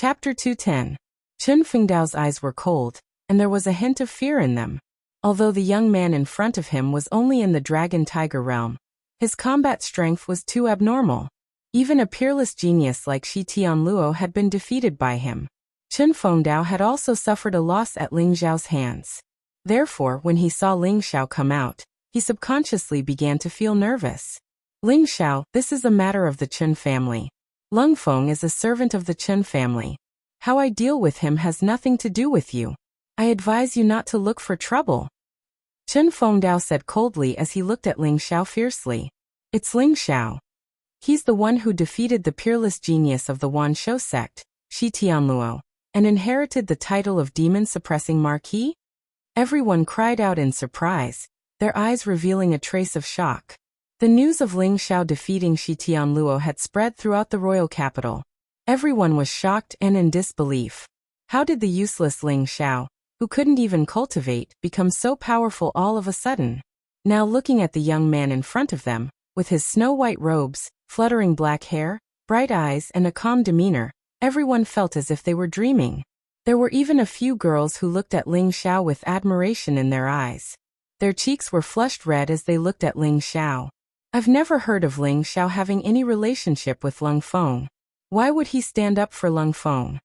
Chapter 210. Chen Fengdao's eyes were cold, and there was a hint of fear in them. Although the young man in front of him was only in the dragon-tiger realm, his combat strength was too abnormal. Even a peerless genius like Shi Tianluo had been defeated by him. Chen Fengdao had also suffered a loss at Ling Xiao's hands. Therefore, when he saw Ling Xiao come out, he subconsciously began to feel nervous. Ling Xiao, this is a matter of the Chen family. Lung Feng is a servant of the Chen family. How I deal with him has nothing to do with you. I advise you not to look for trouble. Chen Fengdao said coldly as he looked at Ling Xiao fiercely. It's Ling Xiao. He's the one who defeated the peerless genius of the Wanshou sect, Shi Tianluo, and inherited the title of demon-suppressing marquis? Everyone cried out in surprise, their eyes revealing a trace of shock. The news of Ling Xiao defeating Shi Tianluo had spread throughout the royal capital. Everyone was shocked and in disbelief. How did the useless Ling Xiao, who couldn't even cultivate, become so powerful all of a sudden? Now looking at the young man in front of them, with his snow-white robes, fluttering black hair, bright eyes and a calm demeanor, everyone felt as if they were dreaming. There were even a few girls who looked at Ling Xiao with admiration in their eyes. Their cheeks were flushed red as they looked at Ling Xiao. I've never heard of Ling Xiao having any relationship with Lung Feng. Why would he stand up for Lung Feng?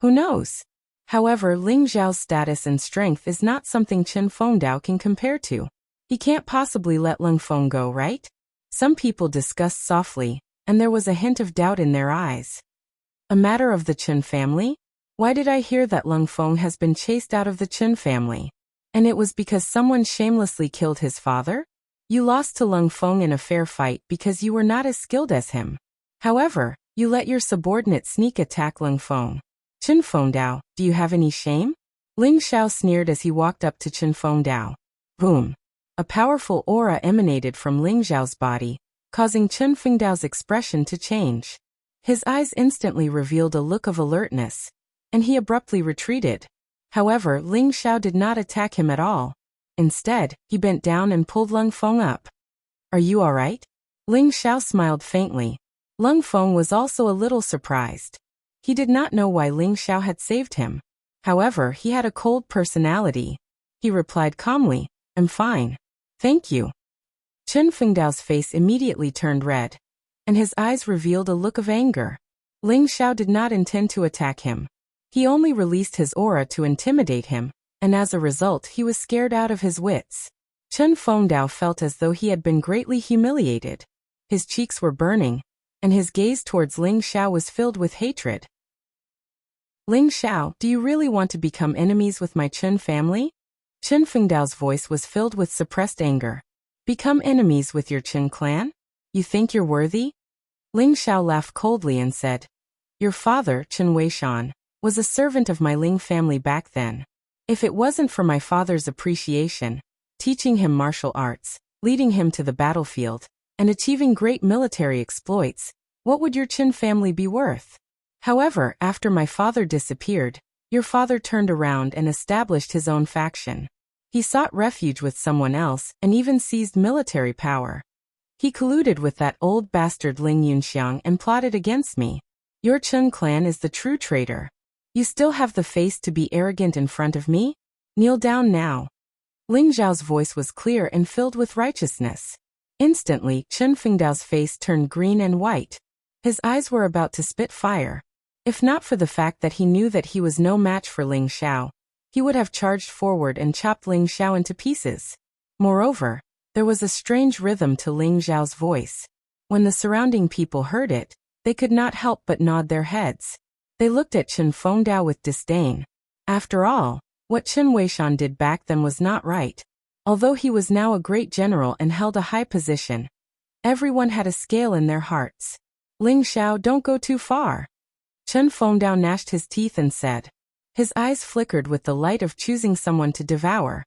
Who knows? However, Ling Xiao's status and strength is not something Chen Fengdao can compare to. He can't possibly let Lung Feng go, right? Some people discussed softly, and there was a hint of doubt in their eyes. A matter of the Chen family? Why did I hear that Lung Feng has been chased out of the Chen family? And it was because someone shamelessly killed his father? You lost to Lung Feng in a fair fight because you were not as skilled as him. However, you let your subordinate sneak attack Lung Feng. Chen Fengdao, do you have any shame? Ling Xiao sneered as he walked up to Chen Fengdao. Boom! A powerful aura emanated from Ling Xiao's body, causing Chen Fengdao's expression to change. His eyes instantly revealed a look of alertness, and he abruptly retreated. However, Ling Xiao did not attack him at all. Instead, he bent down and pulled Lung Feng up. Are you alright? Ling Xiao smiled faintly. Lung Feng was also a little surprised. He did not know why Ling Xiao had saved him. However, he had a cold personality. He replied calmly, I'm fine. Thank you. Chen Fengdao's face immediately turned red, and his eyes revealed a look of anger. Ling Xiao did not intend to attack him. He only released his aura to intimidate him, and as a result he was scared out of his wits. Chen Fengdao felt as though he had been greatly humiliated. His cheeks were burning, and his gaze towards Ling Xiao was filled with hatred. Ling Xiao, do you really want to become enemies with my Chen family? Chen Fengdao's voice was filled with suppressed anger. Become enemies with your Chen clan? You think you're worthy? Ling Xiao laughed coldly and said, your father, Chen Weishan, was a servant of my Ling family back then. If it wasn't for my father's appreciation, teaching him martial arts, leading him to the battlefield, and achieving great military exploits, what would your Chen family be worth? However, after my father disappeared, your father turned around and established his own faction. He sought refuge with someone else and even seized military power. He colluded with that old bastard Ling Yunxiang and plotted against me. Your Chen clan is the true traitor. You still have the face to be arrogant in front of me? Kneel down now. Ling Xiao's voice was clear and filled with righteousness. Instantly, Chen Fengdao's face turned green and white. His eyes were about to spit fire. If not for the fact that he knew that he was no match for Ling Xiao, he would have charged forward and chopped Ling Xiao into pieces. Moreover, there was a strange rhythm to Ling Xiao's voice. When the surrounding people heard it, they could not help but nod their heads. They looked at Chen Fengdao with disdain. After all, what Chen Weishan did back then was not right. Although he was now a great general and held a high position, everyone had a scale in their hearts. Ling Xiao, don't go too far. Chen Fengdao gnashed his teeth and said. His eyes flickered with the light of choosing someone to devour.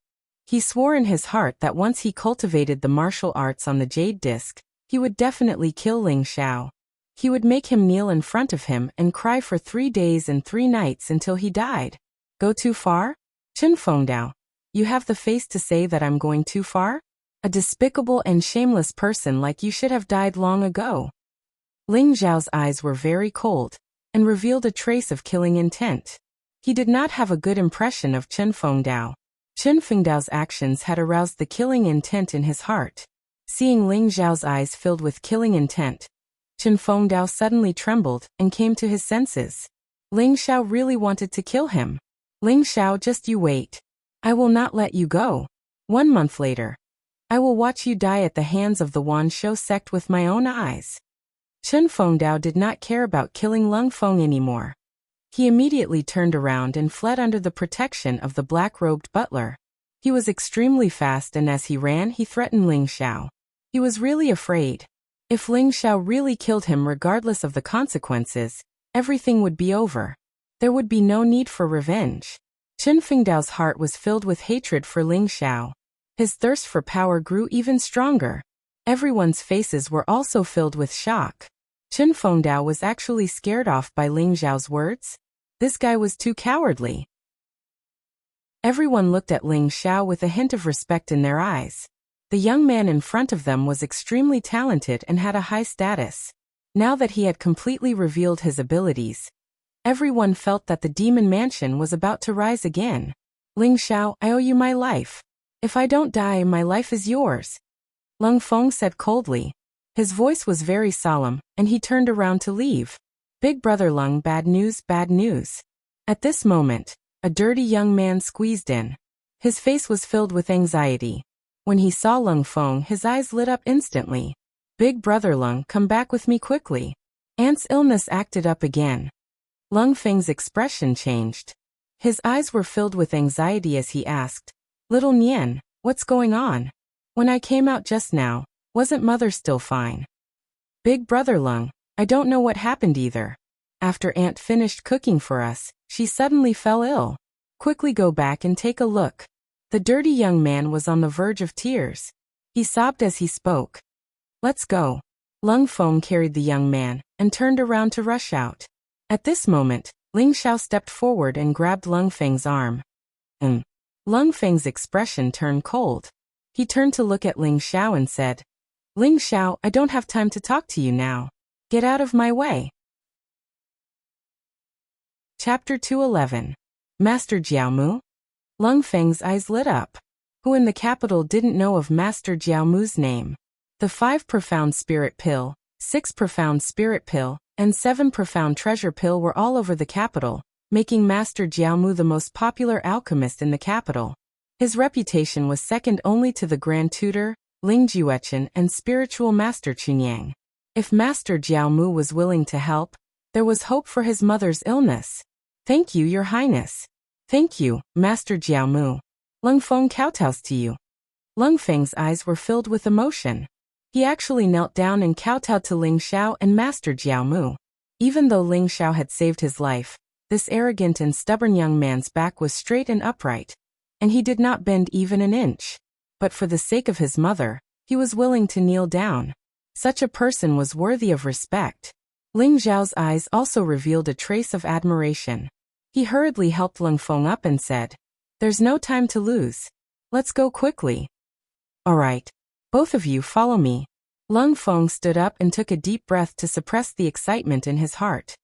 He swore in his heart that once he cultivated the martial arts on the jade disc, he would definitely kill Ling Xiao. He would make him kneel in front of him and cry for 3 days and 3 nights until he died. Go too far? Chen Fengdao, you have the face to say that I'm going too far? A despicable and shameless person like you should have died long ago. Ling Xiao's eyes were very cold, and revealed a trace of killing intent. He did not have a good impression of Chen Fengdao. Chen Fengdao's actions had aroused the killing intent in his heart. Seeing Ling Xiao's eyes filled with killing intent, Chen Fengdao suddenly trembled and came to his senses. Ling Xiao really wanted to kill him. Ling Xiao, just you wait. I will not let you go. 1 month later, I will watch you die at the hands of the Wanshou sect with my own eyes. Chen Fengdao did not care about killing Lung Feng anymore. He immediately turned around and fled under the protection of the black-robed butler. He was extremely fast, and as he ran, he threatened Ling Xiao. He was really afraid. If Ling Xiao really killed him regardless of the consequences, everything would be over. There would be no need for revenge. Chen Fengdao's heart was filled with hatred for Ling Xiao. His thirst for power grew even stronger. Everyone's faces were also filled with shock. Chen Fengdao was actually scared off by Ling Xiao's words. This guy was too cowardly. Everyone looked at Ling Xiao with a hint of respect in their eyes. The young man in front of them was extremely talented and had a high status. Now that he had completely revealed his abilities, everyone felt that the demon mansion was about to rise again. Ling Xiao, I owe you my life. If I don't die, my life is yours. Lung Feng said coldly. His voice was very solemn, and he turned around to leave. Big brother Lung, bad news, bad news. At this moment, a dirty young man squeezed in. His face was filled with anxiety. When he saw Lung Feng, his eyes lit up instantly. Big brother Lung, come back with me quickly. Aunt's illness acted up again. Lung Feng's expression changed. His eyes were filled with anxiety as he asked, Little Nian, what's going on? When I came out just now, wasn't mother still fine? Big brother Lung, I don't know what happened either. After Aunt finished cooking for us, she suddenly fell ill. Quickly go back and take a look. The dirty young man was on the verge of tears. He sobbed as he spoke. Let's go. Lung Feng carried the young man and turned around to rush out. At this moment, Ling Xiao stepped forward and grabbed Lung Feng's arm. Lung Feng's expression turned cold. He turned to look at Ling Xiao and said, Ling Xiao, I don't have time to talk to you now. Get out of my way. Chapter 211. Master Jiaomu? Lung Feng's eyes lit up. Who in the capital didn't know of Master Jiaomu's name? The 5 profound spirit pill, 6 profound spirit pill, and 7 profound treasure pill were all over the capital, making Master Jiaomu the most popular alchemist in the capital. His reputation was second only to the Grand Tutor, Ling Juechen, and spiritual master Chunyang. If Master Jiaomu was willing to help, there was hope for his mother's illness. Thank you, Your Highness. Thank you, Master Jiaomu. Lung Feng kowtows to you. Lung Feng's eyes were filled with emotion. He actually knelt down and kowtowed to Ling Xiao and Master Jiaomu. Even though Ling Xiao had saved his life, this arrogant and stubborn young man's back was straight and upright, and he did not bend even an inch. But for the sake of his mother, he was willing to kneel down. Such a person was worthy of respect. Ling Xiao's eyes also revealed a trace of admiration. He hurriedly helped Lung Feng up and said, There's no time to lose. Let's go quickly. All right. Both of you follow me. Lung Feng stood up and took a deep breath to suppress the excitement in his heart.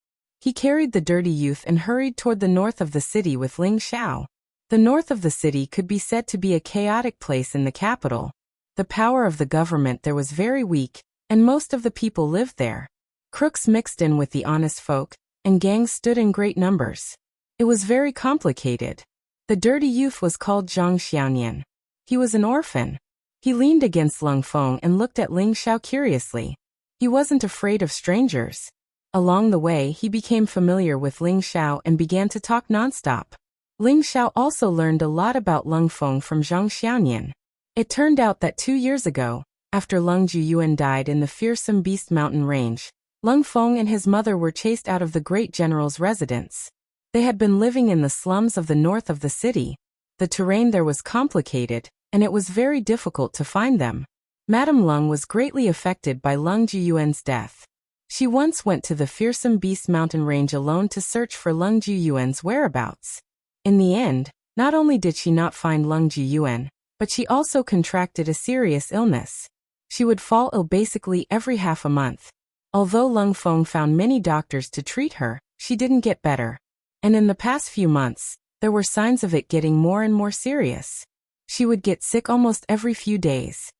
He carried the dirty youth and hurried toward the north of the city with Ling Xiao. The north of the city could be said to be a chaotic place in the capital. The power of the government there was very weak, and most of the people lived there. Crooks mixed in with the honest folk, and gangs stood in great numbers. It was very complicated. The dirty youth was called Zhang Xiaonian. He was an orphan. He leaned against Lung Feng and looked at Ling Xiao curiously. He wasn't afraid of strangers. Along the way, he became familiar with Ling Xiao and began to talk nonstop. Ling Xiao also learned a lot about Lung Feng from Zhang Xiaonian. It turned out that 2 years ago, after Lung Juyuan died in the fearsome Beast Mountain Range, Lung Feng and his mother were chased out of the great general's residence. They had been living in the slums of the north of the city. The terrain there was complicated, and it was very difficult to find them. Madame Lung was greatly affected by Lung Juyuan's death. She once went to the fearsome Beast Mountain Range alone to search for Lung Juyuan's whereabouts. In the end, not only did she not find Lung Juyuan, but she also contracted a serious illness. She would fall ill basically every half a month. Although Lung Feng found many doctors to treat her, she didn't get better. And in the past few months, there were signs of it getting more and more serious. She would get sick almost every few days.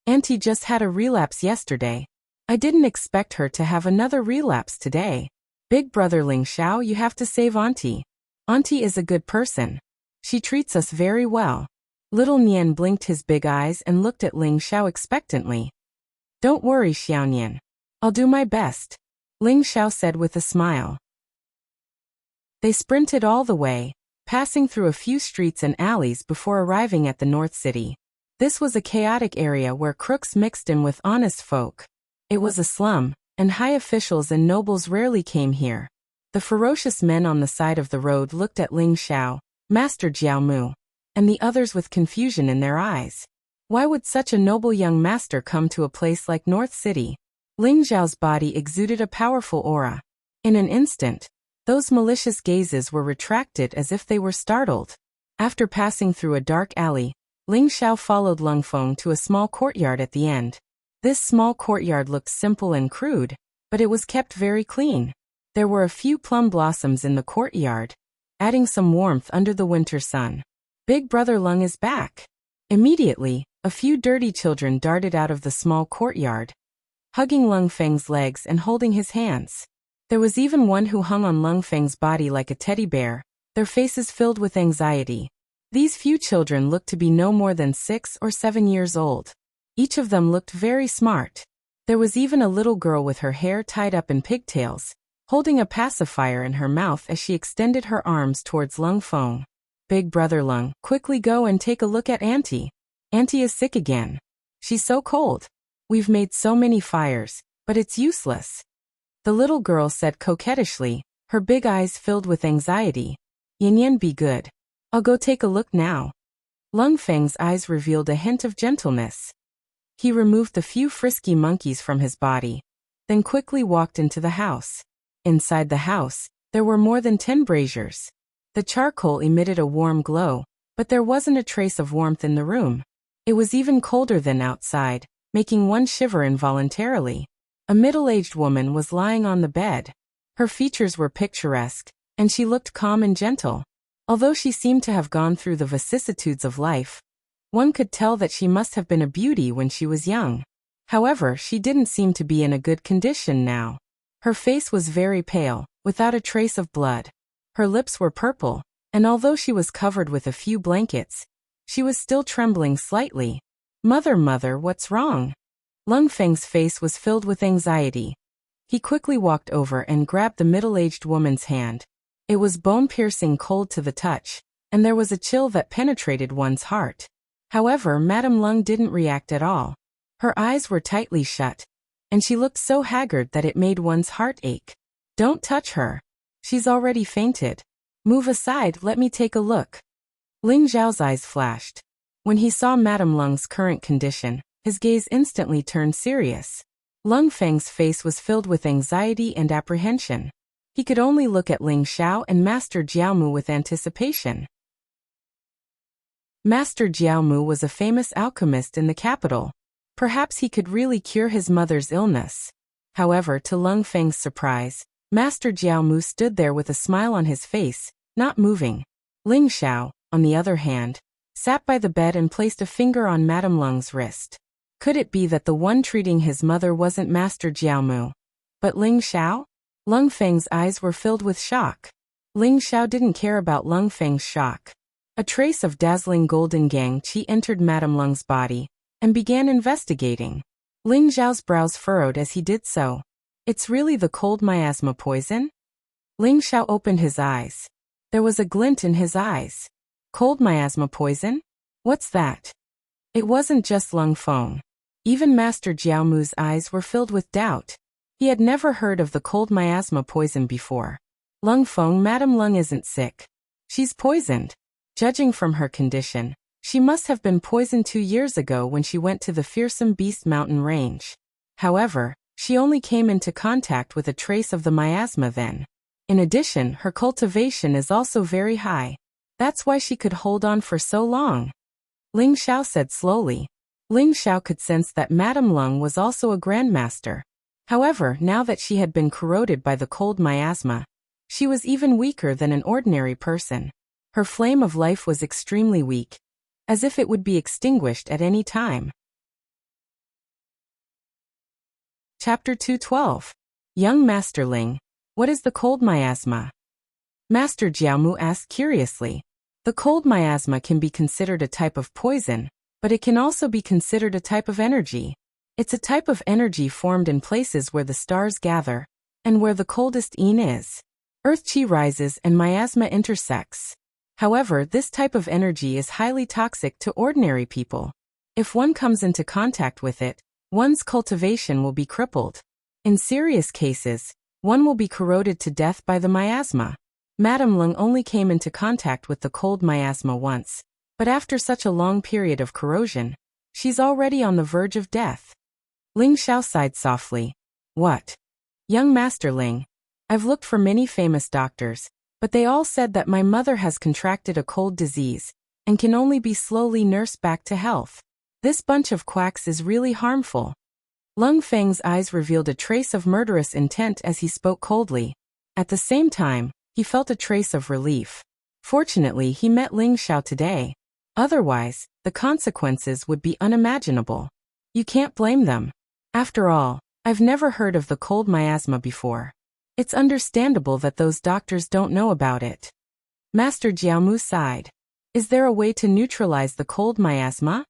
Auntie just had a relapse yesterday. I didn't expect her to have another relapse today. Big brother Ling Xiao, you have to save Auntie. Auntie is a good person. She treats us very well. Little Nian blinked his big eyes and looked at Ling Xiao expectantly. Don't worry, Xiao Nian. I'll do my best, Ling Xiao said with a smile. They sprinted all the way, passing through a few streets and alleys before arriving at the North City. This was a chaotic area where crooks mixed in with honest folk. It was a slum, and high officials and nobles rarely came here. The ferocious men on the side of the road looked at Ling Xiao, Master Jiao Mu, and the others with confusion in their eyes. Why would such a noble young master come to a place like North City? Ling Xiao's body exuded a powerful aura. In an instant, those malicious gazes were retracted as if they were startled. After passing through a dark alley, Ling Xiao followed Lung Feng to a small courtyard at the end. This small courtyard looked simple and crude, but it was kept very clean. There were a few plum blossoms in the courtyard, adding some warmth under the winter sun. Big brother Lung is back. Immediately, a few dirty children darted out of the small courtyard, hugging Lung Feng's legs and holding his hands. There was even one who hung on Lung Feng's body like a teddy bear, their faces filled with anxiety. These few children looked to be no more than 6 or 7 years old. Each of them looked very smart. There was even a little girl with her hair tied up in pigtails, holding a pacifier in her mouth as she extended her arms towards Lung Feng. Big brother Lung, quickly go and take a look at Auntie. Auntie is sick again. She's so cold. We've made so many fires, but it's useless. The little girl said coquettishly, her big eyes filled with anxiety. Yin Yin, be good. I'll go take a look now. Lung Feng's eyes revealed a hint of gentleness. He removed the few frisky monkeys from his body, then quickly walked into the house. Inside the house, there were more than 10 braziers. The charcoal emitted a warm glow, but there wasn't a trace of warmth in the room. It was even colder than outside, making one shiver involuntarily. A middle-aged woman was lying on the bed. Her features were picturesque, and she looked calm and gentle. Although she seemed to have gone through the vicissitudes of life, one could tell that she must have been a beauty when she was young. However, she didn't seem to be in a good condition now. Her face was very pale, without a trace of blood. Her lips were purple, and although she was covered with a few blankets, she was still trembling slightly. Mother, what's wrong? Lung Feng's face was filled with anxiety. He quickly walked over and grabbed the middle-aged woman's hand. It was bone-piercing cold to the touch, and there was a chill that penetrated one's heart. However, Madame Lung didn't react at all. Her eyes were tightly shut, and she looked so haggard that it made one's heart ache. Don't touch her. She's already fainted. Move aside, let me take a look. Ling Xiao's eyes flashed. When he saw Madame Lung's current condition, his gaze instantly turned serious. Lung Feng's face was filled with anxiety and apprehension. He could only look at Ling Xiao and Master Jiao Mu with anticipation. Master Jiao Mu was a famous alchemist in the capital. Perhaps he could really cure his mother's illness. However, to Lung Feng's surprise, Master Jiao Mu stood there with a smile on his face, not moving. Ling Xiao, on the other hand, sat by the bed and placed a finger on Madame Lung's wrist. Could it be that the one treating his mother wasn't Master Jiao Mu, but Ling Xiao? Lung Feng's eyes were filled with shock. Ling Xiao didn't care about Lung Feng's shock. A trace of dazzling golden gang qi entered Madame Lung's body and began investigating. Ling Xiao's brows furrowed as he did so. It's really the cold miasma poison? Ling Xiao opened his eyes. There was a glint in his eyes. Cold miasma poison? What's that? It wasn't just Lung Feng. Even Master Jiao Mu's eyes were filled with doubt. He had never heard of the cold miasma poison before. Lung Feng, Madame Lung isn't sick. She's poisoned. Judging from her condition, she must have been poisoned 2 years ago when she went to the fearsome beast mountain range. However, she only came into contact with a trace of the miasma then. In addition, her cultivation is also very high. That's why she could hold on for so long. Ling Xiao said slowly. Ling Xiao could sense that Madame Lung was also a grandmaster. However, now that she had been corroded by the cold miasma, She was even weaker than an ordinary person. Her flame of life was extremely weak, as if it would be extinguished at any time. Chapter 212. Young Masterling. What is the cold miasma? Master Jiaomu asked curiously. The cold miasma can be considered a type of poison, but it can also be considered a type of energy. It's a type of energy formed in places where the stars gather, and where the coldest yin is. Earth chi rises and miasma intersects. However, this type of energy is highly toxic to ordinary people. If one comes into contact with it, one's cultivation will be crippled. In serious cases, one will be corroded to death by the miasma. Madame Lung only came into contact with the cold miasma once, but after such a long period of corrosion, she's already on the verge of death. Ling Xiao sighed softly. What? Young Master Ling, I've looked for many famous doctors, but they all said that my mother has contracted a cold disease, and can only be slowly nursed back to health. This bunch of quacks is really harmful. Lung Feng's eyes revealed a trace of murderous intent as he spoke coldly. At the same time, he felt a trace of relief. Fortunately, he met Ling Xiao today. Otherwise, the consequences would be unimaginable. You can't blame them. After all, I've never heard of the cold miasma before. It's understandable that those doctors don't know about it. Master Jiaomu sighed. Is there a way to neutralize the cold miasma?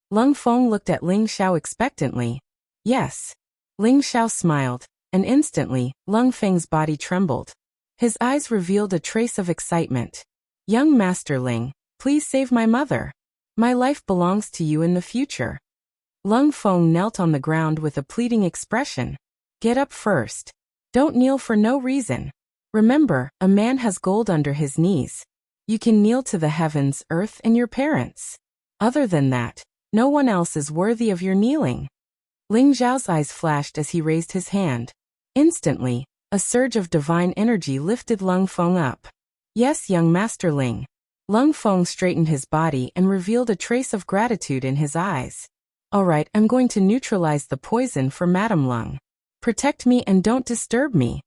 Lung Feng looked at Ling Xiao expectantly. Yes. Ling Xiao smiled, and instantly, Lung Feng's body trembled. His eyes revealed a trace of excitement. Young Master Ling, please save my mother. My life belongs to you in the future. Lung Feng knelt on the ground with a pleading expression. Get up first. Don't kneel for no reason. Remember, a man has gold under his knees. You can kneel to the heavens, earth, and your parents. Other than that, no one else is worthy of your kneeling. Ling Zhao's eyes flashed as he raised his hand. Instantly, a surge of divine energy lifted Lung Feng up. Yes, young Master Ling. Lung Feng straightened his body and revealed a trace of gratitude in his eyes. All right, I'm going to neutralize the poison for Madame Lung. Protect me and don't disturb me.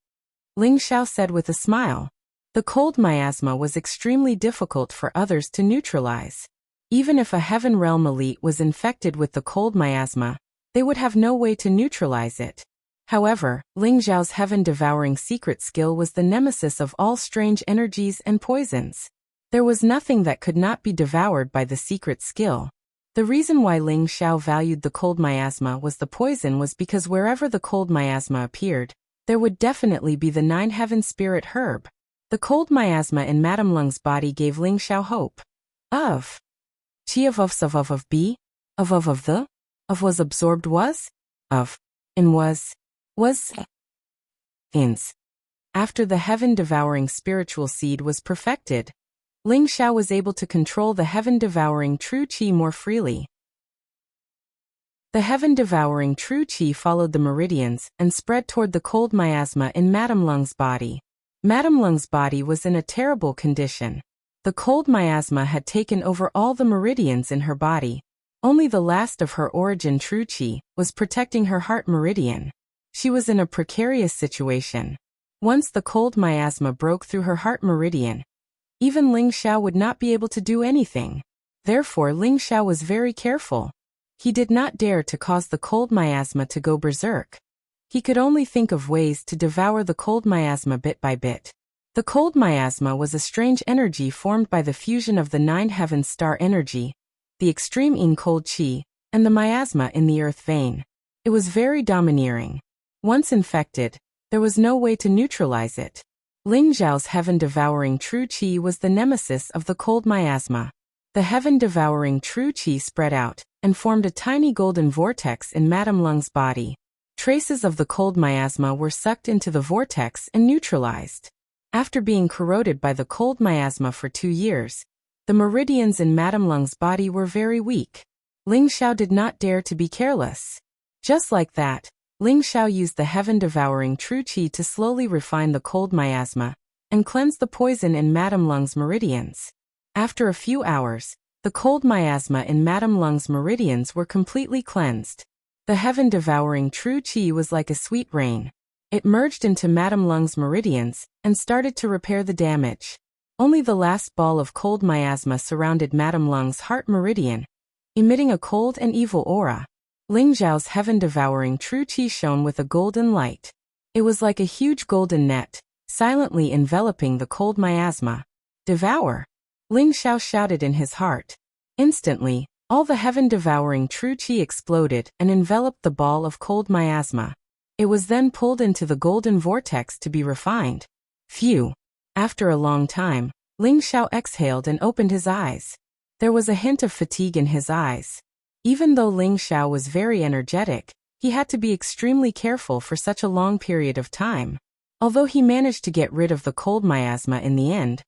Ling Xiao said with a smile. The cold miasma was extremely difficult for others to neutralize. Even if a heaven realm elite was infected with the cold miasma, they would have no way to neutralize it. However, Ling Zhao's heaven-devouring secret skill was the nemesis of all strange energies and poisons. There was nothing that could not be devoured by the secret skill. The reason why Ling Xiao valued the cold miasma was the poison was because wherever the cold miasma appeared, there would definitely be the 9 heaven spirit herb. The cold miasma in Madame Lung's body gave Ling Xiao hope. Of. Chi of B? Of the? Of was absorbed was? Of. In was. Was. Ins. After the heaven-devouring spiritual seed was perfected, Ling Xiao was able to control the heaven-devouring true qi more freely. The heaven-devouring true qi followed the meridians and spread toward the cold miasma in Madame Lung's body. Madame Lung's body was in a terrible condition. The cold miasma had taken over all the meridians in her body. Only the last of her origin true qi was protecting her heart meridian. She was in a precarious situation. Once the cold miasma broke through her heart meridian, even Ling Xiao would not be able to do anything. Therefore, Ling Xiao was very careful. He did not dare to cause the cold miasma to go berserk. He could only think of ways to devour the cold miasma bit by bit. The cold miasma was a strange energy formed by the fusion of the 9 heaven star energy, the extreme yin cold qi, and the miasma in the earth vein. It was very domineering. Once infected, there was no way to neutralize it. Ling Zhao's heaven-devouring true qi was the nemesis of the cold miasma. The heaven-devouring true qi spread out and formed a tiny golden vortex in Madame Lung's body. Traces of the cold miasma were sucked into the vortex and neutralized. After being corroded by the cold miasma for 2 years, the meridians in Madame Lung's body were very weak. Ling Xiao did not dare to be careless. Just like that, Ling Xiao used the heaven-devouring true qi to slowly refine the cold miasma and cleanse the poison in Madame Lung's meridians. After a few hours, the cold miasma in Madame Lung's meridians were completely cleansed. The heaven-devouring true qi was like a sweet rain. It merged into Madame Lung's meridians and started to repair the damage. Only the last ball of cold miasma surrounded Madame Lung's heart meridian, emitting a cold and evil aura. Ling Zhao's heaven-devouring true qi shone with a golden light. It was like a huge golden net, silently enveloping the cold miasma. Devour! Ling Zhao shouted in his heart. Instantly, all the heaven-devouring true qi exploded and enveloped the ball of cold miasma. It was then pulled into the golden vortex to be refined. Phew! After a long time, Ling Zhao exhaled and opened his eyes. There was a hint of fatigue in his eyes. Even though Ling Zhao was very energetic, he had to be extremely careful for such a long period of time. Although he managed to get rid of the cold miasma in the end,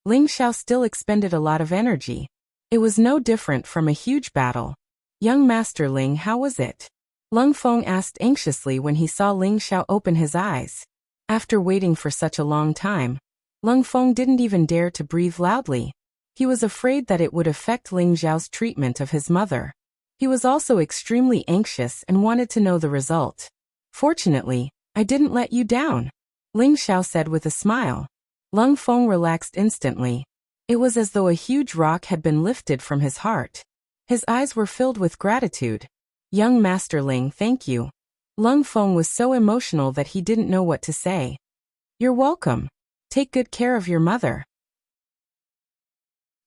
Ling Zhao still expended a lot of energy. It was no different from a huge battle. Young Master Ling, how was it? Lung Feng asked anxiously when he saw Ling Zhao open his eyes. After waiting for such a long time, Lung Feng didn't even dare to breathe loudly. He was afraid that it would affect Ling Zhao's treatment of his mother. He was also extremely anxious and wanted to know the result. Fortunately, I didn't let you down, Ling Zhao said with a smile. Lung Feng relaxed instantly. It was as though a huge rock had been lifted from his heart. His eyes were filled with gratitude. Young Master Ling, thank you. Lung Feng was so emotional that he didn't know what to say. You're welcome. Take good care of your mother.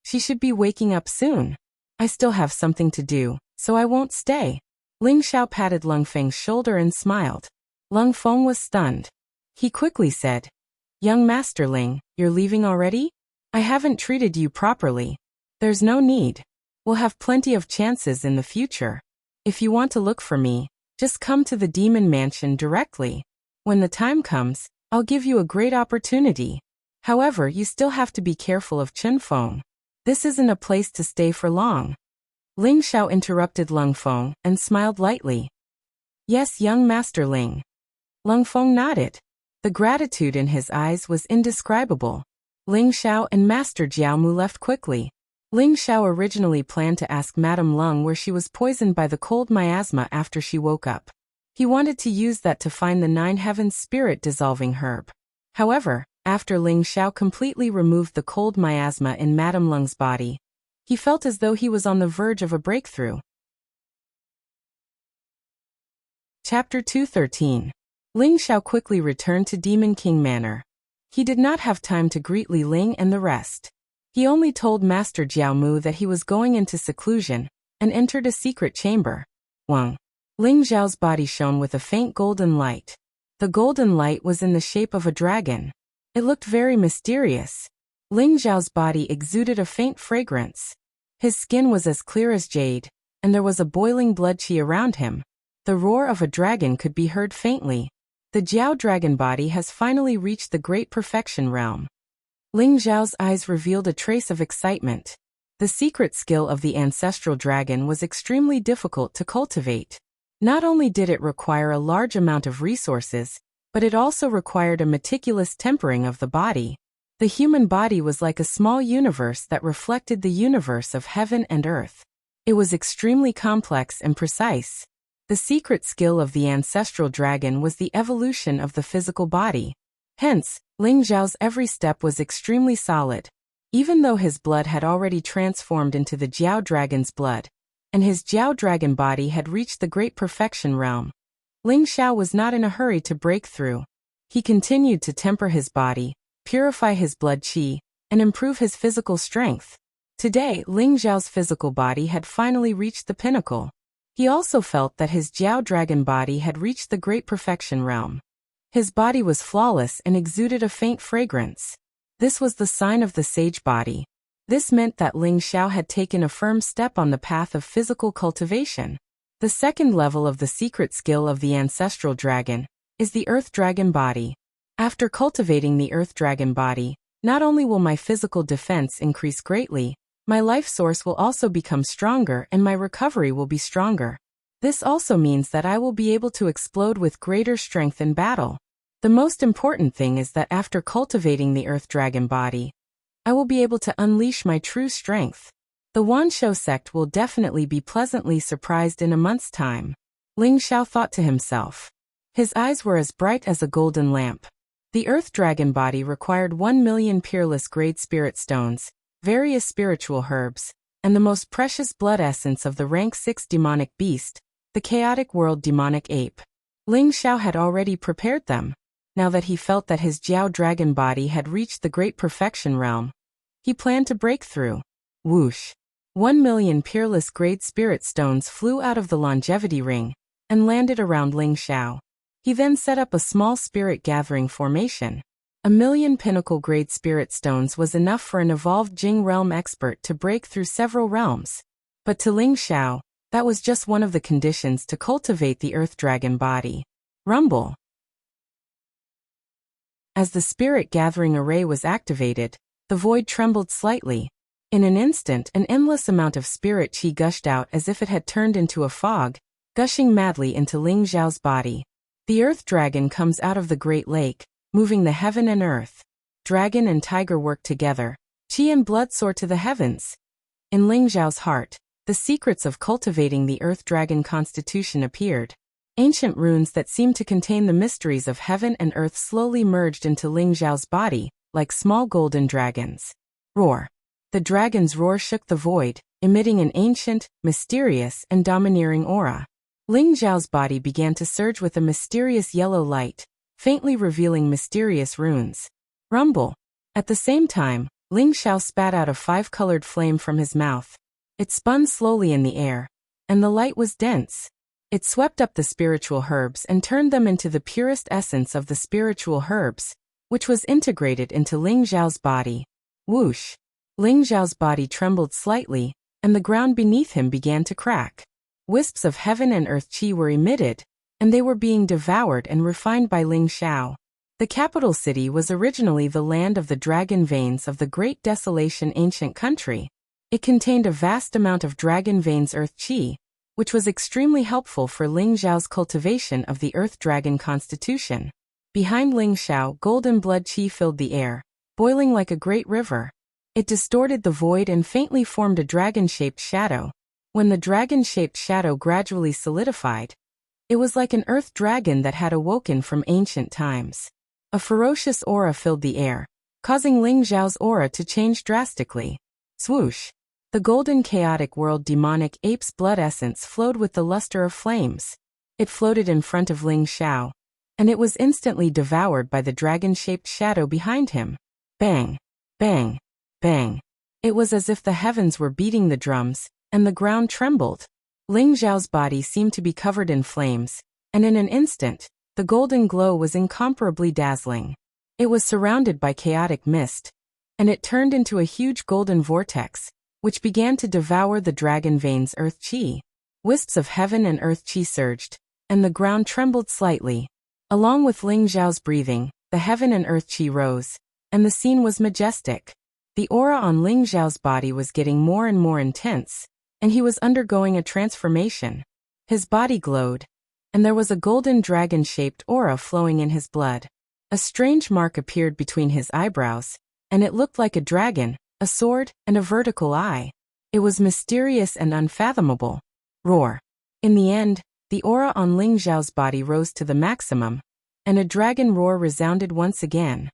She should be waking up soon. I still have something to do, so I won't stay. Ling Zhao patted Lung Feng's shoulder and smiled. Lung Feng was stunned. He quickly said, Young Master Ling, you're leaving already? I haven't treated you properly. There's no need. We'll have plenty of chances in the future. If you want to look for me, just come to the Demon Mansion directly. When the time comes, I'll give you a great opportunity. However, you still have to be careful of Chunfeng. This isn't a place to stay for long. Ling Zhao interrupted Lung Feng and smiled lightly. Yes, young Master Ling. Lung Feng nodded. The gratitude in his eyes was indescribable. Ling Zhao and Master Jiaomu left quickly. Ling Zhao originally planned to ask Madame Lung where she was poisoned by the cold miasma after she woke up. He wanted to use that to find the 9 heavens spirit dissolving herb. However, after Ling Zhao completely removed the cold miasma in Madame Lung's body, he felt as though he was on the verge of a breakthrough. Chapter 213. Ling Zhao quickly returned to Demon King Manor. He did not have time to greet Li Ling and the rest. He only told Master Jiaomu that he was going into seclusion, and entered a secret chamber. Wang. Ling Zhao's body shone with a faint golden light. The golden light was in the shape of a dragon. It looked very mysterious. Ling Zhao's body exuded a faint fragrance. His skin was as clear as jade, and there was a boiling blood qi around him. The roar of a dragon could be heard faintly. The Jiao dragon body has finally reached the great perfection realm. Ling Zhao's eyes revealed a trace of excitement. The secret skill of the ancestral dragon was extremely difficult to cultivate. Not only did it require a large amount of resources, but it also required a meticulous tempering of the body. The human body was like a small universe that reflected the universe of heaven and earth. It was extremely complex and precise. The secret skill of the ancestral dragon was the evolution of the physical body. Hence, Ling Zhao's every step was extremely solid. Even though his blood had already transformed into the Jiao dragon's blood, and his Jiao dragon body had reached the great perfection realm, Ling Zhao was not in a hurry to break through. He continued to temper his body, purify his blood qi, and improve his physical strength. Today, Ling Zhao's physical body had finally reached the pinnacle. He also felt that his Jiao dragon body had reached the great perfection realm. His body was flawless and exuded a faint fragrance. This was the sign of the sage body. This meant that Ling Zhao had taken a firm step on the path of physical cultivation. The second level of the secret skill of the ancestral dragon is the earth dragon body. After cultivating the earth dragon body, not only will my physical defense increase greatly, my life source will also become stronger and my recovery will be stronger. This also means that I will be able to explode with greater strength in battle. The most important thing is that after cultivating the earth dragon body, I will be able to unleash my true strength. The Wanshou sect will definitely be pleasantly surprised in a month's time. Ling Zhao thought to himself. His eyes were as bright as a golden lamp. The earth dragon body required 1,000,000 peerless great spirit stones, various spiritual herbs, and the most precious blood essence of the rank 6 demonic beast, the chaotic world demonic ape. Ling Xiao had already prepared them. Now that he felt that his Jiao dragon body had reached the great perfection realm, he planned to break through. Whoosh! 1,000,000 peerless great spirit stones flew out of the longevity ring and landed around Ling Xiao. He then set up a small spirit gathering formation. 1,000,000 pinnacle grade spirit stones was enough for an evolved Jing realm expert to break through several realms. But to Ling Xiao, that was just one of the conditions to cultivate the earth dragon body. Rumble. As the spirit gathering array was activated, the void trembled slightly. In an instant, an endless amount of spirit chi gushed out as if it had turned into a fog, gushing madly into Ling Xiao's body. The earth dragon comes out of the great lake, moving the heaven and earth. Dragon and tiger work together. Chi and blood soar to the heavens. In Ling Xiao's heart, the secrets of cultivating the earth dragon constitution appeared. Ancient runes that seemed to contain the mysteries of heaven and earth slowly merged into Ling Xiao's body, like small golden dragons. Roar. The dragon's roar shook the void, emitting an ancient, mysterious, and domineering aura. Ling Xiao's body began to surge with a mysterious yellow light, faintly revealing mysterious runes. Rumble. At the same time, Ling Xiao spat out a 5-colored flame from his mouth. It spun slowly in the air, and the light was dense. It swept up the spiritual herbs and turned them into the purest essence of the spiritual herbs, which was integrated into Ling Xiao's body. Whoosh! Ling Xiao's body trembled slightly, and the ground beneath him began to crack. Wisps of heaven and earth chi were emitted, and they were being devoured and refined by Ling Xiao. The capital city was originally the land of the dragon veins of the Great Desolation ancient country. It contained a vast amount of dragon veins earth chi, which was extremely helpful for Ling Xiao's cultivation of the earth dragon constitution. Behind Ling Xiao, golden blood chi filled the air, boiling like a great river. It distorted the void and faintly formed a dragon-shaped shadow. When the dragon-shaped shadow gradually solidified, it was like an earth dragon that had awoken from ancient times. A ferocious aura filled the air, causing Ling Xiao's aura to change drastically. Swoosh! The golden chaotic world demonic ape's blood essence flowed with the luster of flames. It floated in front of Ling Xiao, and it was instantly devoured by the dragon-shaped shadow behind him. Bang! Bang! Bang! It was as if the heavens were beating the drums, and the ground trembled. Ling Xiao's body seemed to be covered in flames, and in an instant, the golden glow was incomparably dazzling. It was surrounded by chaotic mist, and it turned into a huge golden vortex, which began to devour the dragon veins earth chi. Wisps of heaven and earth chi surged, and the ground trembled slightly. Along with Ling Xiao's breathing, the heaven and earth chi rose, and the scene was majestic. The aura on Ling Xiao's body was getting more and more intense, and he was undergoing a transformation. His body glowed, and there was a golden dragon-shaped aura flowing in his blood. A strange mark appeared between his eyebrows, and it looked like a dragon, a sword, and a vertical eye. It was mysterious and unfathomable. Roar! In the end, the aura on Ling Xiao's body rose to the maximum, and a dragon roar resounded once again.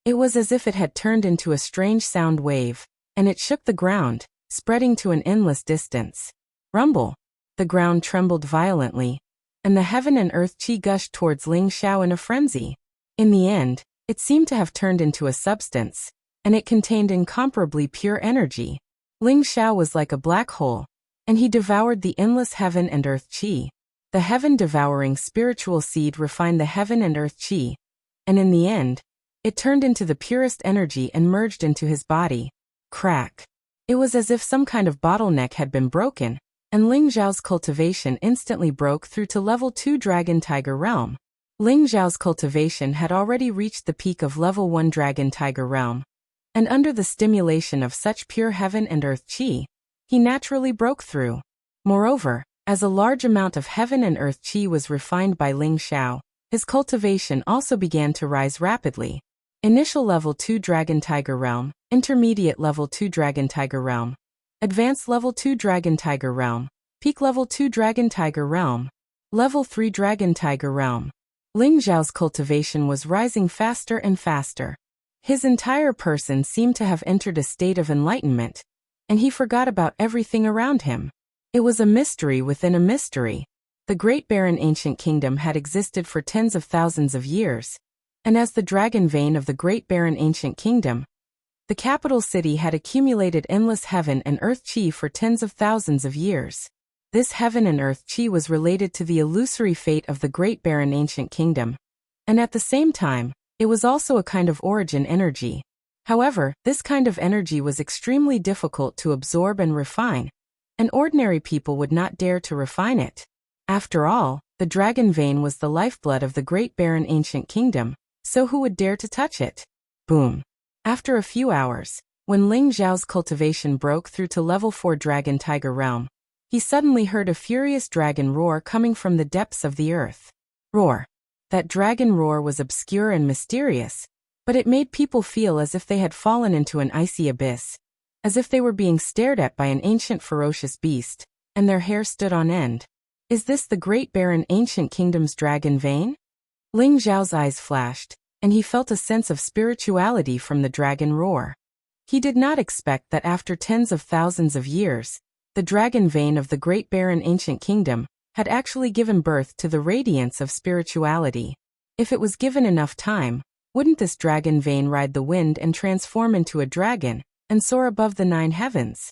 It was as if it had turned into a strange sound wave, and it shook the ground, spreading to an endless distance. Rumble! The ground trembled violently, and the heaven and earth chi gushed towards Ling Xiao in a frenzy. In the end, it seemed to have turned into a substance, and it contained incomparably pure energy. Ling Xiao was like a black hole, and he devoured the endless heaven and earth chi. The heaven-devouring spiritual seed refined the heaven and earth chi, and in the end, it turned into the purest energy and merged into his body. Crack! It was as if some kind of bottleneck had been broken, and Ling Xiao's cultivation instantly broke through to level 2 Dragon Tiger Realm. Ling Xiao's cultivation had already reached the peak of level 1 Dragon Tiger Realm, and under the stimulation of such pure heaven and earth chi, he naturally broke through. Moreover, as a large amount of heaven and earth chi was refined by Ling Xiao, his cultivation also began to rise rapidly. Initial level 2 Dragon Tiger Realm, intermediate level 2 Dragon Tiger Realm, advanced level 2 Dragon Tiger Realm, peak level 2 Dragon Tiger Realm. Level 3 Dragon Tiger Realm. Ling Xiao's cultivation was rising faster and faster. His entire person seemed to have entered a state of enlightenment, and he forgot about everything around him. It was a mystery within a mystery. The Great Barren Ancient Kingdom had existed for tens of thousands of years, and as the dragon vein of the Great Barren Ancient Kingdom, the capital city had accumulated endless heaven and earth qi for tens of thousands of years. This heaven and earth qi was related to the illusory fate of the Great Barren Ancient Kingdom, and at the same time, it was also a kind of origin energy. However, this kind of energy was extremely difficult to absorb and refine, and ordinary people would not dare to refine it. After all, the dragon vein was the lifeblood of the Great Barren Ancient Kingdom, so who would dare to touch it? Boom. After a few hours, when Ling Xiao's cultivation broke through to level 4 Dragon Tiger Realm, he suddenly heard a furious dragon roar coming from the depths of the earth. Roar. That dragon roar was obscure and mysterious, but it made people feel as if they had fallen into an icy abyss, as if they were being stared at by an ancient ferocious beast, and their hair stood on end. Is this the Great Barren Ancient Kingdom's dragon vein? Ling Xiao's eyes flashed, and he felt a sense of spirituality from the dragon roar. He did not expect that after tens of thousands of years, the dragon vein of the Great Barren Ancient Kingdom had actually given birth to the radiance of spirituality. If it was given enough time, wouldn't this dragon vein ride the wind and transform into a dragon, and soar above the 9 heavens?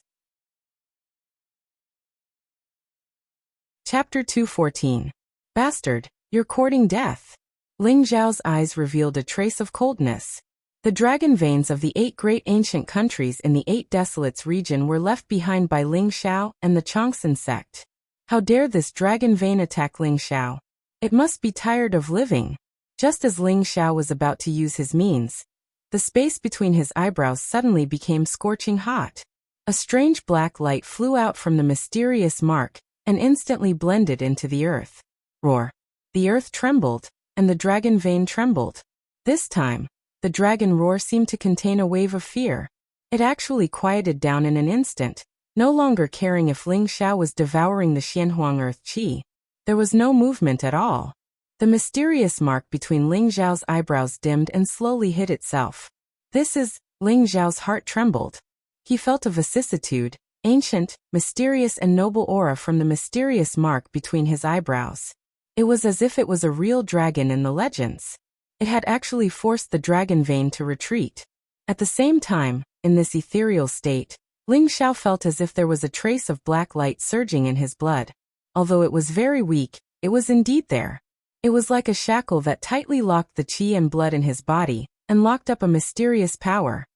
Chapter 214. Bastard, you're courting death. Ling Xiao's eyes revealed a trace of coldness. The dragon veins of the 8 great ancient countries in the 8 Desolates region were left behind by Ling Xiao and the Chongsun sect. How dare this dragon vein attack Ling Xiao? It must be tired of living. Just as Ling Xiao was about to use his means, the space between his eyebrows suddenly became scorching hot. A strange black light flew out from the mysterious mark and instantly blended into the earth. Roar. The earth trembled, and the dragon vein trembled. This time, the dragon roar seemed to contain a wave of fear. It actually quieted down in an instant, no longer caring if Ling Xiao was devouring the Xianhuang earth qi. There was no movement at all. The mysterious mark between Ling Xiao's eyebrows dimmed and slowly hid itself. This is, Ling Xiao's heart trembled. He felt a vicissitude, ancient, mysterious and noble aura from the mysterious mark between his eyebrows. It was as if it was a real dragon in the legends. It had actually forced the dragon vein to retreat. At the same time, in this ethereal state, Ling Xiao felt as if there was a trace of black light surging in his blood. Although it was very weak, it was indeed there. It was like a shackle that tightly locked the qi and blood in his body, and locked up a mysterious power.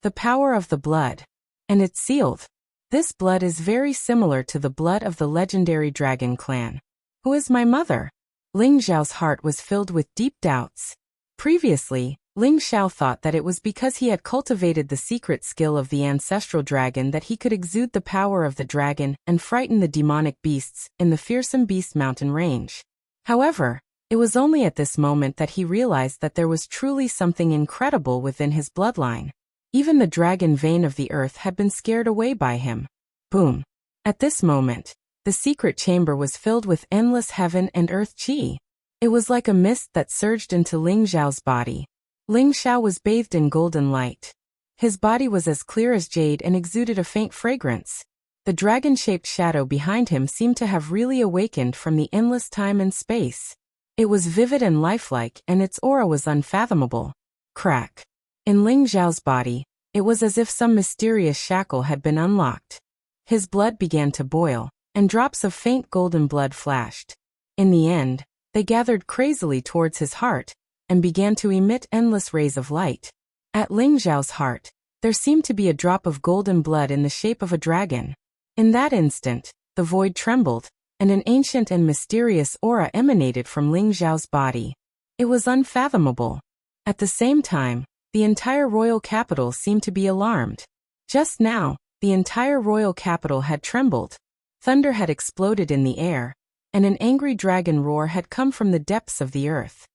The power of the blood. And it's sealed. This blood is very similar to the blood of the legendary dragon clan. Who is my mother? Ling Xiao's heart was filled with deep doubts. Previously, Ling Xiao thought that it was because he had cultivated the secret skill of the ancestral dragon that he could exude the power of the dragon and frighten the demonic beasts in the fearsome beast mountain range. However, it was only at this moment that he realized that there was truly something incredible within his bloodline. Even the dragon vein of the earth had been scared away by him. Boom. At this moment, the secret chamber was filled with endless heaven and earth qi. It was like a mist that surged into Ling Xiao's body. Ling Xiao was bathed in golden light. His body was as clear as jade and exuded a faint fragrance. The dragon-shaped shadow behind him seemed to have really awakened from the endless time and space. It was vivid and lifelike, and its aura was unfathomable. Crack. In Ling Xiao's body, it was as if some mysterious shackle had been unlocked. His blood began to boil, and drops of faint golden blood flashed. In the end, they gathered crazily towards his heart, and began to emit endless rays of light. At Ling Xiao's heart, there seemed to be a drop of golden blood in the shape of a dragon. In that instant, the void trembled, and an ancient and mysterious aura emanated from Ling Xiao's body. It was unfathomable. At the same time, the entire royal capital seemed to be alarmed. Just now, the entire royal capital had trembled. Thunder had exploded in the air, and an angry dragon roar had come from the depths of the earth.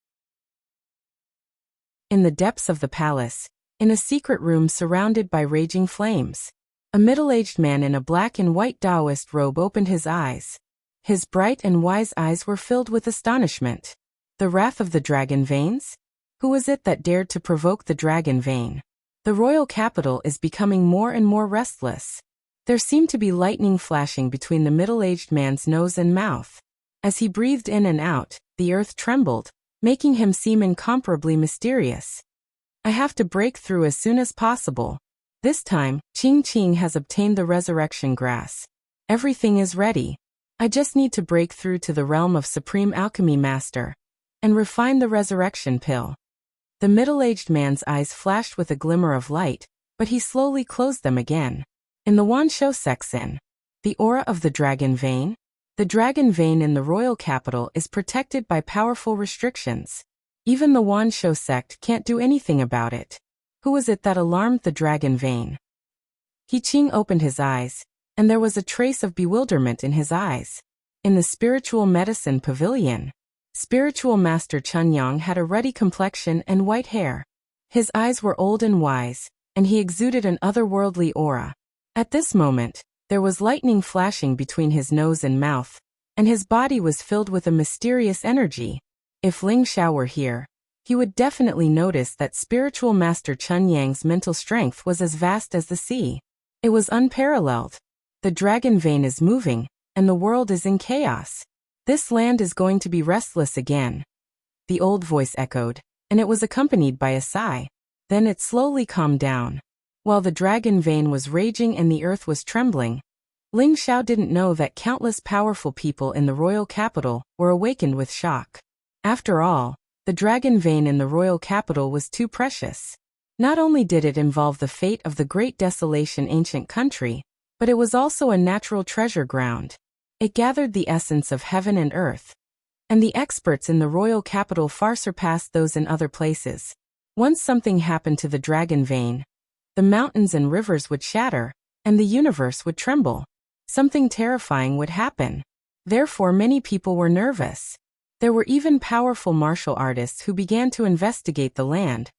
In the depths of the palace, in a secret room surrounded by raging flames, a middle-aged man in a black and white Taoist robe opened his eyes. His bright and wise eyes were filled with astonishment. The wrath of the dragon veins? Who was it that dared to provoke the dragon vein? The royal capital is becoming more and more restless. There seemed to be lightning flashing between the middle-aged man's nose and mouth. As he breathed in and out, the earth trembled, making him seem incomparably mysterious. I have to break through as soon as possible. This time, Qing Qing has obtained the resurrection grass. Everything is ready. I just need to break through to the realm of Supreme Alchemy Master and refine the resurrection pill. The middle-aged man's eyes flashed with a glimmer of light, but he slowly closed them again. In the Wanshou section, the aura of the dragon vein. The dragon vein in the royal capital is protected by powerful restrictions. Even the Wanshou sect can't do anything about it. Who was it that alarmed the dragon vein? He Qing opened his eyes, and there was a trace of bewilderment in his eyes. In the spiritual medicine pavilion, Spiritual Master Chunyang had a ruddy complexion and white hair. His eyes were old and wise, and he exuded an otherworldly aura. At this moment, there was lightning flashing between his nose and mouth, and his body was filled with a mysterious energy. If Ling Xiao were here, he would definitely notice that Spiritual Master Chunyang's mental strength was as vast as the sea. It was unparalleled. The dragon vein is moving, and the world is in chaos. This land is going to be restless again. The old voice echoed, and it was accompanied by a sigh. Then it slowly calmed down. While the dragon vein was raging and the earth was trembling, Ling Xiao didn't know that countless powerful people in the royal capital were awakened with shock. After all, the dragon vein in the royal capital was too precious. Not only did it involve the fate of the great desolation ancient country, but it was also a natural treasure ground. It gathered the essence of heaven and earth. And the experts in the royal capital far surpassed those in other places. Once something happened to the dragon vein, the mountains and rivers would shatter, and the universe would tremble. Something terrifying would happen. Therefore, many people were nervous. There were even powerful martial artists who began to investigate the land,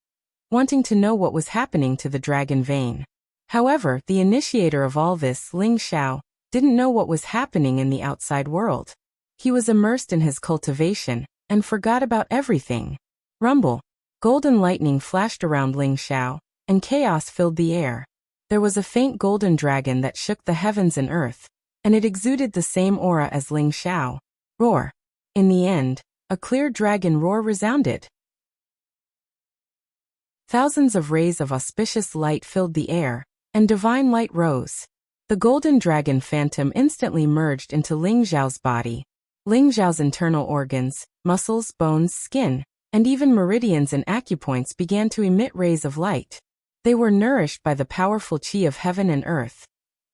wanting to know what was happening to the dragon vein. However, the initiator of all this, Ling Xiao, didn't know what was happening in the outside world. He was immersed in his cultivation and forgot about everything. Rumble. Golden lightning flashed around Ling Xiao, and chaos filled the air. There was a faint golden dragon that shook the heavens and earth, and it exuded the same aura as Ling Xiao. Roar. In the end, a clear dragon roar resounded. Thousands of rays of auspicious light filled the air, and divine light rose. The golden dragon phantom instantly merged into Ling Xiao's body. Ling Xiao's internal organs, muscles, bones, skin, and even meridians and acupoints began to emit rays of light. They were nourished by the powerful qi of heaven and earth,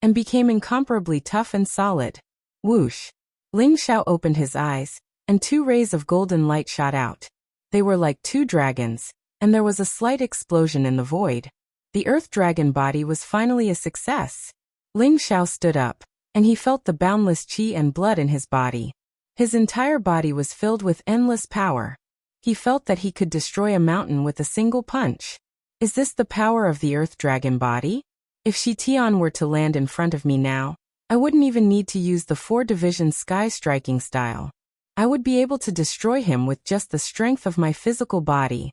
and became incomparably tough and solid. Whoosh! Ling Xiao opened his eyes, and 2 rays of golden light shot out. They were like 2 dragons, and there was a slight explosion in the void. The earth dragon body was finally a success. Ling Xiao stood up, and he felt the boundless qi and blood in his body. His entire body was filled with endless power. He felt that he could destroy a mountain with a single punch. Is this the power of the earth dragon body? If Shi Tian were to land in front of me now, I wouldn't even need to use the 4-division sky striking style. I would be able to destroy him with just the strength of my physical body.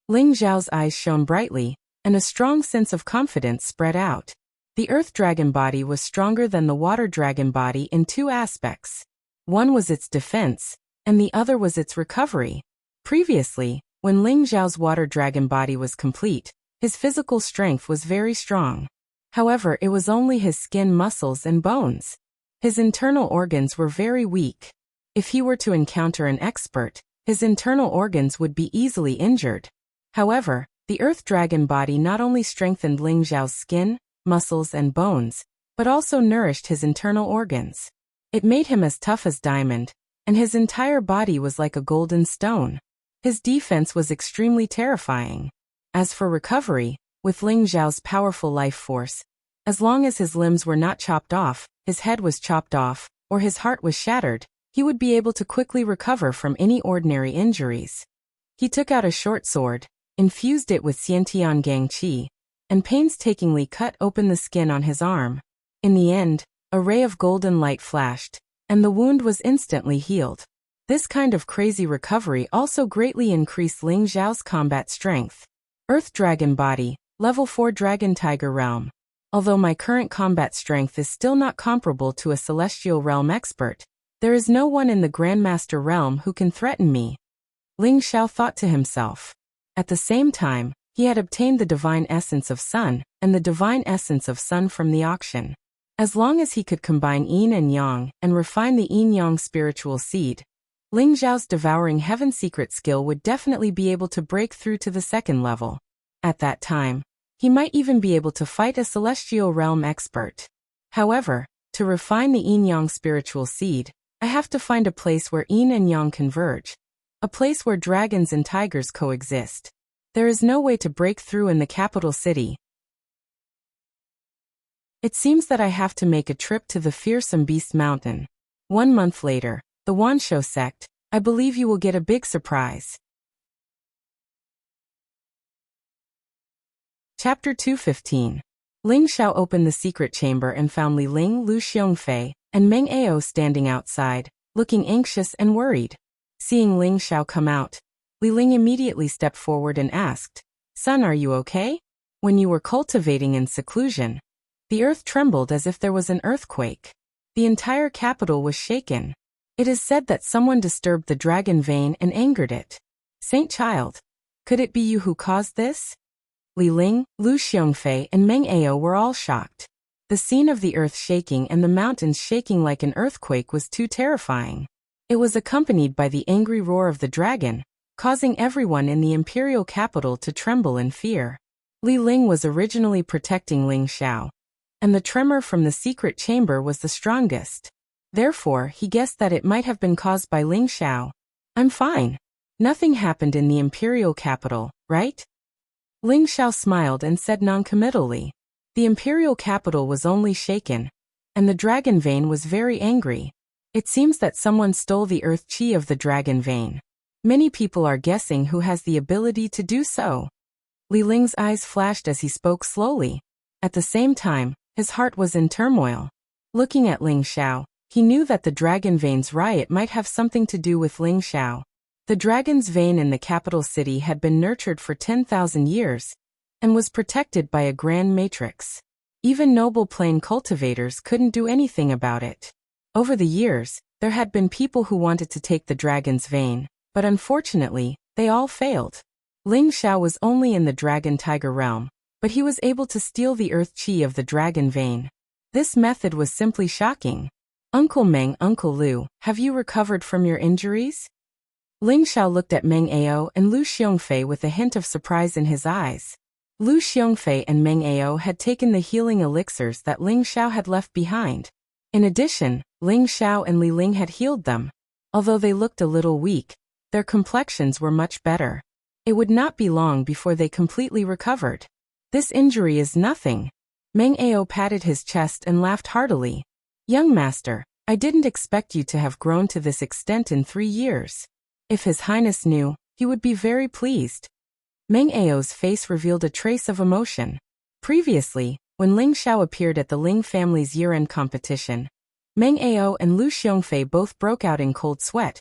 Ling Xiao's eyes shone brightly, and a strong sense of confidence spread out. The earth dragon body was stronger than the water dragon body in 2 aspects. One was its defense, and the other was its recovery. Previously, when Ling Xiao's water dragon body was complete, his physical strength was very strong. However, it was only his skin, muscles, and bones. His internal organs were very weak. If he were to encounter an expert, his internal organs would be easily injured. However, the earth dragon body not only strengthened Ling Xiao's skin, muscles, and bones, but also nourished his internal organs. It made him as tough as diamond, and his entire body was like a golden stone. His defense was extremely terrifying. As for recovery, with Ling Xiao's powerful life force, as long as his limbs were not chopped off, his head was chopped off, or his heart was shattered, he would be able to quickly recover from any ordinary injuries. He took out a short sword, infused it with Xiantian Gang Qi, and painstakingly cut open the skin on his arm. In the end, a ray of golden light flashed, and the wound was instantly healed. This kind of crazy recovery also greatly increased Ling Xiao's combat strength. Earth Dragon Body, Level 4 Dragon Tiger Realm. Although my current combat strength is still not comparable to a Celestial Realm expert, there is no one in the Grandmaster Realm who can threaten me. Ling Xiao thought to himself. At the same time, he had obtained the Divine Essence of Sun and the Divine Essence of Sun from the auction. As long as he could combine Yin and Yang and refine the Yin-Yang spiritual seed, Ling Xiao's Devouring Heaven secret skill would definitely be able to break through to the second level. At that time, he might even be able to fight a Celestial Realm expert. However, to refine the Yin-Yang spiritual seed, I have to find a place where Yin and Yang converge, a place where dragons and tigers coexist. There is no way to break through in the capital city. It seems that I have to make a trip to the Fearsome Beast Mountain. 1 month later, the Wanshou sect, I believe you will get a big surprise. Chapter 215. Ling Xiao opened the secret chamber and found Li Ling, Lu Xiongfei, and Meng Ao standing outside, looking anxious and worried. Seeing Ling Xiao come out, Li Ling immediately stepped forward and asked, "Son, are you okay? When you were cultivating in seclusion, the earth trembled as if there was an earthquake. The entire capital was shaken. It is said that someone disturbed the dragon vein and angered it. Saint Child, could it be you who caused this?" Li Ling, Lu Xiongfei, and Meng Ao were all shocked. The scene of the earth shaking and the mountains shaking like an earthquake was too terrifying. It was accompanied by the angry roar of the dragon, causing everyone in the imperial capital to tremble in fear. Li Ling was originally protecting Ling Xiao, and the tremor from the secret chamber was the strongest. Therefore, he guessed that it might have been caused by Ling Xiao. "I'm fine. Nothing happened in the imperial capital, right?" Ling Xiao smiled and said noncommittally. The imperial capital was only shaken, and the dragon vein was very angry. It seems that someone stole the earth chi of the dragon vein. Many people are guessing who has the ability to do so. Li Ling's eyes flashed as he spoke slowly. At the same time, his heart was in turmoil. Looking at Ling Xiao, he knew that the dragon vein's riot might have something to do with Ling Xiao. The dragon's vein in the capital city had been nurtured for 10,000 years and was protected by a grand matrix. Even noble plane cultivators couldn't do anything about it. Over the years, there had been people who wanted to take the dragon's vein, but unfortunately, they all failed. Ling Xiao was only in the dragon tiger realm, but he was able to steal the earth chi of the dragon vein. This method was simply shocking. "Uncle Meng, Uncle Lu, have you recovered from your injuries?" Ling Xiao looked at Meng Ao and Lu Xiongfei with a hint of surprise in his eyes. Lu Xiongfei and Meng Ao had taken the healing elixirs that Ling Xiao had left behind. In addition, Ling Xiao and Li Ling had healed them. Although they looked a little weak, their complexions were much better. It would not be long before they completely recovered. "This injury is nothing." Meng Ao patted his chest and laughed heartily. "Young master, I didn't expect you to have grown to this extent in 3 years. If His Highness knew, he would be very pleased." Meng Ao's face revealed a trace of emotion. Previously, when Ling Xiao appeared at the Ling family's year-end competition, Meng Ao and Lu Xiongfei both broke out in cold sweat,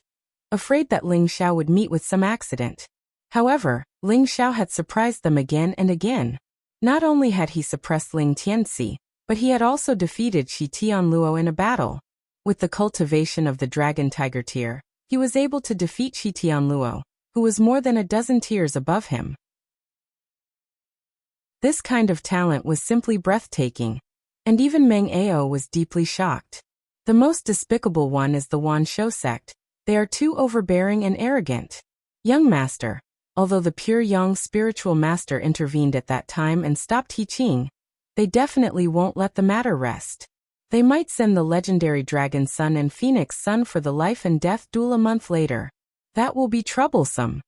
afraid that Ling Xiao would meet with some accident. However, Ling Xiao had surprised them again and again. Not only had he suppressed Ling Tianxi, but he had also defeated Shi Tianluo in a battle. With the cultivation of the Dragon Tiger tier, he was able to defeat Shi Tianluo, who was more than a dozen tiers above him. This kind of talent was simply breathtaking, and even Meng Ao was deeply shocked. The most despicable one is the Wanshou sect. They are too overbearing and arrogant. "Young master," although the pure Yang spiritual master intervened at that time and stopped teaching, they definitely won't let the matter rest. They might send the legendary Dragon Sun and Phoenix Sun for the life and death duel a month later. That will be troublesome.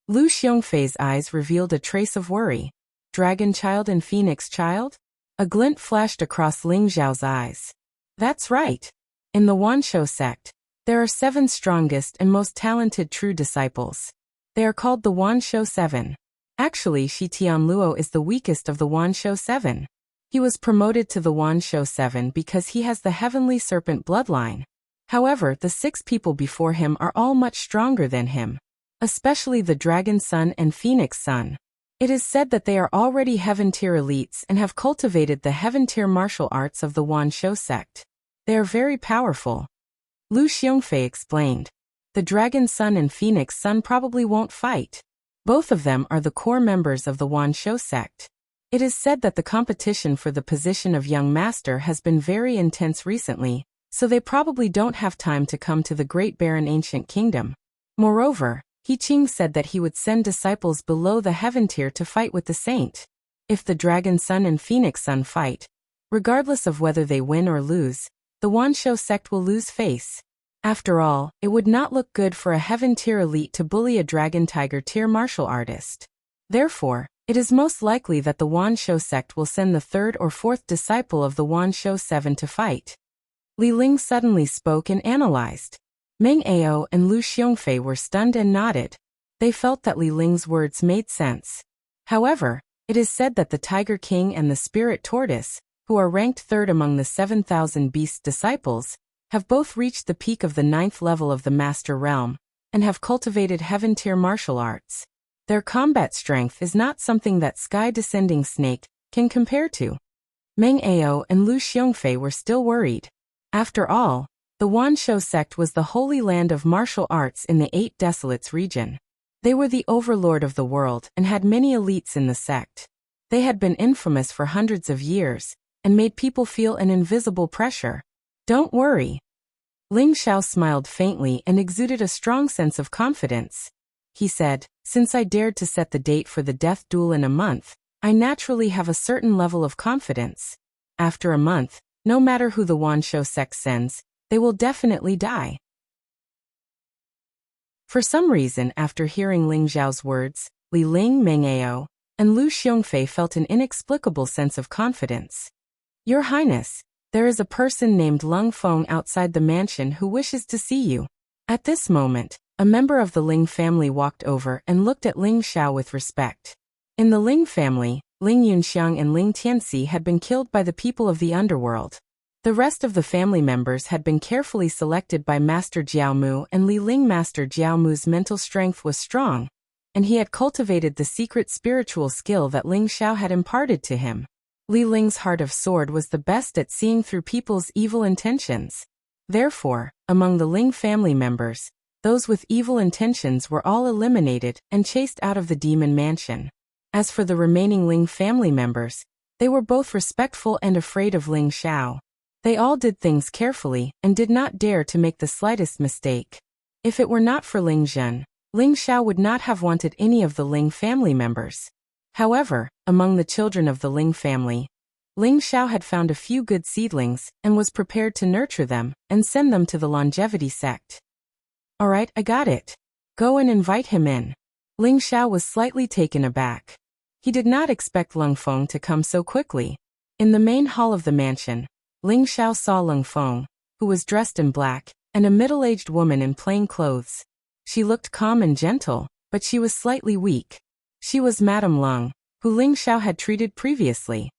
Lu Xiongfei's eyes revealed a trace of worry. Dragon Child and Phoenix Child? A glint flashed across Ling Xiao's eyes. That's right. In the Wanshou sect, there are 7 strongest and most talented true disciples. They are called the Wanshou 7. Actually, Shi Tianluo is the weakest of the Wanshou 7. He was promoted to the Wanshou 7 because he has the Heavenly Serpent bloodline. However, the 6 people before him are all much stronger than him, especially the Dragon Son and Phoenix Son. It is said that they are already Heaven-tier elites and have cultivated the Heaven-tier martial arts of the Wanshou sect. They are very powerful. Lu Xiongfei explained. The Dragon Son and Phoenix Son probably won't fight. Both of them are the core members of the Wanshou sect. It is said that the competition for the position of young master has been very intense recently, so they probably don't have time to come to the Great Barren Ancient Kingdom. Moreover, He Qing said that he would send disciples below the heaven tier to fight with the saint. If the Dragon Son and Phoenix Son fight, regardless of whether they win or lose, the Wanshou sect will lose face. After all, it would not look good for a heaven tier elite to bully a Dragon Tiger tier martial artist. Therefore, it is most likely that the Wanshou sect will send the 3rd or 4th disciple of the Wanshou 7 to fight. Li Ling suddenly spoke and analyzed. Meng Ao and Lu Xiongfei were stunned and nodded. They felt that Li Ling's words made sense. However, it is said that the Tiger King and the Spirit Tortoise, who are ranked 3rd among the 7,000 beast disciples, have both reached the peak of the 9th level of the Master Realm, and have cultivated heaven-tier martial arts. Their combat strength is not something that Sky Descending Snake can compare to. Meng Ao and Lu Xiongfei were still worried. After all, the Wanshou sect was the holy land of martial arts in the 8 Desolates region. They were the overlord of the world and had many elites in the sect. They had been infamous for hundreds of years, and made people feel an invisible pressure. Don't worry. Ling Xiao smiled faintly and exuded a strong sense of confidence. He said, since I dared to set the date for the death duel in a month, I naturally have a certain level of confidence. After a month, no matter who the Wanshou sect sends, they will definitely die. For some reason, after hearing Ling Xiao's words, Li Ling, Meng Ao, and Lu Xiongfei felt an inexplicable sense of confidence. Your Highness, there is a person named Lung Feng outside the mansion who wishes to see you. At this moment, a member of the Ling family walked over and looked at Ling Xiao with respect. In the Ling family, Ling Yunxiang and Ling Tianxi had been killed by the people of the underworld. The rest of the family members had been carefully selected by Master Jiaomu, and Li Ling. Master Jiaomu's mental strength was strong, and he had cultivated the secret spiritual skill that Ling Xiao had imparted to him. Li Ling's heart of sword was the best at seeing through people's evil intentions. Therefore, among the Ling family members, those with evil intentions were all eliminated and chased out of the demon mansion. As for the remaining Ling family members, they were both respectful and afraid of Ling Xiao. They all did things carefully and did not dare to make the slightest mistake. If it were not for Ling Zhen, Ling Xiao would not have wanted any of the Ling family members. However, among the children of the Ling family, Ling Xiao had found a few good seedlings and was prepared to nurture them and send them to the longevity sect. Alright, I got it. Go and invite him in. Ling Xiao was slightly taken aback. He did not expect Lung Feng to come so quickly. In the main hall of the mansion, Ling Xiao saw Lung Feng, who was dressed in black, and a middle-aged woman in plain clothes. She looked calm and gentle, but she was slightly weak. She was Madame Lung, who Ling Xiao had treated previously.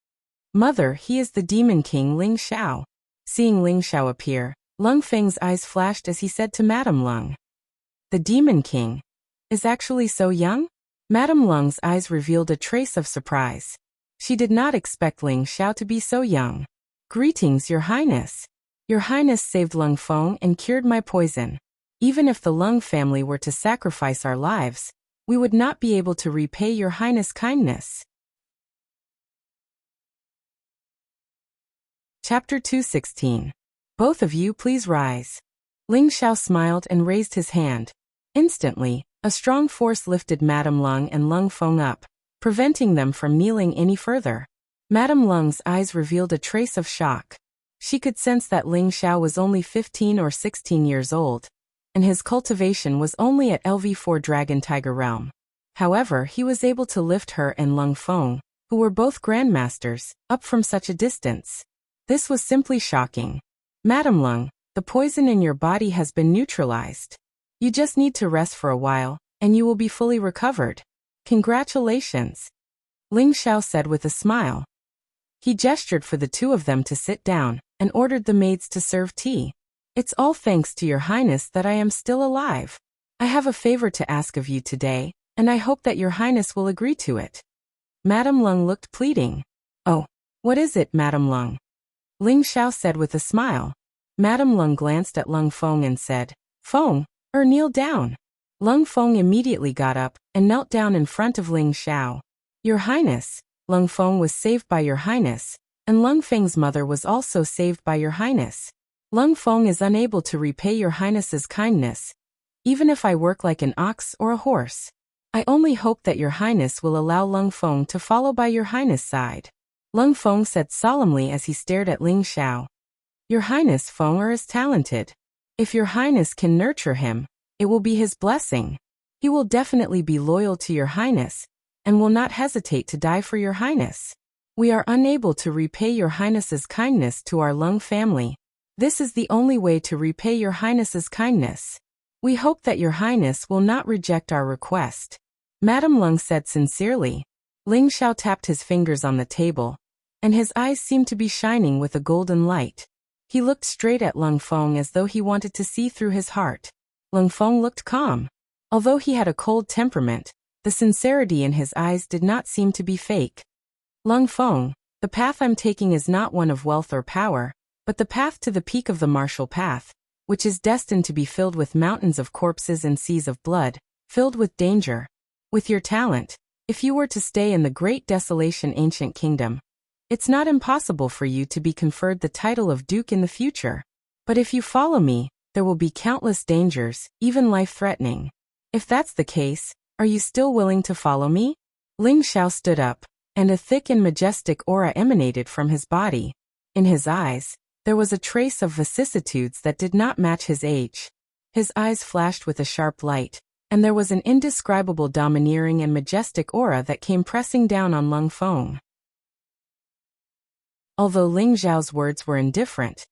Mother, he is the Demon King Ling Xiao. Seeing Ling Xiao appear, Lung Feng's eyes flashed as he said to Madame Lung. The Demon King is actually so young? Madame Lung's eyes revealed a trace of surprise. She did not expect Ling Xiao to be so young. Greetings, Your Highness. Your Highness saved Lung Feng and cured my poison. Even if the Lung family were to sacrifice our lives, we would not be able to repay Your Highness' kindness. Chapter 216. Both of you please rise. Ling Xiao smiled and raised his hand. Instantly, a strong force lifted Madame Lung and Lung Feng up, preventing them from kneeling any further. Madame Lung's eyes revealed a trace of shock. She could sense that Ling Xiao was only 15 or 16 years old, and his cultivation was only at LV4 Dragon Tiger realm. However, he was able to lift her and Lung Feng, who were both grandmasters, up from such a distance. This was simply shocking. Madame Lung, the poison in your body has been neutralized. You just need to rest for a while, and you will be fully recovered. Congratulations. Ling Xiao said with a smile. He gestured for the two of them to sit down, and ordered the maids to serve tea. It's all thanks to your highness that I am still alive. I have a favor to ask of you today, and I hope that your highness will agree to it. Madame Lung looked pleading. Oh, what is it, Madame Lung? Ling Xiao said with a smile. Madame Lung glanced at Lung Feng and said, Feng, kneel down. Lung Feng immediately got up and knelt down in front of Ling Xiao. Your highness, Lung Feng was saved by your highness, and Lung Feng's mother was also saved by your highness. Lung Feng is unable to repay your highness's kindness, even if I work like an ox or a horse. I only hope that your highness will allow Lung Feng to follow by your highness' side. Lung Feng said solemnly as he stared at Ling Xiao. Your highness Feng is talented. If your highness can nurture him, it will be his blessing. He will definitely be loyal to your highness, and will not hesitate to die for your highness. We are unable to repay your highness's kindness to our Lung family. This is the only way to repay your highness's kindness. We hope that your highness will not reject our request. Madame Lung said sincerely. Ling Xiao tapped his fingers on the table, and his eyes seemed to be shining with a golden light. He looked straight at Lung Feng as though he wanted to see through his heart. Lung Feng looked calm. Although he had a cold temperament, the sincerity in his eyes did not seem to be fake. Lung Feng, the path I'm taking is not one of wealth or power, but the path to the peak of the martial path, which is destined to be filled with mountains of corpses and seas of blood, filled with danger. With your talent, if you were to stay in the great desolation ancient kingdom, it's not impossible for you to be conferred the title of duke in the future. But if you follow me, there will be countless dangers, even life-threatening. If that's the case, are you still willing to follow me? Ling Xiao stood up, and a thick and majestic aura emanated from his body. In his eyes, there was a trace of vicissitudes that did not match his age. His eyes flashed with a sharp light, and there was an indescribable domineering and majestic aura that came pressing down on Lung Feng. Although Ling Xiao's words were indifferent,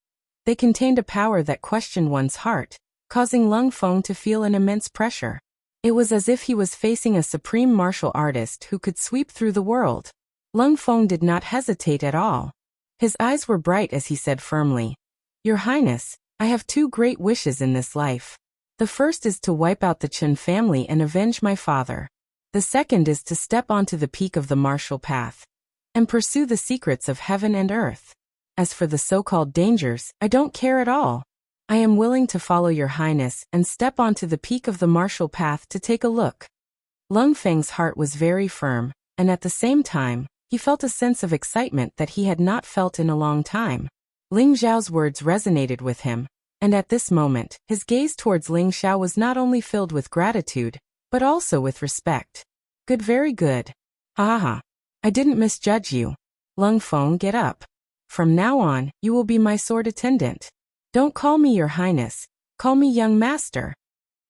they contained a power that questioned one's heart, causing Lung Feng to feel an immense pressure. It was as if he was facing a supreme martial artist who could sweep through the world. Lung Feng did not hesitate at all. His eyes were bright as he said firmly, Your Highness, I have two great wishes in this life. The first is to wipe out the Chen family and avenge my father. The second is to step onto the peak of the martial path and pursue the secrets of heaven and earth. As for the so-called dangers, I don't care at all. I am willing to follow your highness and step onto the peak of the martial path to take a look. Lung Feng's heart was very firm, and at the same time, he felt a sense of excitement that he had not felt in a long time. Ling Xiao's words resonated with him, and at this moment, his gaze towards Ling Xiao was not only filled with gratitude, but also with respect. Good, very good. Ha ha ha. I didn't misjudge you. Lung Feng, get up. From now on, you will be my sword attendant. Don't call me your highness, call me young master.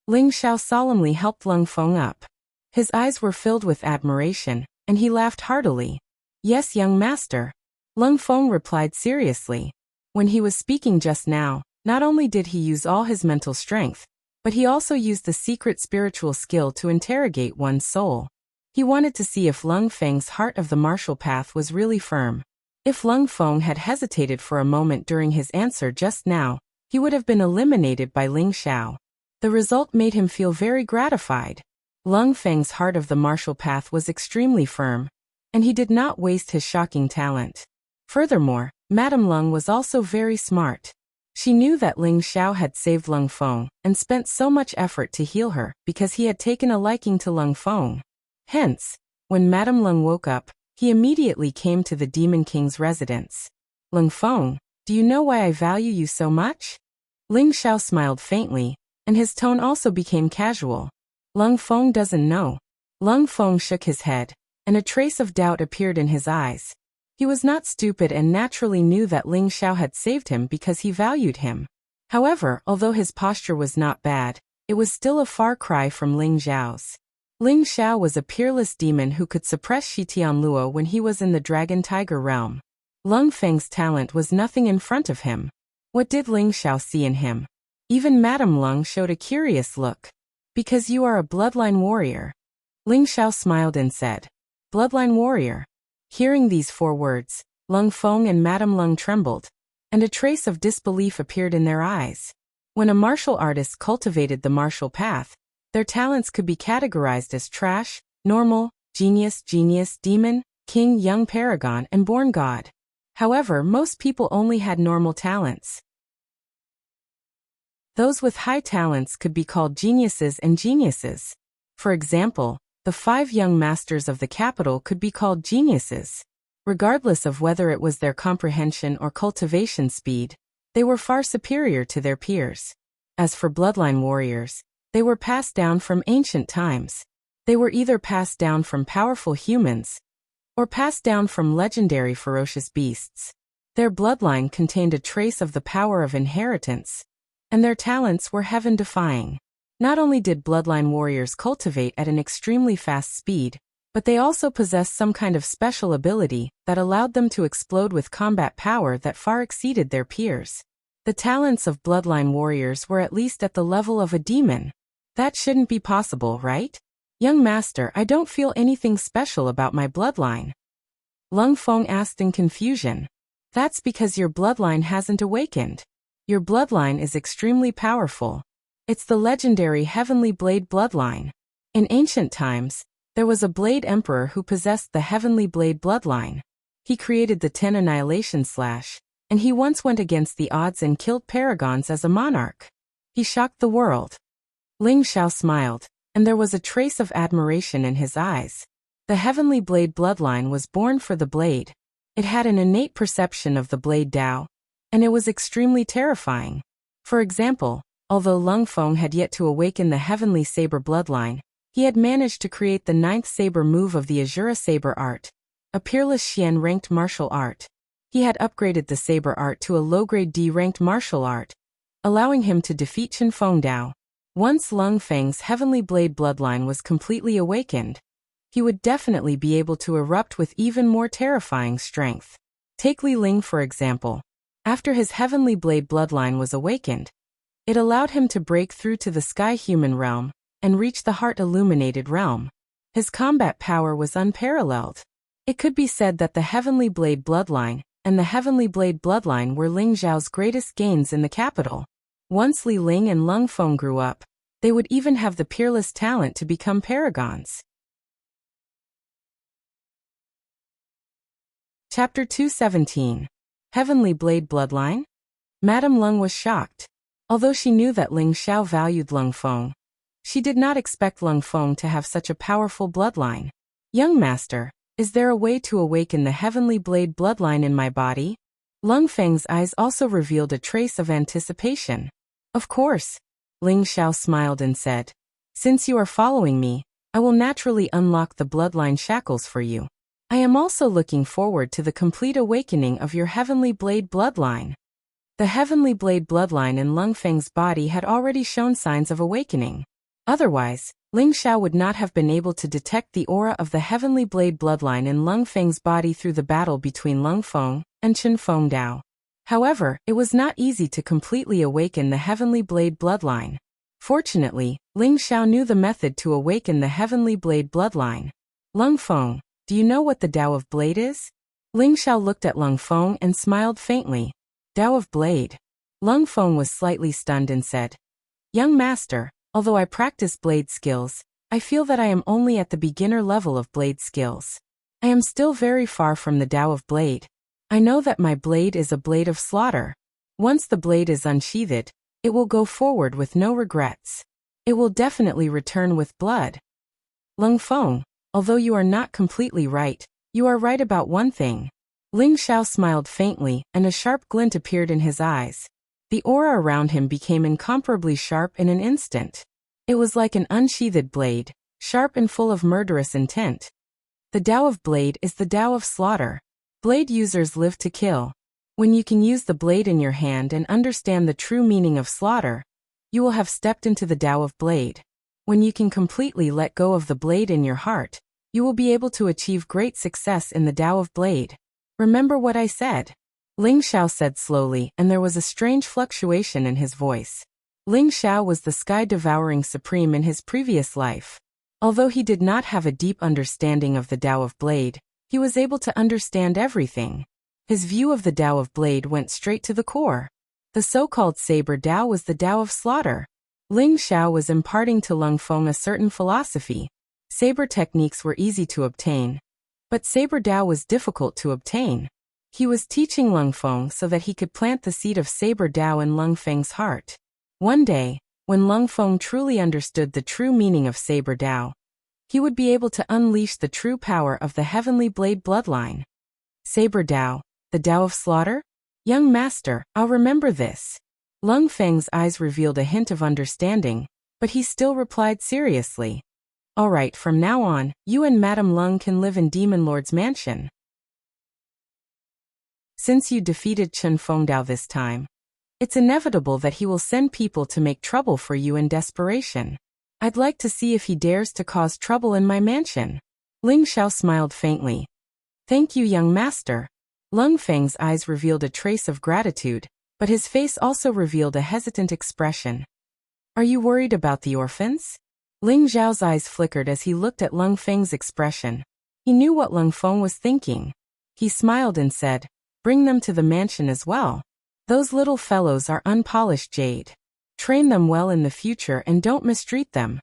Ling Xiao solemnly helped Lung Feng up. His eyes were filled with admiration, and he laughed heartily. Yes, young master. Lung Feng replied seriously. When he was speaking just now, not only did he use all his mental strength, but he also used the secret spiritual skill to interrogate one's soul. He wanted to see if Lung Feng's heart of the martial path was really firm. If Lung Feng had hesitated for a moment during his answer just now, he would have been eliminated by Ling Xiao. The result made him feel very gratified. Lung Feng's heart of the martial path was extremely firm, and he did not waste his shocking talent. Furthermore, Madame Lung was also very smart. She knew that Ling Xiao had saved Lung Feng and spent so much effort to heal her because he had taken a liking to Lung Feng. Hence, when Madame Lung woke up, he immediately came to the Demon King's residence. Lung Feng, do you know why I value you so much? Ling Xiao smiled faintly, and his tone also became casual. Lung Feng doesn't know. Lung Feng shook his head, and a trace of doubt appeared in his eyes. He was not stupid and naturally knew that Ling Xiao had saved him because he valued him. However, although his posture was not bad, it was still a far cry from Ling Xiao's. Ling Xiao was a peerless demon who could suppress Shitian Luo when he was in the Dragon Tiger realm. Lung Feng's talent was nothing in front of him. What did Ling Xiao see in him? Even Madame Lung showed a curious look. Because you are a bloodline warrior. Ling Xiao smiled and said, Bloodline warrior. Hearing these 4 words, Lung Feng and Madame Lung trembled, and a trace of disbelief appeared in their eyes. When a martial artist cultivated the martial path, their talents could be categorized as trash, normal, genius, demon, king, young paragon, and born god. However, most people only had normal talents. Those with high talents could be called geniuses and geniuses. For example, the 5 young masters of the capital could be called geniuses. Regardless of whether it was their comprehension or cultivation speed, they were far superior to their peers. As for bloodline warriors, they were passed down from ancient times. They were either passed down from powerful humans or passed down from legendary ferocious beasts. Their bloodline contained a trace of the power of inheritance, and their talents were heaven-defying. Not only did bloodline warriors cultivate at an extremely fast speed, but they also possessed some kind of special ability that allowed them to explode with combat power that far exceeded their peers. The talents of bloodline warriors were at least at the level of a demon. That shouldn't be possible, right? Young master, I don't feel anything special about my bloodline. Lung Feng asked in confusion. That's because your bloodline hasn't awakened. Your bloodline is extremely powerful. It's the legendary Heavenly Blade bloodline. In ancient times, there was a Blade Emperor who possessed the Heavenly Blade bloodline. He created the 10 Annihilation Slash, and he once went against the odds and killed paragons as a monarch. He shocked the world. Ling Xiao smiled, and there was a trace of admiration in his eyes. The Heavenly Blade bloodline was born for the blade. It had an innate perception of the blade Tao, and it was extremely terrifying. For example, although Lung Feng had yet to awaken the Heavenly Saber bloodline, he had managed to create the 9th saber move of the Azura Saber art, a peerless Xian-ranked martial art. He had upgraded the saber art to a low-grade D-ranked martial art, allowing him to defeat Chen Fengdao. Once Lung Feng's Heavenly Blade bloodline was completely awakened, he would definitely be able to erupt with even more terrifying strength. Take Li Ling for example. After his Heavenly Blade bloodline was awakened, it allowed him to break through to the sky-human realm and reach the heart-illuminated realm. His combat power was unparalleled. It could be said that the Heavenly Blade bloodline and the Heavenly Blade bloodline were Ling Zhao's greatest gains in the capital. Once Li Ling and Lung Feng grew up, they would even have the peerless talent to become paragons. Chapter 217. Heavenly Blade Bloodline? Madame Lung was shocked. Although she knew that Ling Xiao valued Lung Feng, she did not expect Lung Feng to have such a powerful bloodline. Young master, is there a way to awaken the Heavenly Blade bloodline in my body? Lung Feng's eyes also revealed a trace of anticipation. Of course. Ling Xiao smiled and said, since you are following me, I will naturally unlock the bloodline shackles for you. I am also looking forward to the complete awakening of your Heavenly Blade bloodline. The Heavenly Blade bloodline in Lung Feng's body had already shown signs of awakening. Otherwise, Ling Xiao would not have been able to detect the aura of the Heavenly Blade bloodline in Lung Feng's body through the battle between Lung Feng and Chen Fengdao. However, it was not easy to completely awaken the Heavenly Blade bloodline. Fortunately, Ling Xiao knew the method to awaken the Heavenly Blade bloodline. Lung Feng, do you know what the Tao of Blade is? Ling Xiao looked at Lung Feng and smiled faintly. Tao of Blade. Lung Feng was slightly stunned and said, young master, although I practice blade skills, I feel that I am only at the beginner level of blade skills. I am still very far from the Tao of Blade. I know that my blade is a blade of slaughter. Once the blade is unsheathed, it will go forward with no regrets. It will definitely return with blood. Lung Feng, although you are not completely right, you are right about one thing. Ling Xiao smiled faintly, and a sharp glint appeared in his eyes. The aura around him became incomparably sharp in an instant. It was like an unsheathed blade, sharp and full of murderous intent. The Tao of Blade is the Tao of slaughter. Blade users live to kill. When you can use the blade in your hand and understand the true meaning of slaughter, you will have stepped into the Tao of Blade. When you can completely let go of the blade in your heart, you will be able to achieve great success in the Tao of Blade. Remember what I said? Ling Xiao said slowly, and there was a strange fluctuation in his voice. Ling Xiao was the sky-devouring supreme in his previous life. Although he did not have a deep understanding of the Tao of Blade, he was able to understand everything. His view of the Tao of Blade went straight to the core. The so-called Saber Tao was the Tao of slaughter. Ling Xiao was imparting to Lung Feng a certain philosophy. Saber techniques were easy to obtain, but Saber Tao was difficult to obtain. He was teaching Lung Feng so that he could plant the seed of Saber Tao in Lung Feng's heart. One day, when Lung Feng truly understood the true meaning of Saber Tao, he would be able to unleash the true power of the Heavenly Blade bloodline. Saber Tao, the Tao of slaughter? Young master, I'll remember this. Lung Feng's eyes revealed a hint of understanding, but he still replied seriously. All right, from now on, you and Madame Lung can live in Demon Lord's mansion. Since you defeated Chen Fengdao this time, it's inevitable that he will send people to make trouble for you in desperation. I'd like to see if he dares to cause trouble in my mansion. Ling Xiao smiled faintly. Thank you, young master. Lung Feng's eyes revealed a trace of gratitude, but his face also revealed a hesitant expression. Are you worried about the orphans? Ling Xiao's eyes flickered as he looked at Lung Feng's expression. He knew what Lung Feng was thinking. He smiled and said, bring them to the mansion as well. Those little fellows are unpolished jade. Train them well in the future and don't mistreat them.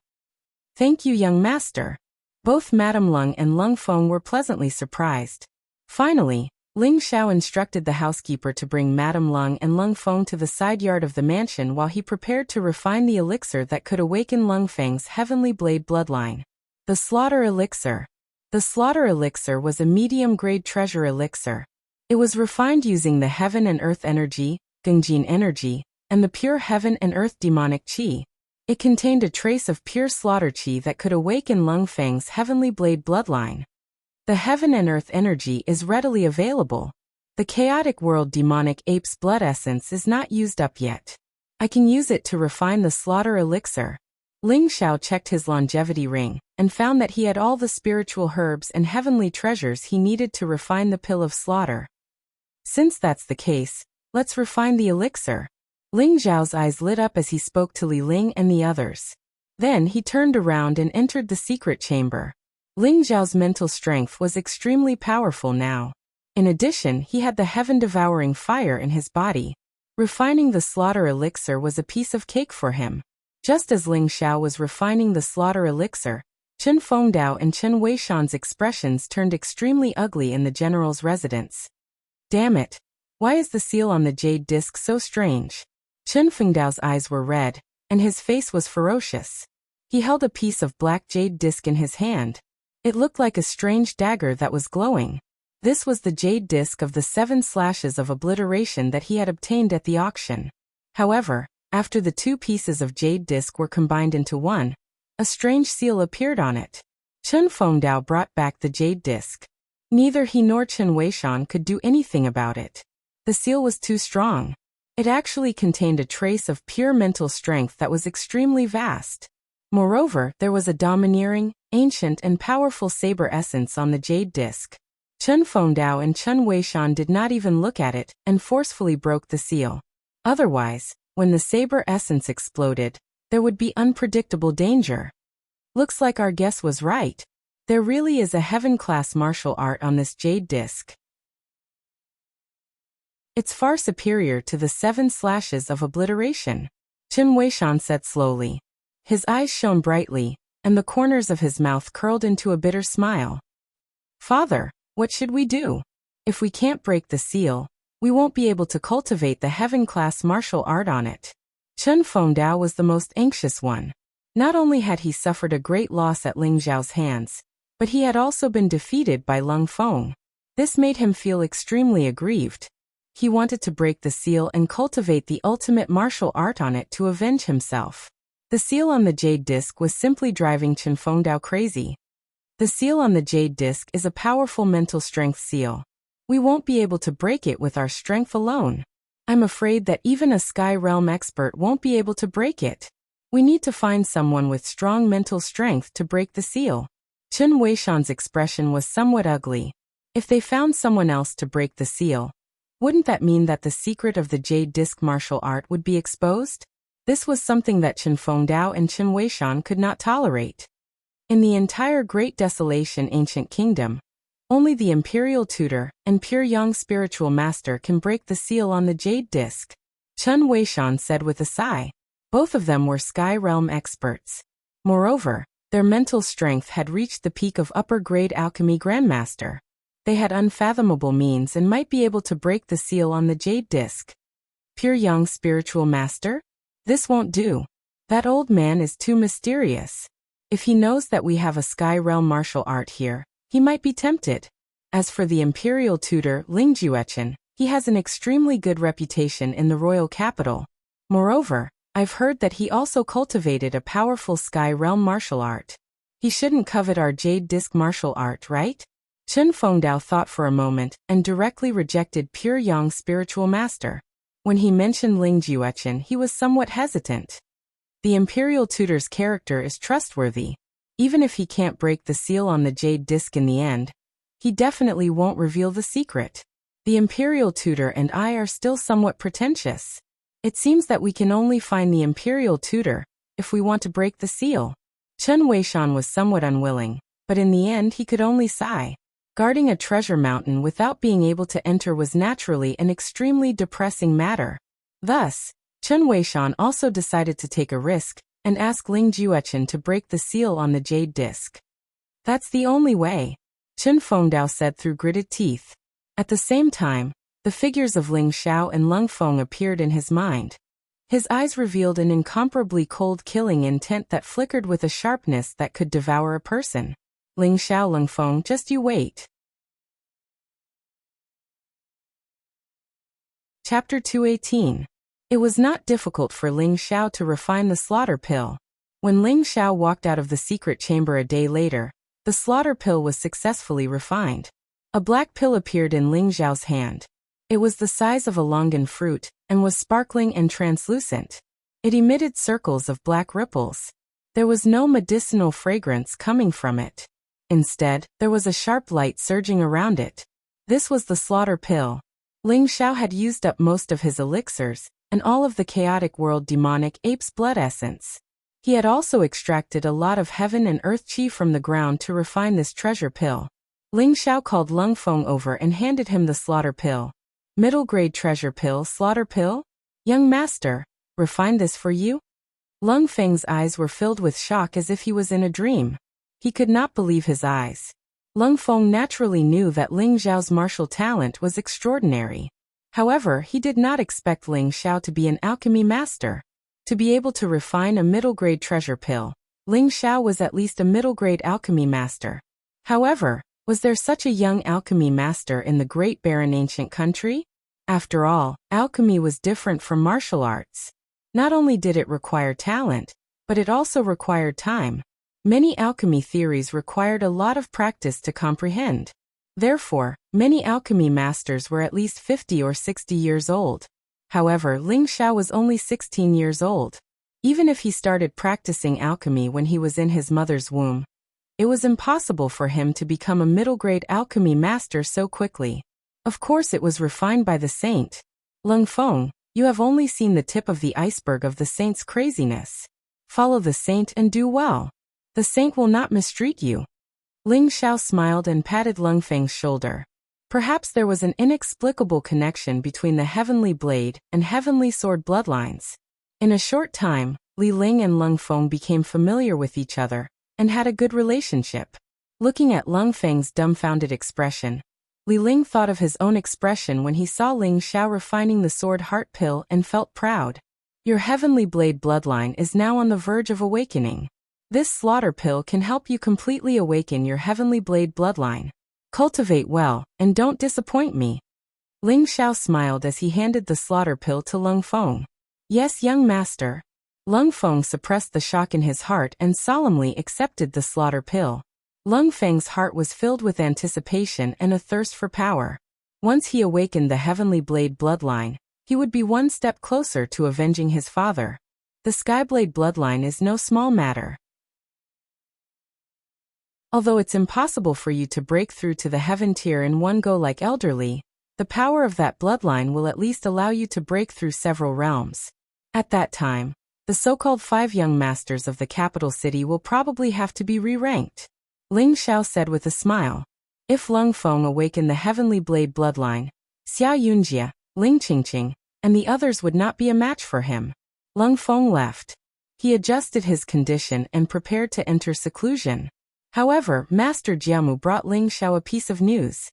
Thank you, young master. Both Madame Lung and Lung Feng were pleasantly surprised. Finally, Ling Xiao instructed the housekeeper to bring Madame Lung and Lung Feng to the side yard of the mansion while he prepared to refine the elixir that could awaken Lung Feng's Heavenly Blade bloodline. The Slaughter Elixir. The Slaughter Elixir was a medium-grade treasure elixir. It was refined using the heaven and earth energy, Gengjin energy, and the pure heaven and earth demonic qi. It contained a trace of pure slaughter qi that could awaken Lung Feng's Heavenly Blade bloodline. The heaven and earth energy is readily available. The chaotic world demonic ape's blood essence is not used up yet. I can use it to refine the slaughter elixir. Ling Xiao checked his longevity ring and found that he had all the spiritual herbs and heavenly treasures he needed to refine the pill of slaughter. Since that's the case, let's refine the elixir. Ling Xiao's eyes lit up as he spoke to Li Ling and the others. Then he turned around and entered the secret chamber. Ling Xiao's mental strength was extremely powerful now. In addition, he had the heaven-devouring fire in his body. Refining the slaughter elixir was a piece of cake for him. Just as Ling Xiao was refining the slaughter elixir, Chen Fengdao and Chen Weishan's expressions turned extremely ugly in the general's residence. Damn it! Why is the seal on the jade disc so strange? Chen Fengdao's eyes were red, and his face was ferocious. He held a piece of black jade disc in his hand. It looked like a strange dagger that was glowing. This was the jade disc of the 7 slashes of obliteration that he had obtained at the auction. However, after the 2 pieces of jade disc were combined into one, a strange seal appeared on it. Chen Fengdao brought back the jade disc. Neither he nor Chen Weishan could do anything about it. The seal was too strong. It actually contained a trace of pure mental strength that was extremely vast. Moreover, there was a domineering, ancient and powerful saber essence on the jade disc. Chen Fengdao and Chen Weishan did not even look at it and forcefully broke the seal. Otherwise, when the saber essence exploded, there would be unpredictable danger. Looks like our guess was right. There really is a heaven-class martial art on this jade disc. It's far superior to the 7 slashes of obliteration, Chen Weishan said slowly. His eyes shone brightly, and the corners of his mouth curled into a bitter smile. Father, what should we do? If we can't break the seal, we won't be able to cultivate the heaven-class martial art on it. Chen Fengdao was the most anxious one. Not only had he suffered a great loss at Ling Xiao's hands, but he had also been defeated by Lung Feng. This made him feel extremely aggrieved. He wanted to break the seal and cultivate the ultimate martial art on it to avenge himself. The seal on the jade disc was simply driving Chen Fengdao crazy. The seal on the jade disc is a powerful mental strength seal. We won't be able to break it with our strength alone. I'm afraid that even a Sky Realm expert won't be able to break it. We need to find someone with strong mental strength to break the seal. Chen Weishan's expression was somewhat ugly. If they found someone else to break the seal, wouldn't that mean that the secret of the jade disc martial art would be exposed? This was something that Chen Fengdao and Chen Weishan could not tolerate. In the entire Great Desolation Ancient Kingdom, only the Imperial Tutor and Pure Young Spiritual Master can break the seal on the jade disc. Chen Weishan said with a sigh. Both of them were Sky Realm experts. Moreover, their mental strength had reached the peak of upper-grade alchemy grandmaster. They had unfathomable means and might be able to break the seal on the jade disc. Pure young spiritual master? This won't do. That old man is too mysterious. If he knows that we have a Sky Realm martial art here, he might be tempted. As for the imperial tutor Ling Juechen, he has an extremely good reputation in the royal capital. Moreover, I've heard that he also cultivated a powerful Sky Realm martial art. He shouldn't covet our Jade Disc martial art, right? Chen Fengdao thought for a moment and directly rejected Pure Yang spiritual master. When he mentioned Ling Juechen, he was somewhat hesitant. The imperial tutor's character is trustworthy. Even if he can't break the seal on the Jade Disc in the end, he definitely won't reveal the secret. The imperial tutor and I are still somewhat pretentious. It seems that we can only find the imperial tutor if we want to break the seal. Chen Weishan was somewhat unwilling, but in the end he could only sigh. Guarding a treasure mountain without being able to enter was naturally an extremely depressing matter. Thus, Chen Weishan also decided to take a risk and ask Ling Juechen to break the seal on the jade disc. That's the only way, Chen Fengdao said through gritted teeth. At the same time, the figures of Ling Xiao and Lung Feng appeared in his mind. His eyes revealed an incomparably cold killing intent that flickered with a sharpness that could devour a person. Ling Xiao, Lung Feng, just you wait. Chapter 218. It was not difficult for Ling Xiao to refine the slaughter pill. When Ling Xiao walked out of the secret chamber a day later, the slaughter pill was successfully refined. A black pill appeared in Ling Xiao's hand. It was the size of a longan fruit, and was sparkling and translucent. It emitted circles of black ripples. There was no medicinal fragrance coming from it. Instead, there was a sharp light surging around it. This was the slaughter pill. Ling Xiao had used up most of his elixirs, and all of the chaotic world demonic ape's blood essence. He had also extracted a lot of heaven and earth chi from the ground to refine this treasure pill. Ling Xiao called Lung Feng over and handed him the slaughter pill. Middle-grade treasure pill, slaughter pill? Young master, refined this for you? Lung Feng's eyes were filled with shock as if he was in a dream. He could not believe his eyes. Lung Feng naturally knew that Ling Xiao's martial talent was extraordinary. However, he did not expect Ling Xiao to be an alchemy master. To be able to refine a middle-grade treasure pill, Ling Xiao was at least a middle-grade alchemy master. However, was there such a young alchemy master in the great barren ancient country? After all, alchemy was different from martial arts. Not only did it require talent, but it also required time. Many alchemy theories required a lot of practice to comprehend. Therefore, many alchemy masters were at least 50 or 60 years old. However, Ling Xiao was only 16 years old. Even if he started practicing alchemy when he was in his mother's womb, it was impossible for him to become a middle-grade alchemy master so quickly. Of course it was refined by the saint. Lung Feng, you have only seen the tip of the iceberg of the saint's craziness. Follow the saint and do well. The saint will not mistreat you. Ling Xiao smiled and patted Lung Feng's shoulder. Perhaps there was an inexplicable connection between the heavenly blade and heavenly sword bloodlines. In a short time, Li Ling and Lung Feng became familiar with each other and had a good relationship. Looking at Lung Feng's dumbfounded expression, Li Ling thought of his own expression when he saw Ling Xiao refining the sword heart pill and felt proud. Your heavenly blade bloodline is now on the verge of awakening. This slaughter pill can help you completely awaken your heavenly blade bloodline. Cultivate well, and don't disappoint me. Ling Xiao smiled as he handed the slaughter pill to Lung Feng. Yes, young master. Lung Feng suppressed the shock in his heart and solemnly accepted the slaughter pill. Lung Feng's heart was filled with anticipation and a thirst for power. Once he awakened the heavenly blade bloodline, he would be one step closer to avenging his father. The Skyblade bloodline is no small matter. Although it's impossible for you to break through to the heaven tier in one go like elderly, the power of that bloodline will at least allow you to break through several realms. At that time, the so-called 5 young masters of the capital city will probably have to be re-ranked. Ling Xiao said with a smile. If Lung Feng awakened the heavenly blade bloodline, Xiao Yunjia, Ling Qingqing, and the others would not be a match for him. Lung Feng left. He adjusted his condition and prepared to enter seclusion. However, Master Jiamu brought Ling Xiao a piece of news.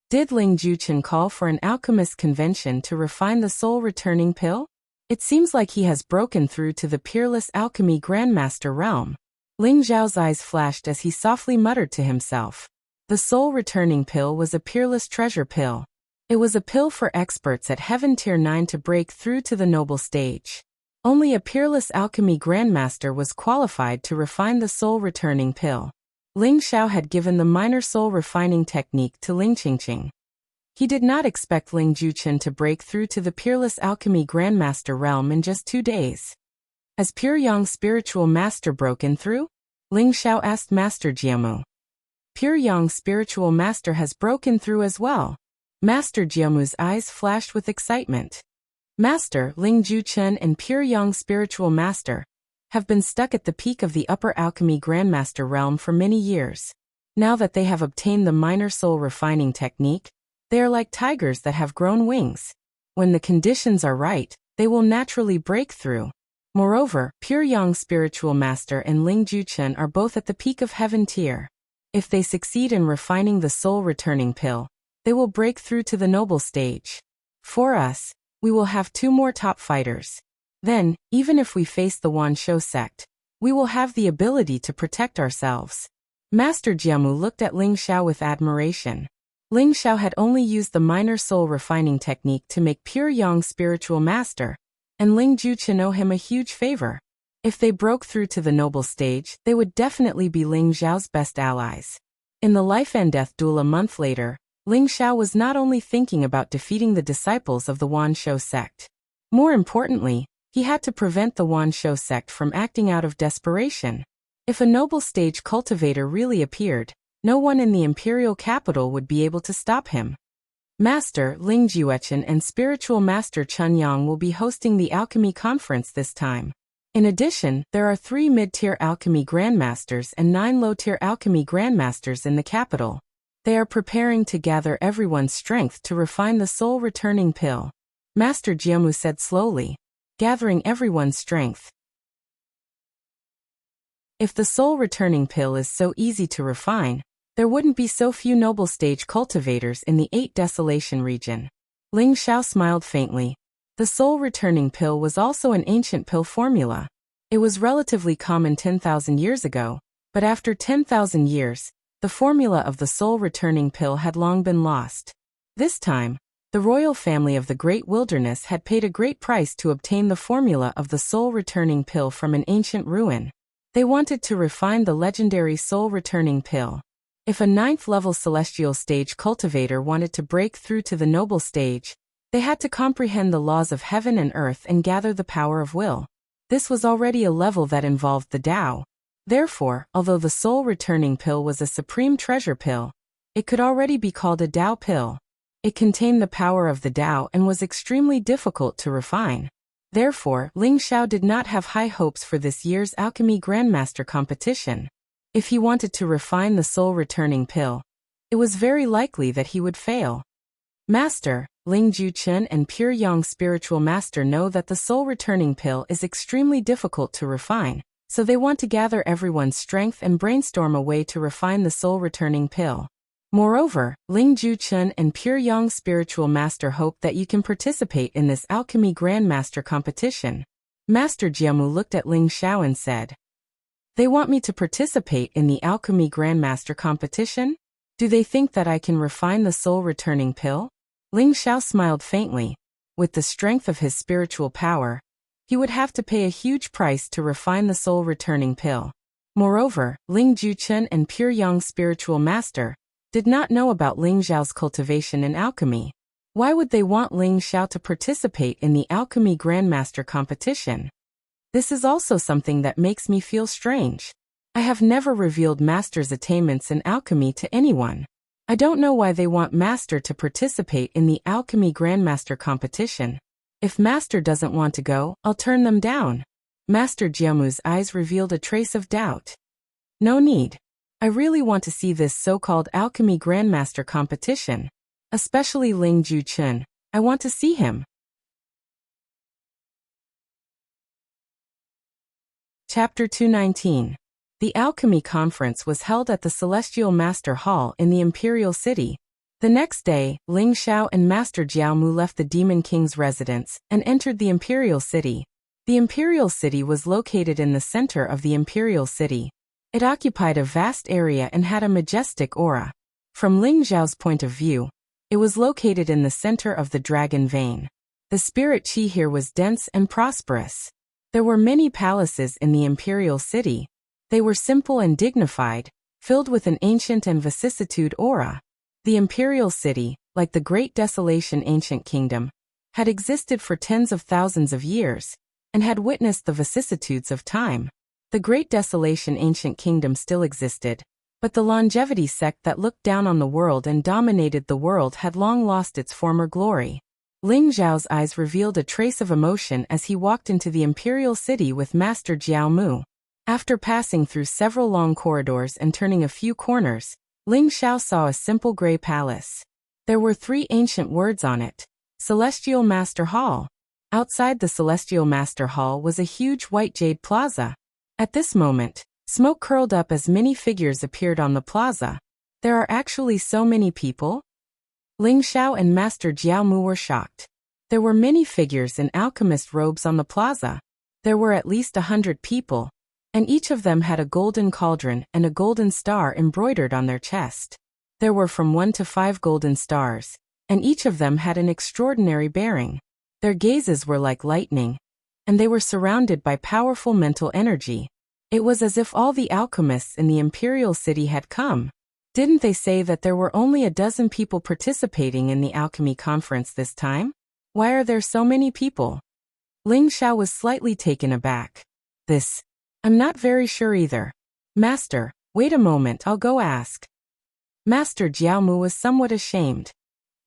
Did Ling Juchen call for an alchemist convention to refine the soul-returning pill? It seems like he has broken through to the peerless alchemy grandmaster realm. Ling Xiao's eyes flashed as he softly muttered to himself. The soul-returning pill was a peerless treasure pill. It was a pill for experts at Heaven Tier 9 to break through to the noble stage. Only a peerless alchemy grandmaster was qualified to refine the soul-returning pill. Ling Xiao had given the minor soul-refining technique to Ling Qingqing. He did not expect Ling Juchen to break through to the peerless alchemy grandmaster realm in just 2 days. Has Pure Yang Spiritual Master broken through? Ling Xiao asked Master Jiamu. Pure Yang Spiritual Master has broken through as well. Master Jiamu's eyes flashed with excitement. Master, Ling Juchen and Pure Yang Spiritual Master have been stuck at the peak of the upper alchemy grandmaster realm for many years. Now that they have obtained the minor soul refining technique, they are like tigers that have grown wings. When the conditions are right, they will naturally break through. Moreover, Pure Yang Spiritual Master and Ling Juchen are both at the peak of Heaven Tier. If they succeed in refining the soul-returning pill, they will break through to the noble stage. For us, we will have 2 more top fighters. Then, even if we face the Wanshou sect, we will have the ability to protect ourselves. Master Jiamu looked at Ling Xiao with admiration. Ling Xiao had only used the minor soul refining technique to make Pure Yang Spiritual Master, and Ling Juchen owe him a huge favor. If they broke through to the noble stage, they would definitely be Ling Xiao's best allies. In the life and death duel a month later, Ling Xiao was not only thinking about defeating the disciples of the Wanshou sect. More importantly, he had to prevent the Wanshou sect from acting out of desperation. If a noble stage cultivator really appeared, no one in the imperial capital would be able to stop him. Master Ling Juechen and Spiritual Master Chun Yang will be hosting the Alchemy Conference this time. In addition, there are 3 mid-tier Alchemy Grandmasters and 9 low-tier Alchemy Grandmasters in the capital. They are preparing to gather everyone's strength to refine the soul-returning pill. Master Jiamu said slowly, gathering everyone's strength. If the soul-returning pill is so easy to refine, there wouldn't be so few noble stage cultivators in the 8 Desolation region. Ling Xiao smiled faintly. The soul-returning pill was also an ancient pill formula. It was relatively common 10,000 years ago, but after 10,000 years, the formula of the soul-returning pill had long been lost. This time, the royal family of the Great Wilderness had paid a great price to obtain the formula of the soul-returning pill from an ancient ruin. They wanted to refine the legendary soul-returning pill. If a 9th-level celestial stage cultivator wanted to break through to the noble stage, they had to comprehend the laws of heaven and earth and gather the power of will. This was already a level that involved the Tao. Therefore, although the soul-returning pill was a supreme treasure pill, it could already be called a Tao pill. It contained the power of the Tao and was extremely difficult to refine. Therefore, Ling Xiao did not have high hopes for this year's Alchemy Grandmaster competition. If he wanted to refine the soul-returning pill, it was very likely that he would fail. Master, Ling Juchen and Pure Yang Spiritual Master know that the soul-returning pill is extremely difficult to refine, so they want to gather everyone's strength and brainstorm a way to refine the soul-returning pill. Moreover, Ling Juchen and Pure Yang Spiritual Master hope that you can participate in this Alchemy Grandmaster competition. Master Jiamu looked at Ling Xiao and said, "They want me to participate in the Alchemy Grandmaster competition? Do they think that I can refine the soul-returning pill?" Ling Xiao smiled faintly. With the strength of his spiritual power, he would have to pay a huge price to refine the soul-returning pill. Moreover, Ling Juchen and Pure Yang Spiritual Master did not know about Ling Xiao's cultivation in alchemy. Why would they want Ling Xiao to participate in the Alchemy Grandmaster competition? This is also something that makes me feel strange. I have never revealed Master's attainments in alchemy to anyone. I don't know why they want Master to participate in the Alchemy Grandmaster competition. If Master doesn't want to go, I'll turn them down. Master Jiamu's eyes revealed a trace of doubt. No need. I really want to see this so-called Alchemy Grandmaster competition. Especially Ling Juchen. I want to see him. Chapter 219. The Alchemy Conference was held at the Celestial Master Hall in the Imperial City. The next day, Ling Xiao and Master Jiaomu left the Demon King's residence and entered the Imperial City. The Imperial City was located in the center of the Imperial City. It occupied a vast area and had a majestic aura. From Ling Xiao's point of view, it was located in the center of the dragon vein. The spirit qi here was dense and prosperous. There were many palaces in the Imperial City. They were simple and dignified, filled with an ancient and vicissitude aura. The Imperial City, like the Great Desolation Ancient Kingdom, had existed for tens of thousands of years, and had witnessed the vicissitudes of time. The Great Desolation Ancient Kingdom still existed, but the longevity sect that looked down on the world and dominated the world had long lost its former glory. Ling Xiao's eyes revealed a trace of emotion as he walked into the Imperial City with Master Jiaomu. After passing through several long corridors and turning a few corners, Ling Xiao saw a simple gray palace. There were 3 ancient words on it: Celestial Master Hall. Outside the Celestial Master Hall was a huge white jade plaza. At this moment, smoke curled up as many figures appeared on the plaza. There are actually so many people? Ling Xiao and Master Jiaomu were shocked. There were many figures in alchemist robes on the plaza. There were at least 100 people, and each of them had a golden cauldron and a golden star embroidered on their chest. There were from 1 to 5 golden stars, and each of them had an extraordinary bearing. Their gazes were like lightning, and they were surrounded by powerful mental energy. It was as if all the alchemists in the Imperial City had come. Didn't they say that there were only a dozen people participating in the alchemy conference this time? Why are there so many people? Ling Xiao was slightly taken aback. I'm not very sure either. Master, wait a moment, I'll go ask. Master Jiaomu was somewhat ashamed.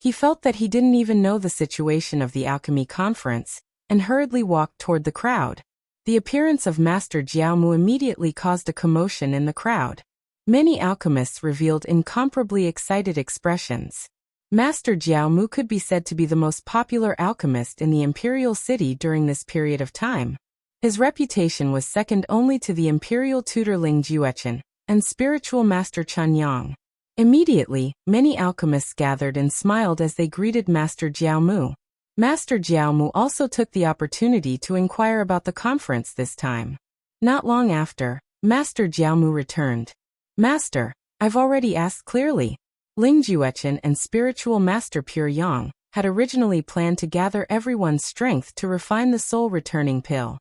He felt that he didn't even know the situation of the alchemy conference, and hurriedly walked toward the crowd. The appearance of Master Jiaomu immediately caused a commotion in the crowd. Many alchemists revealed incomparably excited expressions. Master Jiaomu could be said to be the most popular alchemist in the Imperial City during this period of time. His reputation was second only to the Imperial Tutor Ling Juechen and Spiritual Master Chen Yang. Immediately, many alchemists gathered and smiled as they greeted Master Jiaomu. Master Jiaomu also took the opportunity to inquire about the conference this time. Not long after, Master Jiaomu returned. Master, I've already asked clearly. Ling Juechen and Spiritual Master Pure Yang had originally planned to gather everyone's strength to refine the soul-returning pill.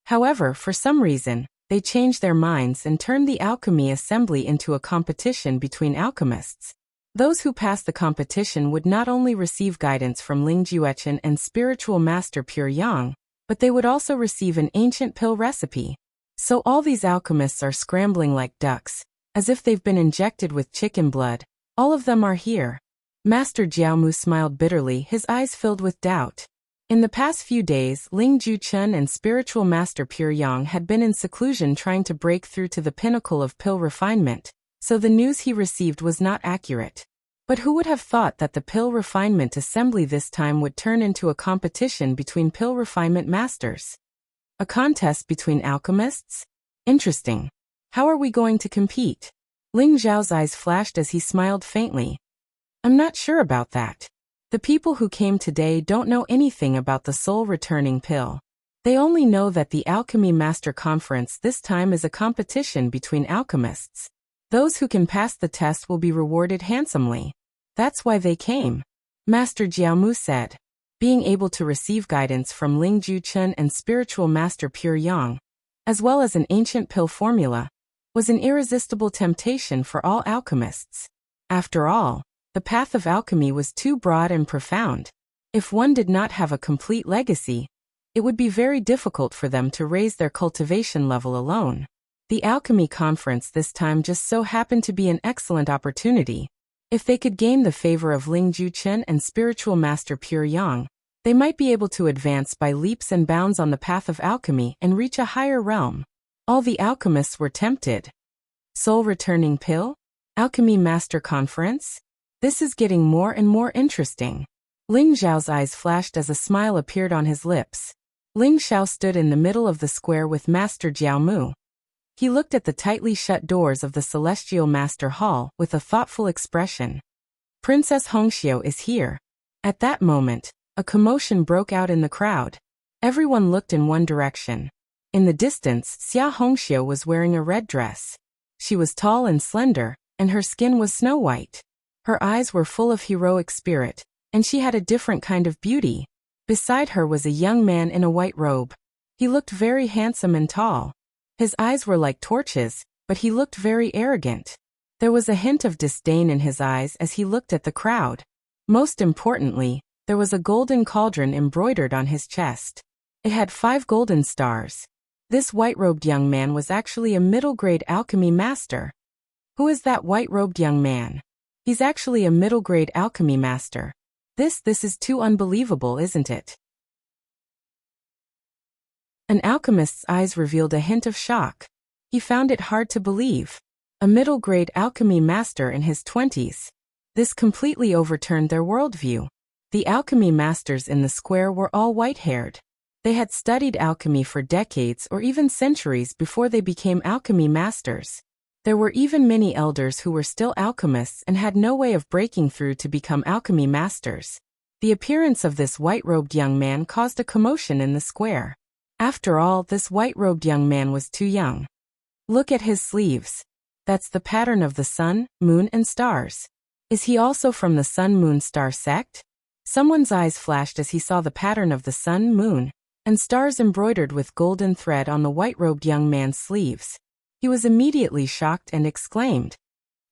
However, for some reason, they changed their minds and turned the alchemy assembly into a competition between alchemists. Those who passed the competition would not only receive guidance from Ling Juechen and Spiritual Master Pure Yang, but they would also receive an ancient pill recipe. So all these alchemists are scrambling like ducks, as if they've been injected with chicken blood. All of them are here. Master Jiaomu smiled bitterly, his eyes filled with doubt. In the past few days, Ling Juechen and Spiritual Master Pure Yang had been in seclusion trying to break through to the pinnacle of pill refinement, so the news he received was not accurate. But who would have thought that the pill refinement assembly this time would turn into a competition between pill refinement masters? A contest between alchemists? Interesting. How are we going to compete? Ling Xiao's eyes flashed as he smiled faintly. I'm not sure about that. The people who came today don't know anything about the soul-returning pill. They only know that the Alchemy Master Conference this time is a competition between alchemists. Those who can pass the test will be rewarded handsomely. That's why they came. Master Jiaomu said. Being able to receive guidance from Ling Juechen and Spiritual Master Pure Yang, as well as an ancient pill formula, was an irresistible temptation for all alchemists. After all, the path of alchemy was too broad and profound. If one did not have a complete legacy, it would be very difficult for them to raise their cultivation level alone. The alchemy conference this time just so happened to be an excellent opportunity. If they could gain the favor of Ling Juechen and Spiritual Master Pure Yang, they might be able to advance by leaps and bounds on the path of alchemy and reach a higher realm. All the alchemists were tempted. Soul Returning Pill? Alchemy Master Conference? This is getting more and more interesting. Ling Xiao's eyes flashed as a smile appeared on his lips. Ling Xiao stood in the middle of the square with Master Jiao Mu. He looked at the tightly shut doors of the Celestial Master Hall with a thoughtful expression. Princess Hongxiu is here. At that moment, a commotion broke out in the crowd. Everyone looked in one direction. In the distance, Xia Hongxiu was wearing a red dress. She was tall and slender, and her skin was snow-white. Her eyes were full of heroic spirit, and she had a different kind of beauty. Beside her was a young man in a white robe. He looked very handsome and tall. His eyes were like torches, but he looked very arrogant. There was a hint of disdain in his eyes as he looked at the crowd. Most importantly, there was a golden cauldron embroidered on his chest. It had 5 golden stars. This white-robed young man was actually a middle-grade alchemy master. Who is that white-robed young man? He's actually a middle-grade alchemy master. This is too unbelievable, isn't it? An alchemist's eyes revealed a hint of shock. He found it hard to believe. A middle-grade alchemy master in his 20s. This completely overturned their worldview. The alchemy masters in the square were all white-haired. They had studied alchemy for decades or even centuries before they became alchemy masters. There were even many elders who were still alchemists and had no way of breaking through to become alchemy masters. The appearance of this white-robed young man caused a commotion in the square. After all, this white-robed young man was too young. Look at his sleeves. That's the pattern of the sun, moon, and stars. Is he also from the Sun Moon Star sect? Someone's eyes flashed as he saw the pattern of the sun, moon, and stars embroidered with golden thread on the white-robed young man's sleeves. He was immediately shocked and exclaimed,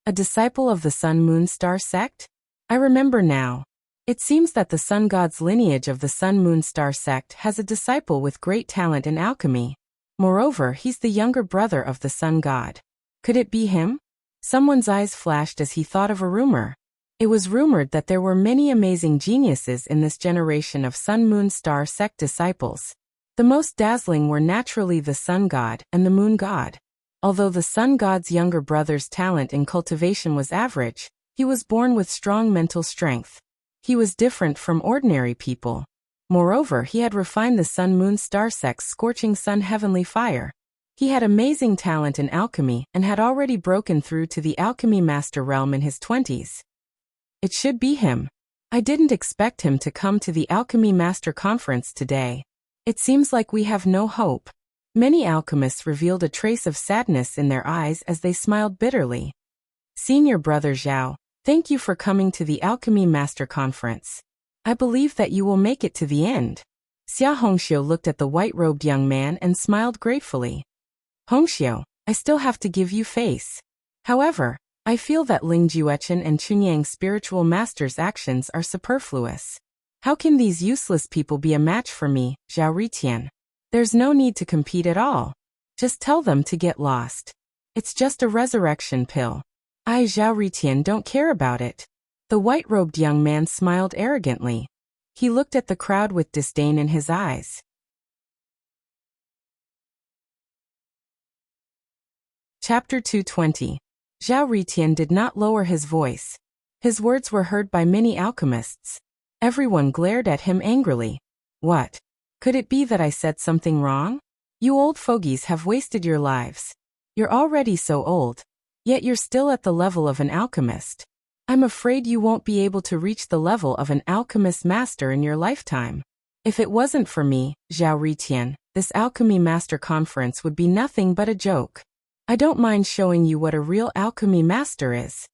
"A disciple of the Sun Moon Star sect? I remember now. It seems that the sun god's lineage of the Sun Moon Star sect has a disciple with great talent in alchemy. Moreover, he's the younger brother of the sun god. Could it be him?" Someone's eyes flashed as he thought of a rumor. It was rumored that there were many amazing geniuses in this generation of Sun Moon Star sect disciples. The most dazzling were naturally the sun god and the moon god. Although the sun god's younger brother's talent in cultivation was average, he was born with strong mental strength. He was different from ordinary people. Moreover, he had refined the Sun Moon Star sect's scorching sun heavenly fire. He had amazing talent in alchemy and had already broken through to the alchemy master realm in his 20s. It should be him. I didn't expect him to come to the alchemy master conference today. It seems like we have no hope. Many alchemists revealed a trace of sadness in their eyes as they smiled bitterly. Senior Brother Zhao, thank you for coming to the alchemy master conference. I believe that you will make it to the end. Xia Hongxiu looked at the white-robed young man and smiled gratefully. Hongxiu, I still have to give you face. However, I feel that Ling Juechen and Chunyang's spiritual master's actions are superfluous. How can these useless people be a match for me, Zhao Ritian? There's no need to compete at all. Just tell them to get lost. It's just a resurrection pill. I, Zhao Ritian, don't care about it. The white-robed young man smiled arrogantly. He looked at the crowd with disdain in his eyes. Chapter 220. Zhao Ritian did not lower his voice. His words were heard by many alchemists. Everyone glared at him angrily. What? Could it be that I said something wrong? You old fogies have wasted your lives. You're already so old, yet you're still at the level of an alchemist. I'm afraid you won't be able to reach the level of an alchemist master in your lifetime. If it wasn't for me, Zhao Ritian, this alchemy master conference would be nothing but a joke. I don't mind showing you what a real alchemy master is.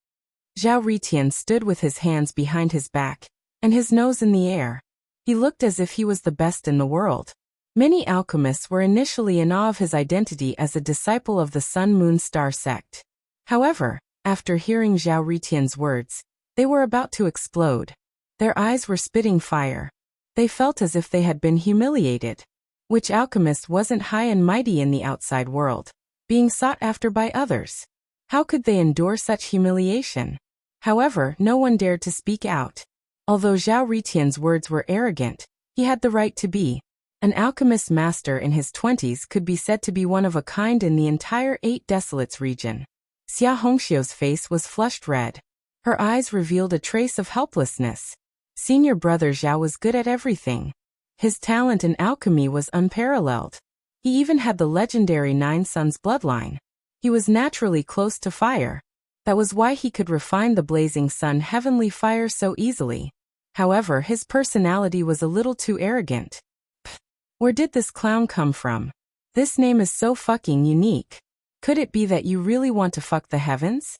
Zhao Ritian stood with his hands behind his back, and his nose in the air. He looked as if he was the best in the world. Many alchemists were initially in awe of his identity as a disciple of the Sun Moon Star sect. However, after hearing Zhao Ritian's words, they were about to explode. Their eyes were spitting fire. They felt as if they had been humiliated. Which alchemist wasn't high and mighty in the outside world, being sought after by others? How could they endure such humiliation? However, no one dared to speak out. Although Zhao Ritian's words were arrogant, he had the right to be. An alchemist master in his 20s could be said to be one of a kind in the entire 8 Desolates region. Xia Hongxiu's face was flushed red. Her eyes revealed a trace of helplessness. Senior Brother Zhao was good at everything. His talent in alchemy was unparalleled. He even had the legendary Nine Sons bloodline. He was naturally close to fire. That was why he could refine the blazing sun heavenly fire so easily. However, his personality was a little too arrogant. Pfft, where did this clown come from? This name is so fucking unique. Could it be that you really want to fuck the heavens?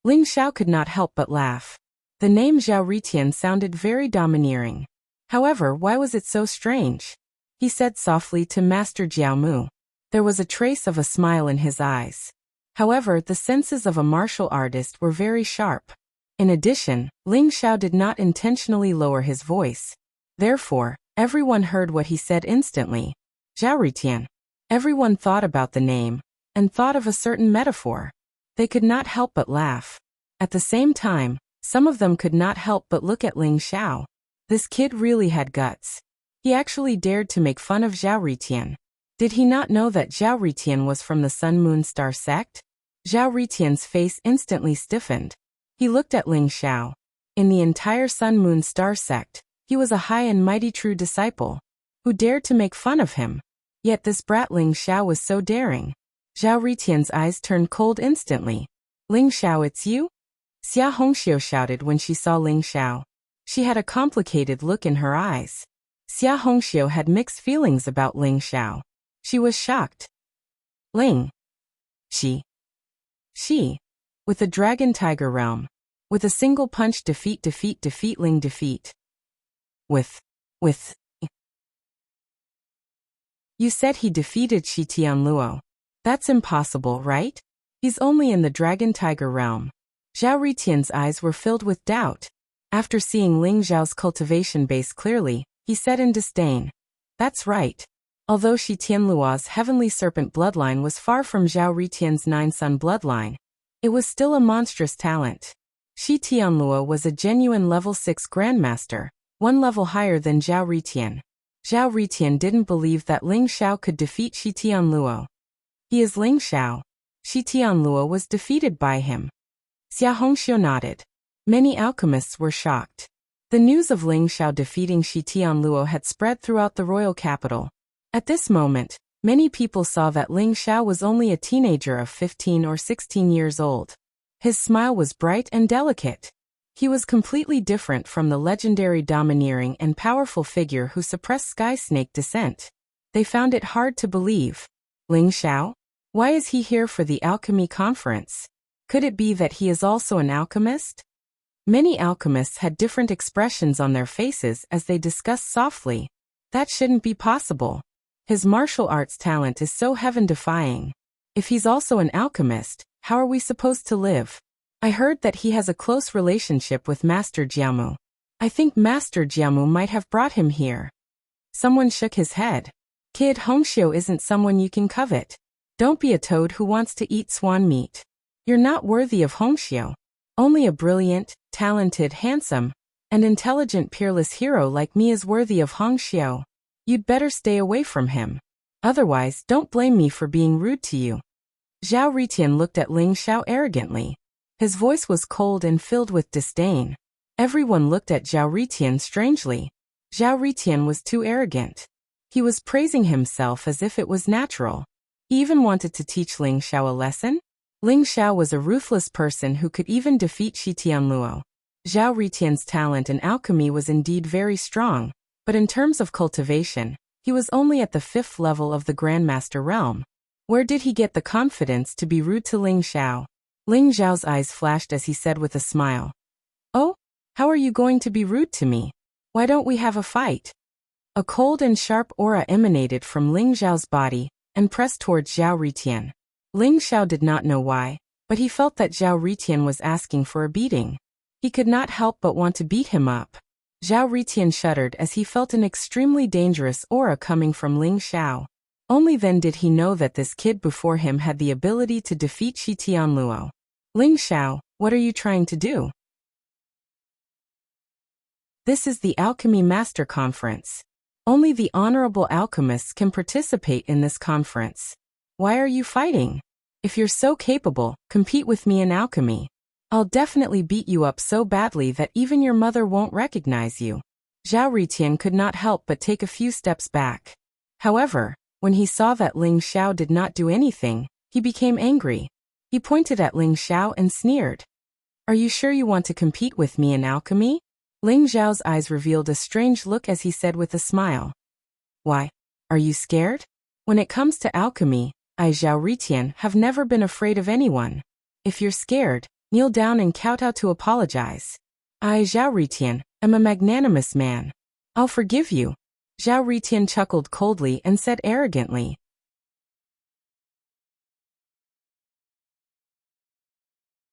Ling Xiao could not help but laugh. The name Zhao Ritian sounded very domineering. However, why was it so strange? He said softly to Master Jiaomu. There was a trace of a smile in his eyes. However, the senses of a martial artist were very sharp. In addition, Ling Xiao did not intentionally lower his voice. Therefore, everyone heard what he said instantly. Zhao Ritian. Everyone thought about the name, and thought of a certain metaphor. They could not help but laugh. At the same time, some of them could not help but look at Ling Xiao. This kid really had guts. He actually dared to make fun of Zhao Ritian. Did he not know that Zhao Ritian was from the Sun Moon Star sect? Zhao Ritian's face instantly stiffened. He looked at Ling Xiao. In the entire Sun Moon Star sect, he was a high and mighty true disciple. Who dared to make fun of him? Yet this brat Ling Xiao was so daring. Zhao Ritian's eyes turned cold instantly. Ling Xiao, it's you? Xia Hongxiu shouted when she saw Ling Xiao. She had a complicated look in her eyes. Xia Hongxiu had mixed feelings about Ling Xiao. She was shocked. Ling. She. With the Dragon Tiger realm. With a single punch defeat Ling defeat. With. You said he defeated Shi Tianluo. That's impossible, right? He's only in the Dragon Tiger realm. Zhao Ritian's eyes were filled with doubt. After seeing Ling Xiao's cultivation base clearly, he said in disdain. That's right. Although Shi Tianluo's heavenly serpent bloodline was far from Zhao Ritian's nine-sun bloodline, it was still a monstrous talent. Shi Tianluo was a genuine level 6 grandmaster, one level higher than Zhao Ritian. Zhao Ritian didn't believe that Ling Xiao could defeat Shi Tianluo. He is Ling Xiao. Shi Tianluo was defeated by him. Xia Hongxiu nodded. Many alchemists were shocked. The news of Ling Xiao defeating Shi Tianluo had spread throughout the royal capital. At this moment, many people saw that Ling Xiao was only a teenager of 15 or 16 years old. His smile was bright and delicate. He was completely different from the legendary domineering and powerful figure who suppressed Sky Snake descent. They found it hard to believe. Ling Xiao? Why is he here for the alchemy conference? Could it be that he is also an alchemist? Many alchemists had different expressions on their faces as they discussed softly. That shouldn't be possible. His martial arts talent is so heaven-defying. If he's also an alchemist, how are we supposed to live? I heard that he has a close relationship with Master Jiaomu. I think Master Jiaomu might have brought him here. Someone shook his head. Kid, Hongxiu isn't someone you can covet. Don't be a toad who wants to eat swan meat. You're not worthy of Hongxiu. Only a brilliant, talented, handsome, and intelligent peerless hero like me is worthy of Hongxiu. You'd better stay away from him. Otherwise, don't blame me for being rude to you. Zhao Ritian looked at Ling Xiao arrogantly. His voice was cold and filled with disdain. Everyone looked at Zhao Ritian strangely. Zhao Ritian was too arrogant. He was praising himself as if it was natural. He even wanted to teach Ling Xiao a lesson. Ling Xiao was a ruthless person who could even defeat Shi Tianluo. Zhao Ritian's talent in alchemy was indeed very strong, but in terms of cultivation, he was only at the 5th level of the Grandmaster realm. Where did he get the confidence to be rude to Ling Xiao? Ling Xiao's eyes flashed as he said with a smile. Oh? How are you going to be rude to me? Why don't we have a fight? A cold and sharp aura emanated from Ling Xiao's body and pressed towards Zhao Ritian. Ling Xiao did not know why, but he felt that Zhao Ritian was asking for a beating. He could not help but want to beat him up. Zhao Ritian shuddered as he felt an extremely dangerous aura coming from Ling Xiao. Only then did he know that this kid before him had the ability to defeat Shi Tianluo. Ling Xiao, what are you trying to do? This is the Alchemy Master Conference. Only the honorable alchemists can participate in this conference. Why are you fighting? If you're so capable, compete with me in alchemy. I'll definitely beat you up so badly that even your mother won't recognize you. Zhao Ritian could not help but take a few steps back. However, when he saw that Ling Xiao did not do anything, he became angry. He pointed at Ling Xiao and sneered. Are you sure you want to compete with me in alchemy? Ling Xiao's eyes revealed a strange look as he said with a smile. Why? Are you scared? When it comes to alchemy, I Zhao Ritian have never been afraid of anyone. If you're scared, kneel down and kowtow to apologize. I Zhao Ritian am a magnanimous man. I'll forgive you. Zhao Ritian chuckled coldly and said arrogantly.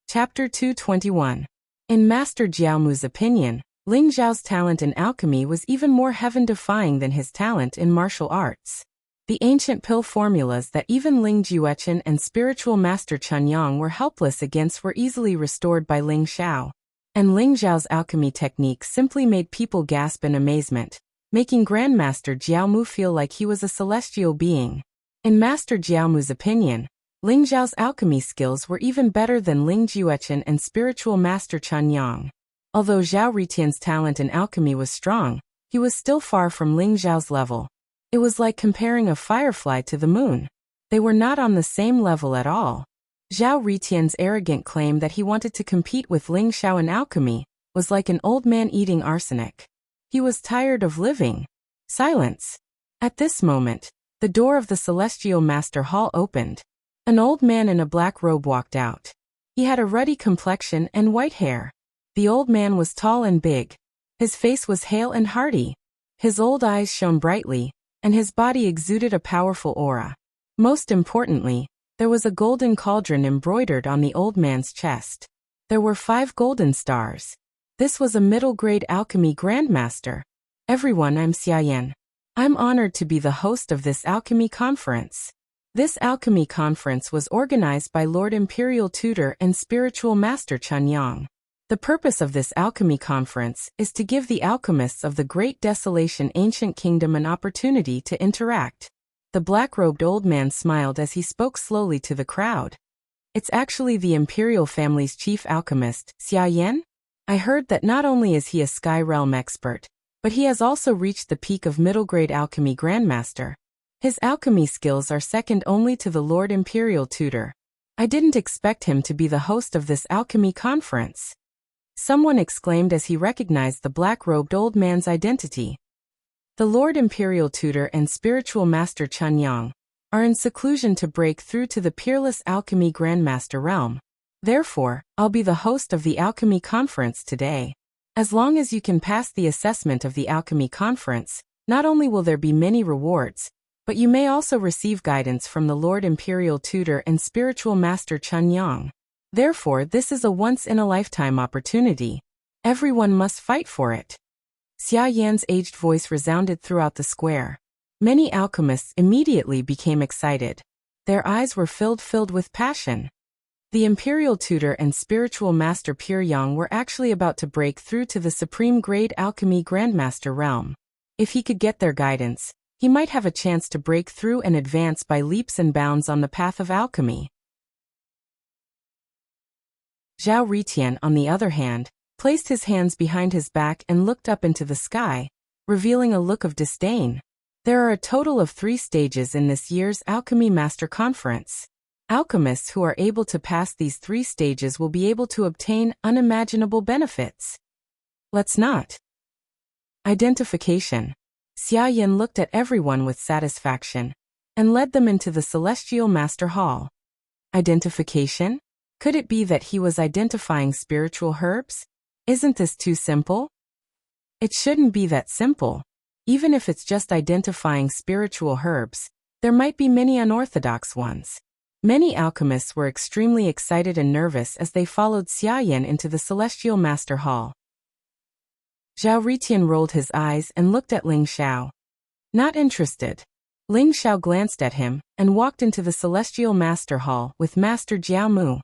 Chapter 221. In Master Jiaomu's opinion, Ling Zhao's talent in alchemy was even more heaven-defying than his talent in martial arts. The ancient pill formulas that even Ling Juechen and spiritual master Chen Yang were helpless against were easily restored by Ling Xiao. And Ling Zhao's alchemy technique simply made people gasp in amazement, making Grandmaster Jiaomu feel like he was a celestial being. In Master Jiaomu's opinion, Ling Zhao's alchemy skills were even better than Ling Juechen and spiritual master Chen Yang. Although Zhao Ritian's talent in alchemy was strong, he was still far from Ling Zhao's level. It was like comparing a firefly to the moon. They were not on the same level at all. Zhao Ritian's arrogant claim that he wanted to compete with Ling Xiao in alchemy was like an old man eating arsenic. He was tired of living. Silence. At this moment, the door of the Celestial Master Hall opened. An old man in a black robe walked out. He had a ruddy complexion and white hair. The old man was tall and big. His face was hale and hearty. His old eyes shone brightly, and his body exuded a powerful aura. Most importantly, there was a golden cauldron embroidered on the old man's chest. There were 5 golden stars. This was a middle-grade alchemy grandmaster. Everyone, I'm Xia Yan. I'm honored to be the host of this alchemy conference. This alchemy conference was organized by Lord Imperial Tutor and Spiritual Master Chen Yang. The purpose of this alchemy conference is to give the alchemists of the Great Desolation Ancient Kingdom an opportunity to interact. The black-robed old man smiled as he spoke slowly to the crowd. It's actually the Imperial family's chief alchemist, Xia Yan? I heard that not only is he a Sky Realm expert, but he has also reached the peak of middle-grade alchemy grandmaster. His alchemy skills are second only to the Lord Imperial Tutor. I didn't expect him to be the host of this alchemy conference. Someone exclaimed as he recognized the black-robed old man's identity. The Lord Imperial Tutor and Spiritual Master Chen Yang are in seclusion to break through to the peerless alchemy grandmaster realm. Therefore, I'll be the host of the alchemy conference today. As long as you can pass the assessment of the alchemy conference, not only will there be many rewards, but you may also receive guidance from the Lord Imperial Tutor and Spiritual Master Chen Yang. Therefore, this is a once-in-a-lifetime opportunity. Everyone must fight for it. Xia Yan's aged voice resounded throughout the square. Many alchemists immediately became excited. Their eyes were filled with passion. The Imperial Tutor and Spiritual Master Pure Yang were actually about to break through to the Supreme Grade Alchemy Grandmaster realm. If he could get their guidance, he might have a chance to break through and advance by leaps and bounds on the path of alchemy. Zhao Ritian, on the other hand, placed his hands behind his back and looked up into the sky, revealing a look of disdain. There are a total of 3 stages in this year's Alchemy Master Conference. Alchemists who are able to pass these 3 stages will be able to obtain unimaginable benefits. Let's not. Identification. Xia Yan looked at everyone with satisfaction and led them into the Celestial Master Hall. Identification? Could it be that he was identifying spiritual herbs? Isn't this too simple? It shouldn't be that simple. Even if it's just identifying spiritual herbs, there might be many unorthodox ones. Many alchemists were extremely excited and nervous as they followed Xia Yan into the Celestial Master Hall. Zhao Ritian rolled his eyes and looked at Ling Xiao. Not interested. Ling Xiao glanced at him and walked into the Celestial Master Hall with Master Jiaomu.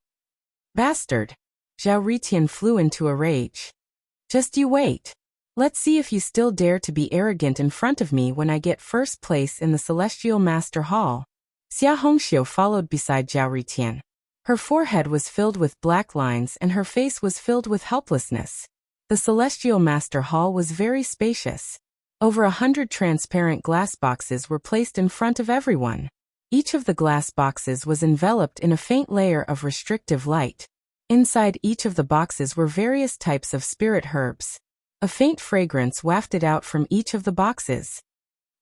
Bastard! Zhao Ritian flew into a rage. Just you wait. Let's see if you still dare to be arrogant in front of me when I get first place in the Celestial Master Hall. Xia Hongxiu followed beside Zhao Ritian. Her forehead was filled with black lines and her face was filled with helplessness. The Celestial Master Hall was very spacious. Over 100 transparent glass boxes were placed in front of everyone. Each of the glass boxes was enveloped in a faint layer of restrictive light. Inside each of the boxes were various types of spirit herbs. A faint fragrance wafted out from each of the boxes.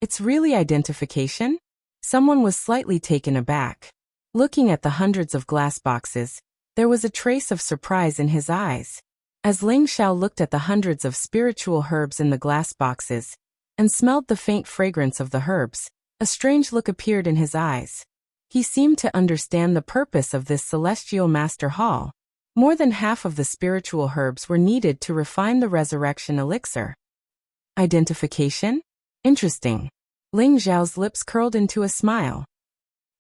It's really identification? Someone was slightly taken aback. Looking at the hundreds of glass boxes, there was a trace of surprise in his eyes. As Ling Xiao looked at the hundreds of spiritual herbs in the glass boxes, and smelled the faint fragrance of the herbs, a strange look appeared in his eyes. He seemed to understand the purpose of this Celestial Master Hall. More than half of the spiritual herbs were needed to refine the resurrection elixir. Identification? Interesting. Ling Xiao's lips curled into a smile.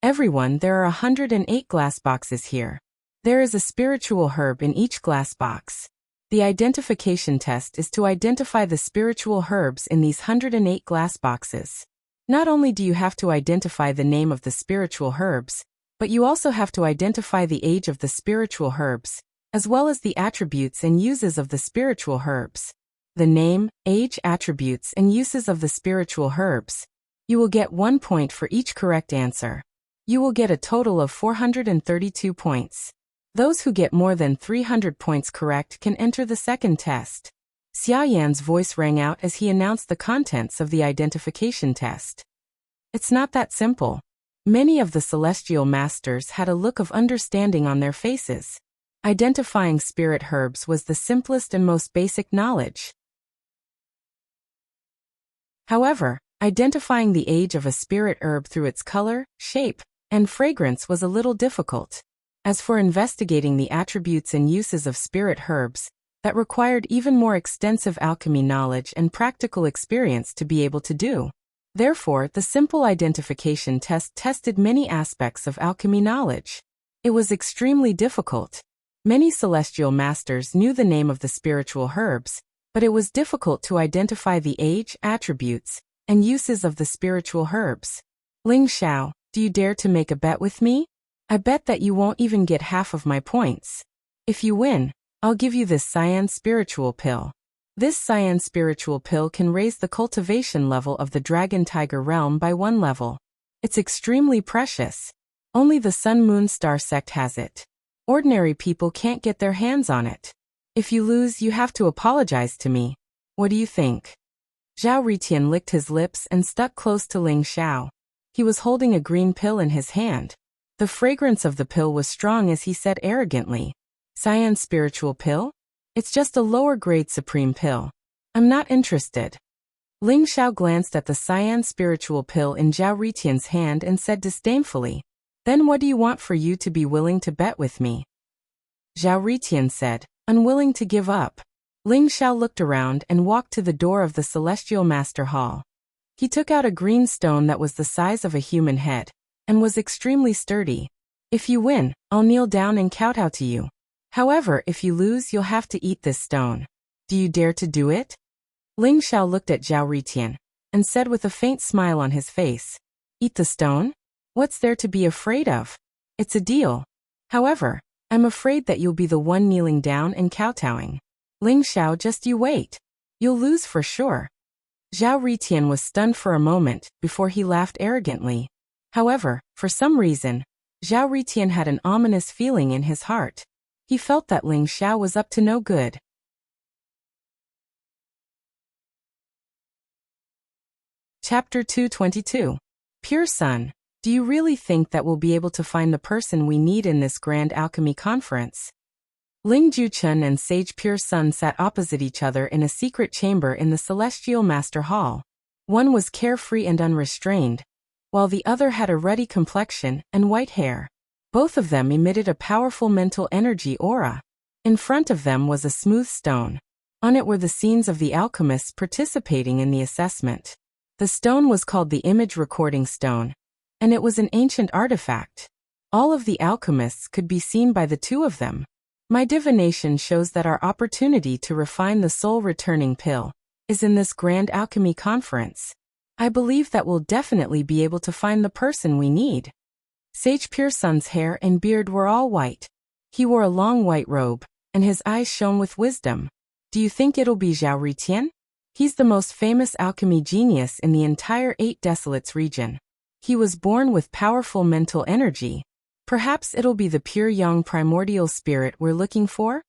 Everyone, there are 108 glass boxes here. There is a spiritual herb in each glass box. The identification test is to identify the spiritual herbs in these 108 glass boxes. Not only do you have to identify the name of the spiritual herbs, but you also have to identify the age of the spiritual herbs, as well as the attributes and uses of the spiritual herbs. The name, age, attributes, and uses of the spiritual herbs. You will get 1 point for each correct answer. You will get a total of 432 points. Those who get more than 300 points correct can enter the second test. Xia Yan's voice rang out as he announced the contents of the identification test. It's not that simple. Many of the celestial masters had a look of understanding on their faces. Identifying spirit herbs was the simplest and most basic knowledge. However, identifying the age of a spirit herb through its color, shape, and fragrance was a little difficult. As for investigating the attributes and uses of spirit herbs, that required even more extensive alchemy knowledge and practical experience to be able to do. Therefore, the simple identification test tested many aspects of alchemy knowledge. It was extremely difficult. Many celestial masters knew the name of the spiritual herbs, but it was difficult to identify the age, attributes, and uses of the spiritual herbs. Ling Xiao, do you dare to make a bet with me? I bet that you won't even get half of my points. If you win, I'll give you this cyan spiritual pill. This cyan spiritual pill can raise the cultivation level of the Dragon Tiger realm by 1 level. It's extremely precious. Only the Sun Moon Star sect has it. Ordinary people can't get their hands on it. If you lose, you have to apologize to me. What do you think? Zhao Ritian licked his lips and stuck close to Ling Xiao. He was holding a green pill in his hand. The fragrance of the pill was strong as he said arrogantly, "Cyan spiritual pill? It's just a lower-grade supreme pill. I'm not interested." Ling Xiao glanced at the cyan spiritual pill in Zhao Ritian's hand and said disdainfully, "Then what do you want for you to be willing to bet with me?" Zhao Ritian said, unwilling to give up. Ling Xiao looked around and walked to the door of the Celestial Master Hall. He took out a green stone that was the size of a human head, and was extremely sturdy. "If you win, I'll kneel down and kowtow to you. However, if you lose, you'll have to eat this stone. Do you dare to do it?" Ling Xiao looked at Zhao Ritian, and said with a faint smile on his face, "Eat the stone? What's there to be afraid of? It's a deal. However, I'm afraid that you'll be the one kneeling down and kowtowing. Ling Xiao, just you wait. You'll lose for sure." Zhao Ritian was stunned for a moment before he laughed arrogantly. However, for some reason, Zhao Ritian had an ominous feeling in his heart. He felt that Ling Xiao was up to no good. Chapter 222. Pure Sun. Do you really think that we'll be able to find the person we need in this grand alchemy conference? Ling Juchun and Sage Pure Sun sat opposite each other in a secret chamber in the Celestial Master Hall. One was carefree and unrestrained, while the other had a ruddy complexion and white hair. Both of them emitted a powerful mental energy aura. In front of them was a smooth stone. On it were the scenes of the alchemists participating in the assessment. The stone was called the Image Recording Stone, and it was an ancient artifact. All of the alchemists could be seen by the two of them. My divination shows that our opportunity to refine the soul-returning pill is in this grand alchemy conference. I believe that we'll definitely be able to find the person we need. Sage Pure Sun's hair and beard were all white. He wore a long white robe, and his eyes shone with wisdom. Do you think it'll be Zhao Ritian? He's the most famous alchemy genius in the entire Eight Desolates region. He was born with powerful mental energy. Perhaps it'll be the pure young primordial spirit we're looking for?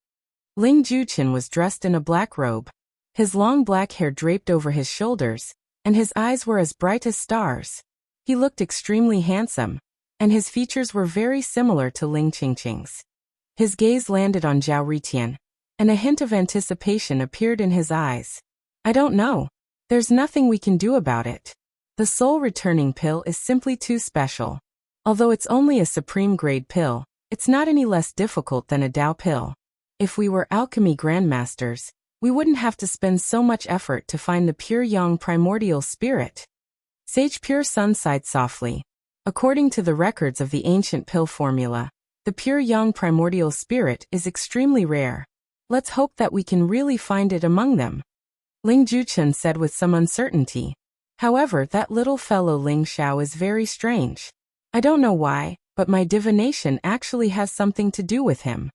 Ling Juqian was dressed in a black robe. His long black hair draped over his shoulders, and his eyes were as bright as stars. He looked extremely handsome, and his features were very similar to Ling Qingqing's. His gaze landed on Zhao Ritian, and a hint of anticipation appeared in his eyes. I don't know. There's nothing we can do about it. The soul returning pill is simply too special. Although it's only a supreme grade pill, it's not any less difficult than a Dao pill. If we were alchemy grandmasters, we wouldn't have to spend so much effort to find the pure young primordial spirit. Sage Pure Sun sighed softly. According to the records of the ancient pill formula, the pure young primordial spirit is extremely rare. Let's hope that we can really find it among them. Ling Juqian said with some uncertainty. However, that little fellow Ling Xiao is very strange. I don't know why, but my divination actually has something to do with him.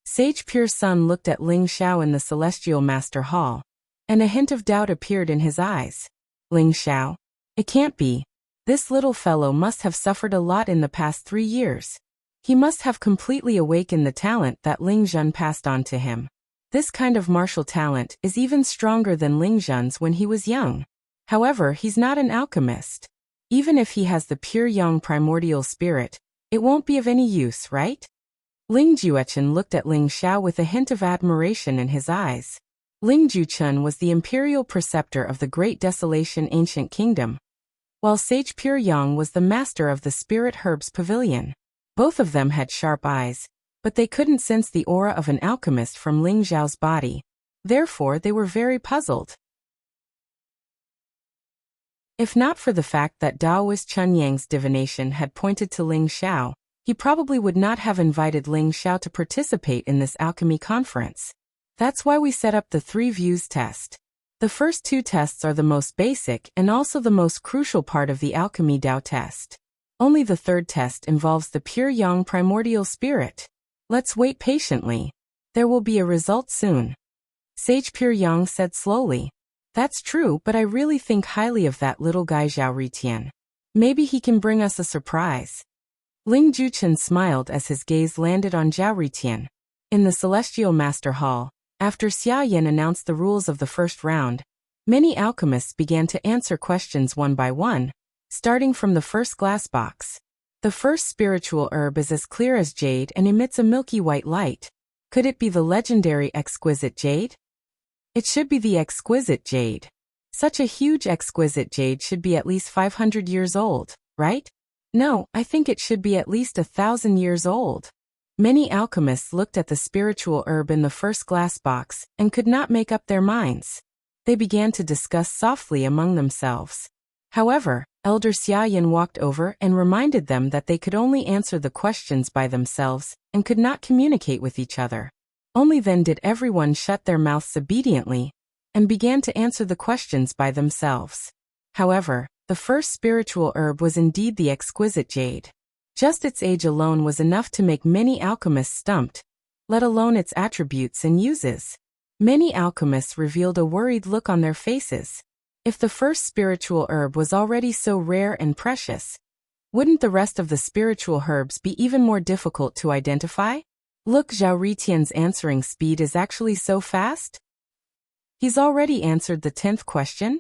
Sage Pure Sun looked at Ling Xiao in the Celestial Master Hall, and a hint of doubt appeared in his eyes. Ling Xiao? It can't be. This little fellow must have suffered a lot in the past 3 years. He must have completely awakened the talent that Ling Zhen passed on to him. This kind of martial talent is even stronger than Ling Zhen's when he was young. However, he's not an alchemist. Even if he has the pure young primordial spirit, it won't be of any use, right? Ling Juqian looked at Ling Xiao with a hint of admiration in his eyes. Ling Juqian was the imperial preceptor of the Great Desolation Ancient Kingdom, while Sage Pure Yang was the master of the Spirit Herbs Pavilion. Both of them had sharp eyes, but they couldn't sense the aura of an alchemist from Ling Zhao's body. Therefore, they were very puzzled. If not for the fact that Daoist Chun Yang's divination had pointed to Ling Xiao, he probably would not have invited Ling Xiao to participate in this alchemy conference. That's why we set up the 3 views test. The first 2 tests are the most basic and also the most crucial part of the alchemy Dao test. Only the 3rd test involves the pure young primordial spirit. Let's wait patiently. There will be a result soon. Sage Pure Yang said slowly. That's true, but I really think highly of that little guy Zhao Ritian. Maybe he can bring us a surprise. Ling Juqian smiled as his gaze landed on Zhao Ritian. In the Celestial Master Hall, after Xia Yan announced the rules of the first round, many alchemists began to answer questions one by one, starting from the first glass box. The first spiritual herb is as clear as jade and emits a milky white light. Could it be the legendary exquisite jade? It should be the exquisite jade. Such a huge exquisite jade should be at least 500 years old, right? No, I think it should be at least 1,000 years old. Many alchemists looked at the spiritual herb in the first glass box and could not make up their minds. They began to discuss softly among themselves. However, Elder Xia Yan walked over and reminded them that they could only answer the questions by themselves and could not communicate with each other. Only then did everyone shut their mouths obediently and began to answer the questions by themselves. However, the first spiritual herb was indeed the exquisite jade. Just its age alone was enough to make many alchemists stumped, let alone its attributes and uses. Many alchemists revealed a worried look on their faces. If the first spiritual herb was already so rare and precious, wouldn't the rest of the spiritual herbs be even more difficult to identify? Look, Zhao Ritian's answering speed is actually so fast. He's already answered the 10th question?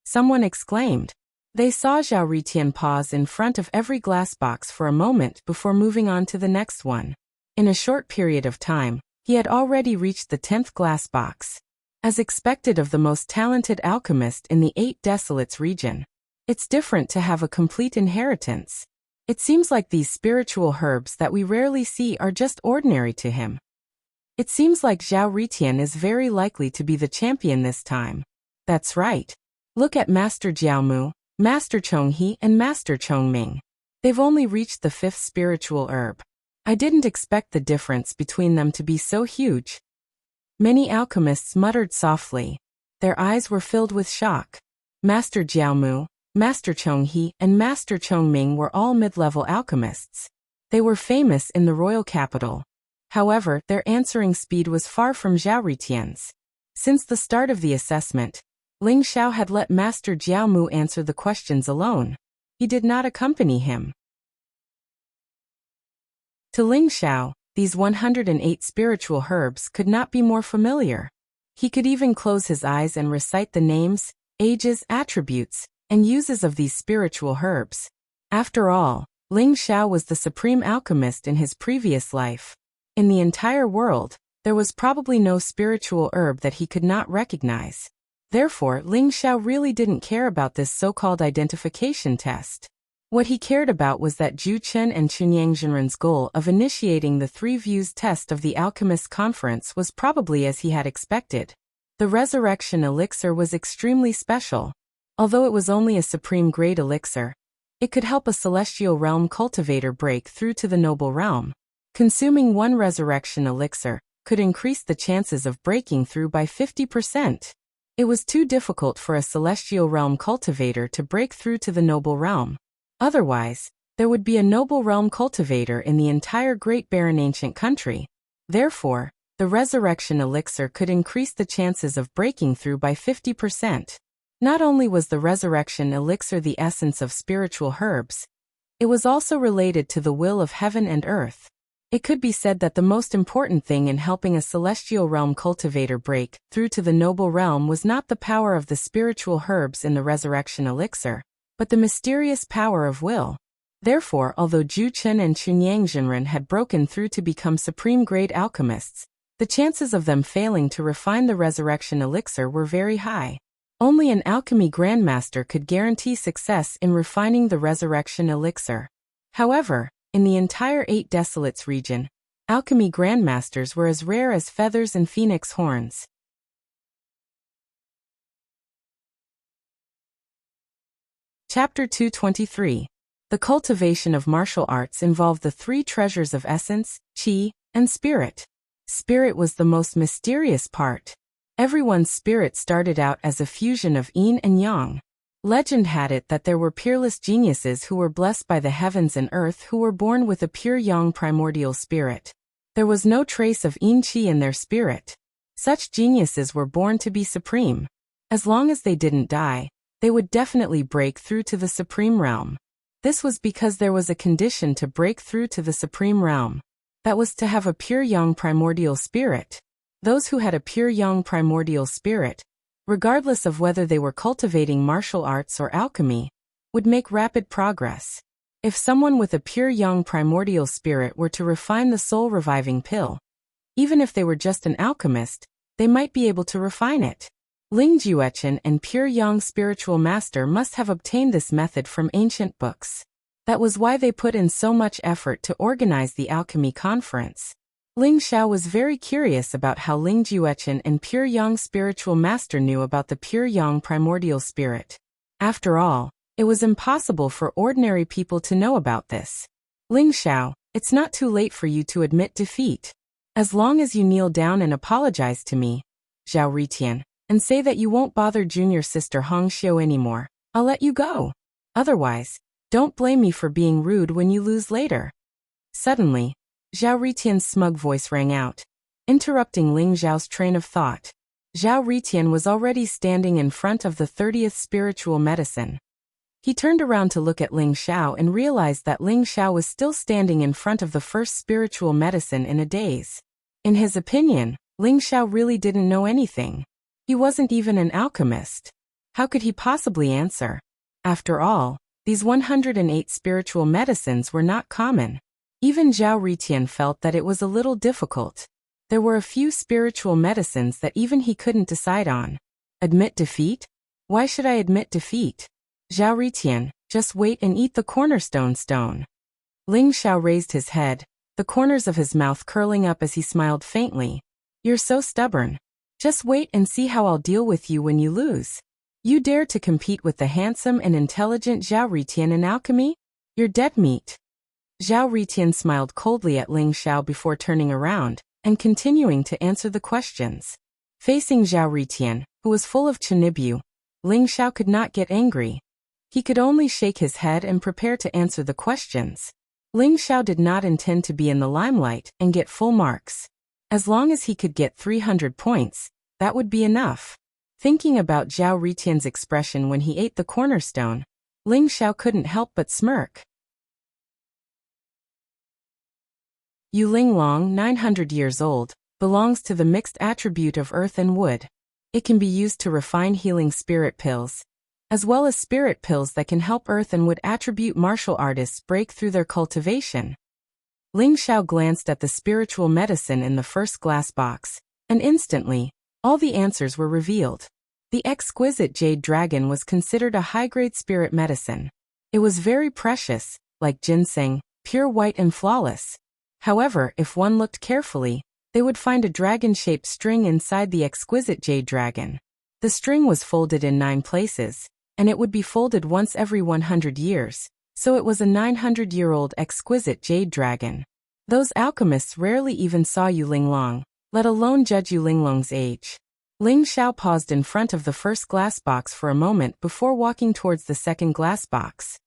Someone exclaimed. They saw Zhao Ritian pause in front of every glass box for a moment before moving on to the next one. In a short period of time, he had already reached the 10th glass box. As expected of the most talented alchemist in the Eight Desolates region, it's different to have a complete inheritance. It seems like these spiritual herbs that we rarely see are just ordinary to him. It seems like Zhao Ritian is very likely to be the champion this time. That's right. Look at Master Jiaomu, Master Chonghe and Master Chongming. They've only reached the 5th spiritual herb. I didn't expect the difference between them to be so huge. Many alchemists muttered softly. Their eyes were filled with shock. Master Jiaomu, Master Chonghe and Master Chongming were all mid-level alchemists. They were famous in the royal capital. However, their answering speed was far from Zhao Ritian's. Since the start of the assessment, Ling Xiao had let Master Jiao Mu answer the questions alone. He did not accompany him. To Ling Xiao, these 108 spiritual herbs could not be more familiar. He could even close his eyes and recite the names, ages, attributes, and uses of these spiritual herbs. After all, Ling Xiao was the supreme alchemist in his previous life. In the entire world, there was probably no spiritual herb that he could not recognize. Therefore, Ling Xiao really didn't care about this so-called identification test. What he cared about was that Zhu Chen and Chunyang Zhenren's goal of initiating the 3 views test of the Alchemist Conference was probably as he had expected. The resurrection elixir was extremely special. Although it was only a supreme grade elixir, it could help a celestial realm cultivator break through to the noble realm. Consuming 1 resurrection elixir could increase the chances of breaking through by 50%. It was too difficult for a celestial realm cultivator to break through to the noble realm. Otherwise, there would be a noble realm cultivator in the entire Great Barren ancient country. Therefore, the resurrection elixir could increase the chances of breaking through by 50%. Not only was the resurrection elixir the essence of spiritual herbs, it was also related to the will of heaven and earth. It could be said that the most important thing in helping a celestial realm cultivator break through to the noble realm was not the power of the spiritual herbs in the resurrection elixir, but the mysterious power of will. Therefore, although Zhu Chen and Chunyang Zhenren had broken through to become supreme-grade alchemists, the chances of them failing to refine the resurrection elixir were very high. Only an alchemy grandmaster could guarantee success in refining the resurrection elixir. However, in the entire 8 Desolates region, alchemy grandmasters were as rare as feathers and phoenix horns. Chapter 223. The cultivation of martial arts involved the 3 treasures of essence, qi, and spirit. Spirit was the most mysterious part. Everyone's spirit started out as a fusion of yin and yang. Legend had it that there were peerless geniuses who were blessed by the heavens and earth who were born with a pure yang primordial spirit. There was no trace of yin qi in their spirit. Such geniuses were born to be supreme. As long as they didn't die, they would definitely break through to the supreme realm. This was because there was a condition to break through to the supreme realm. That was to have a pure yang primordial spirit. Those who had a pure yang primordial spirit, regardless of whether they were cultivating martial arts or alchemy, would make rapid progress. If someone with a pure yang primordial spirit were to refine the soul-reviving pill, even if they were just an alchemist, they might be able to refine it. Ling Juechen and pure yang spiritual master must have obtained this method from ancient books. That was why they put in so much effort to organize the alchemy conference. Ling Xiao was very curious about how Ling Juechen and pure yang spiritual master knew about the pure yang primordial spirit. After all, it was impossible for ordinary people to know about this. Ling Xiao, it's not too late for you to admit defeat. As long as you kneel down and apologize to me, Zhao Ritian, and say that you won't bother junior sister Hong Xiu anymore, I'll let you go. Otherwise, don't blame me for being rude when you lose later. Suddenly, Zhao Ritian's smug voice rang out, interrupting Ling Xiao's train of thought. Zhao Ritian was already standing in front of the 30th spiritual medicine. He turned around to look at Ling Xiao and realized that Ling Xiao was still standing in front of the first spiritual medicine in a daze. In his opinion, Ling Xiao really didn't know anything. He wasn't even an alchemist. How could he possibly answer? After all, these 108 spiritual medicines were not common. Even Zhao Ritian felt that it was a little difficult. There were a few spiritual medicines that even he couldn't decide on. Admit defeat? Why should I admit defeat? Zhao Ritian, just wait and eat the cornerstone stone. Ling Xiao raised his head, the corners of his mouth curling up as he smiled faintly. You're so stubborn. Just wait and see how I'll deal with you when you lose. You dare to compete with the handsome and intelligent Zhao Ritian in alchemy? You're dead meat. Zhao Ritian smiled coldly at Ling Xiao before turning around and continuing to answer the questions. Facing Zhao Ritian, who was full of chinibyu, Ling Xiao could not get angry. He could only shake his head and prepare to answer the questions. Ling Xiao did not intend to be in the limelight and get full marks. As long as he could get 300 points, That would be enough. Thinking about Zhao Ritian's expression when he ate the cornerstone, Ling Xiao couldn't help but smirk. Yu Linglong, 900 years old, belongs to the mixed attribute of earth and wood. It can be used to refine healing spirit pills, as well as spirit pills that can help earth and wood attribute martial artists break through their cultivation. Ling Xiao glanced at the spiritual medicine in the first glass box, and instantly, all the answers were revealed. The exquisite jade dragon was considered a high-grade spirit medicine. It was very precious, like ginseng, pure white and flawless. However, if one looked carefully, they would find a dragon-shaped string inside the exquisite jade dragon. The string was folded in 9 places, and it would be folded once every 100 years, so it was a 900-year-old exquisite jade dragon. Those alchemists rarely even saw Yu Linglong, let alone judge Yu Linglong's age. Ling Xiao paused in front of the first glass box for a moment before walking towards the second glass box.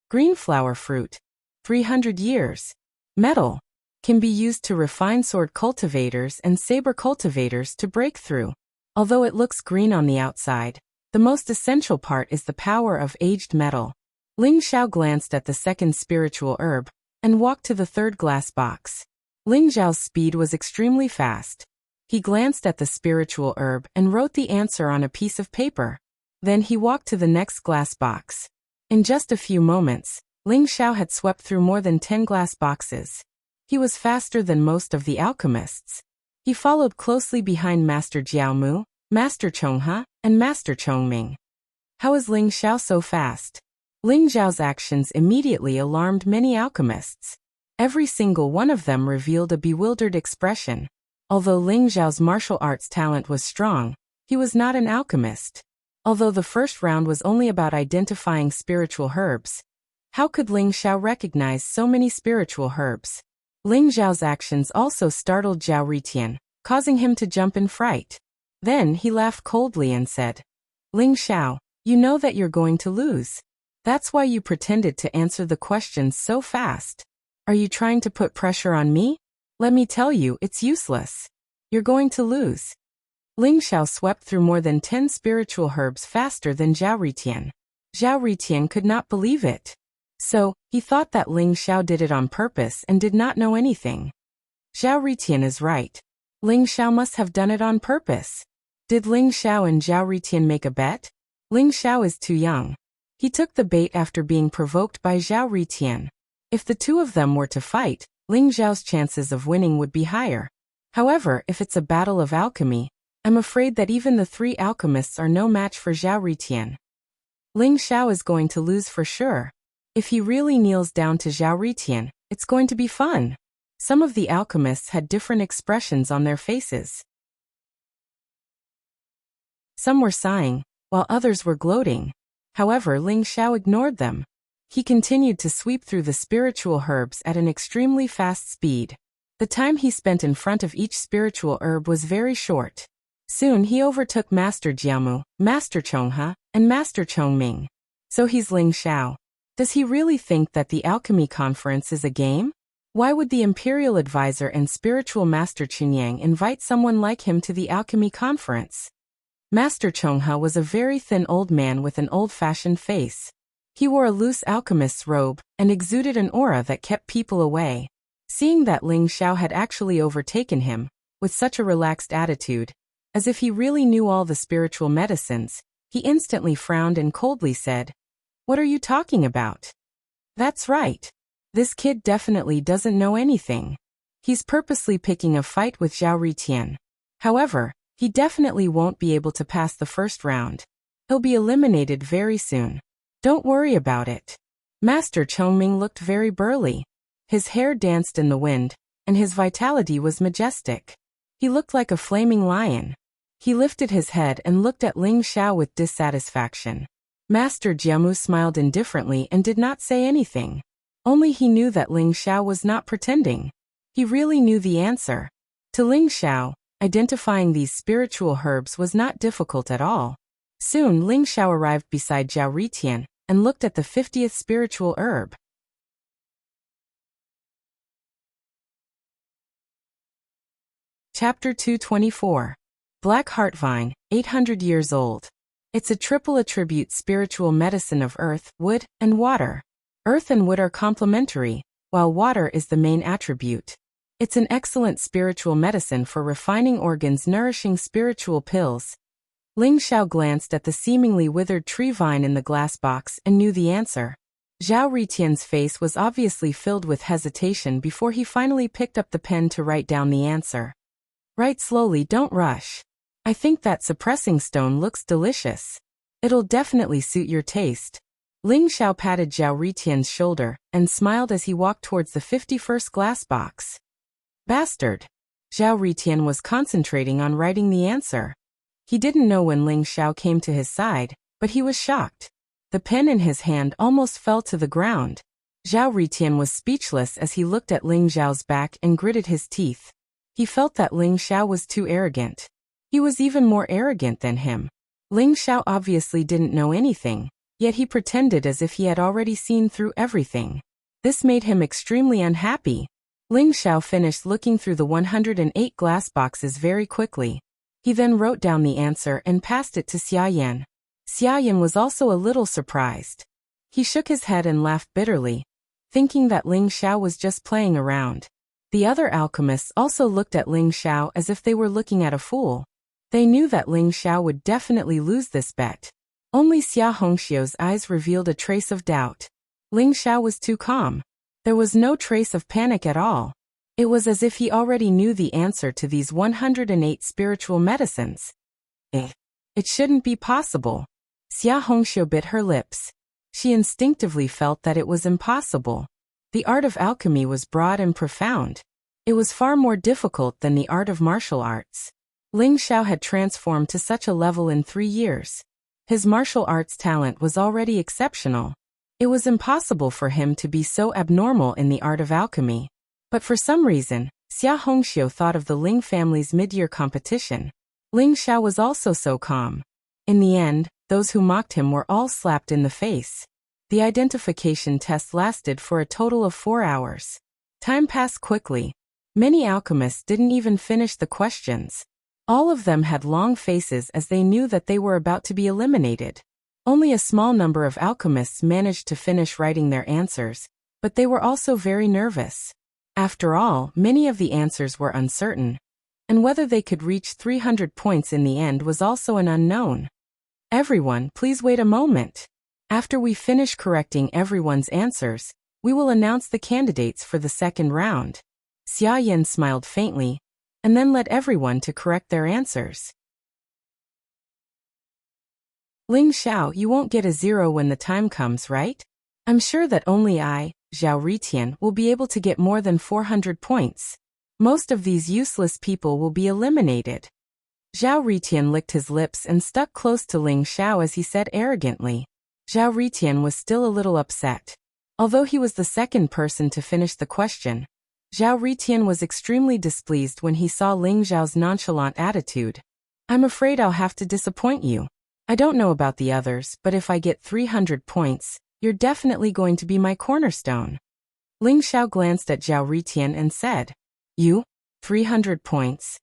Green flower fruit. 300 years. Metal. Can be used to refine sword cultivators and saber cultivators to break through. Although it looks green on the outside, the most essential part is the power of aged metal. Ling Xiao glanced at the second spiritual herb and walked to the third glass box. Ling Xiao's speed was extremely fast. He glanced at the spiritual herb and wrote the answer on a piece of paper. Then he walked to the next glass box. In just a few moments, Ling Xiao had swept through more than 10 glass boxes. He was faster than most of the alchemists. He followed closely behind Master Jiaomu, Master Chonghe, and Master Chongming. How is Ling Xiao so fast? Ling Xiao's actions immediately alarmed many alchemists. Every single one of them revealed a bewildered expression. Although Ling Xiao's martial arts talent was strong, he was not an alchemist. Although the first round was only about identifying spiritual herbs, how could Ling Xiao recognize so many spiritual herbs? Ling Xiao's actions also startled Zhao Ritian, causing him to jump in fright. Then he laughed coldly and said, "Ling Xiao, you know that you're going to lose. That's why you pretended to answer the questions so fast. Are you trying to put pressure on me? Let me tell you, it's useless. You're going to lose." Ling Xiao swept through more than 10 spiritual herbs faster than Zhao Ritian. Zhao Ritian could not believe it. So, he thought that Ling Xiao did it on purpose and did not know anything. Zhao Ritian is right. Ling Xiao must have done it on purpose. Did Ling Xiao and Zhao Ritian make a bet? Ling Xiao is too young. He took the bait after being provoked by Zhao Ritian. If the two of them were to fight, Ling Xiao's chances of winning would be higher. However, if it's a battle of alchemy, I'm afraid that even the 3 alchemists are no match for Zhao Ritian. Ling Xiao is going to lose for sure. If he really kneels down to Zhao Ritian, it's going to be fun. Some of the alchemists had different expressions on their faces. Some were sighing, while others were gloating. However, Ling Xiao ignored them. He continued to sweep through the spiritual herbs at an extremely fast speed. The time he spent in front of each spiritual herb was very short. Soon he overtook Master Jiaomu, Master Chonghe, and Master Chongming. So he's Ling Xiao. Does he really think that the alchemy conference is a game? Why would the imperial advisor and spiritual master Chunyang invite someone like him to the alchemy conference? Master Chonghe was a very thin old man with an old-fashioned face. He wore a loose alchemist's robe and exuded an aura that kept people away. Seeing that Ling Xiao had actually overtaken him, with such a relaxed attitude, as if he really knew all the spiritual medicines, he instantly frowned and coldly said, "What are you talking about?" "That's right. This kid definitely doesn't know anything. He's purposely picking a fight with Zhao Ritian. However, he definitely won't be able to pass the first round. He'll be eliminated very soon. Don't worry about it." Master Chongming looked very burly. His hair danced in the wind, and his vitality was majestic. He looked like a flaming lion. He lifted his head and looked at Ling Xiao with dissatisfaction. Master Jiaomu smiled indifferently and did not say anything. Only he knew that Ling Xiao was not pretending. He really knew the answer. To Ling Xiao, identifying these spiritual herbs was not difficult at all. Soon Ling Xiao arrived beside Zhao Ritian and looked at the 50th spiritual herb. Chapter 224. Black Heart Vine, 800 years old. It's a triple attribute spiritual medicine of earth, wood, and water. Earth and wood are complementary, while water is the main attribute. It's an excellent spiritual medicine for refining organs, nourishing spiritual pills. Ling Xiao glanced at the seemingly withered tree vine in the glass box and knew the answer. Zhao Ritian's face was obviously filled with hesitation before he finally picked up the pen to write down the answer. Write slowly, don't rush. I think that suppressing stone looks delicious. It'll definitely suit your taste. Ling Xiao patted Zhao Ritian's shoulder and smiled as he walked towards the 51st glass box. Bastard! Zhao Ritian was concentrating on writing the answer. He didn't know when Ling Xiao came to his side, but he was shocked. The pen in his hand almost fell to the ground. Zhao Ritian was speechless as he looked at Ling Xiao's back and gritted his teeth. He felt that Ling Xiao was too arrogant. He was even more arrogant than him. Ling Xiao obviously didn't know anything, yet he pretended as if he had already seen through everything. This made him extremely unhappy. Ling Xiao finished looking through the 108 glass boxes very quickly. He then wrote down the answer and passed it to Xia Yan. Xia Yan was also a little surprised. He shook his head and laughed bitterly, thinking that Ling Xiao was just playing around. The other alchemists also looked at Ling Xiao as if they were looking at a fool. They knew that Ling Xiao would definitely lose this bet. Only Xia Hongxiu's eyes revealed a trace of doubt. Ling Xiao was too calm. There was no trace of panic at all. It was as if he already knew the answer to these 108 spiritual medicines. It shouldn't be possible. Xia Hongxiu bit her lips. She instinctively felt that it was impossible. The art of alchemy was broad and profound. It was far more difficult than the art of martial arts. Ling Xiao had transformed to such a level in 3 years. His martial arts talent was already exceptional. It was impossible for him to be so abnormal in the art of alchemy. But for some reason, Xia Hongxiu thought of the Ling family's mid-year competition. Ling Xiao was also so calm. In the end, those who mocked him were all slapped in the face. The identification test lasted for a total of 4 hours. Time passed quickly. Many alchemists didn't even finish the questions. All of them had long faces as they knew that they were about to be eliminated. Only a small number of alchemists managed to finish writing their answers, but they were also very nervous. After all, many of the answers were uncertain, and whether they could reach 300 points in the end was also an unknown. Everyone, please wait a moment. After we finish correcting everyone's answers, we will announce the candidates for the second round. Xia Yan smiled faintly, and then led everyone to correct their answers. Ling Xiao, you won't get a 0 when the time comes, right? I'm sure that only I, Zhao Ritian, will be able to get more than 400 points. Most of these useless people will be eliminated. Zhao Ritian licked his lips and stuck close to Ling Xiao as he said arrogantly. Zhao Ritian was still a little upset. Although he was the second person to finish the question, Zhao Ritian was extremely displeased when he saw Ling Xiao's nonchalant attitude. I'm afraid I'll have to disappoint you. I don't know about the others, but if I get 300 points, you're definitely going to be my cornerstone. Ling Xiao glanced at Zhao Ritian and said, You? 300 points?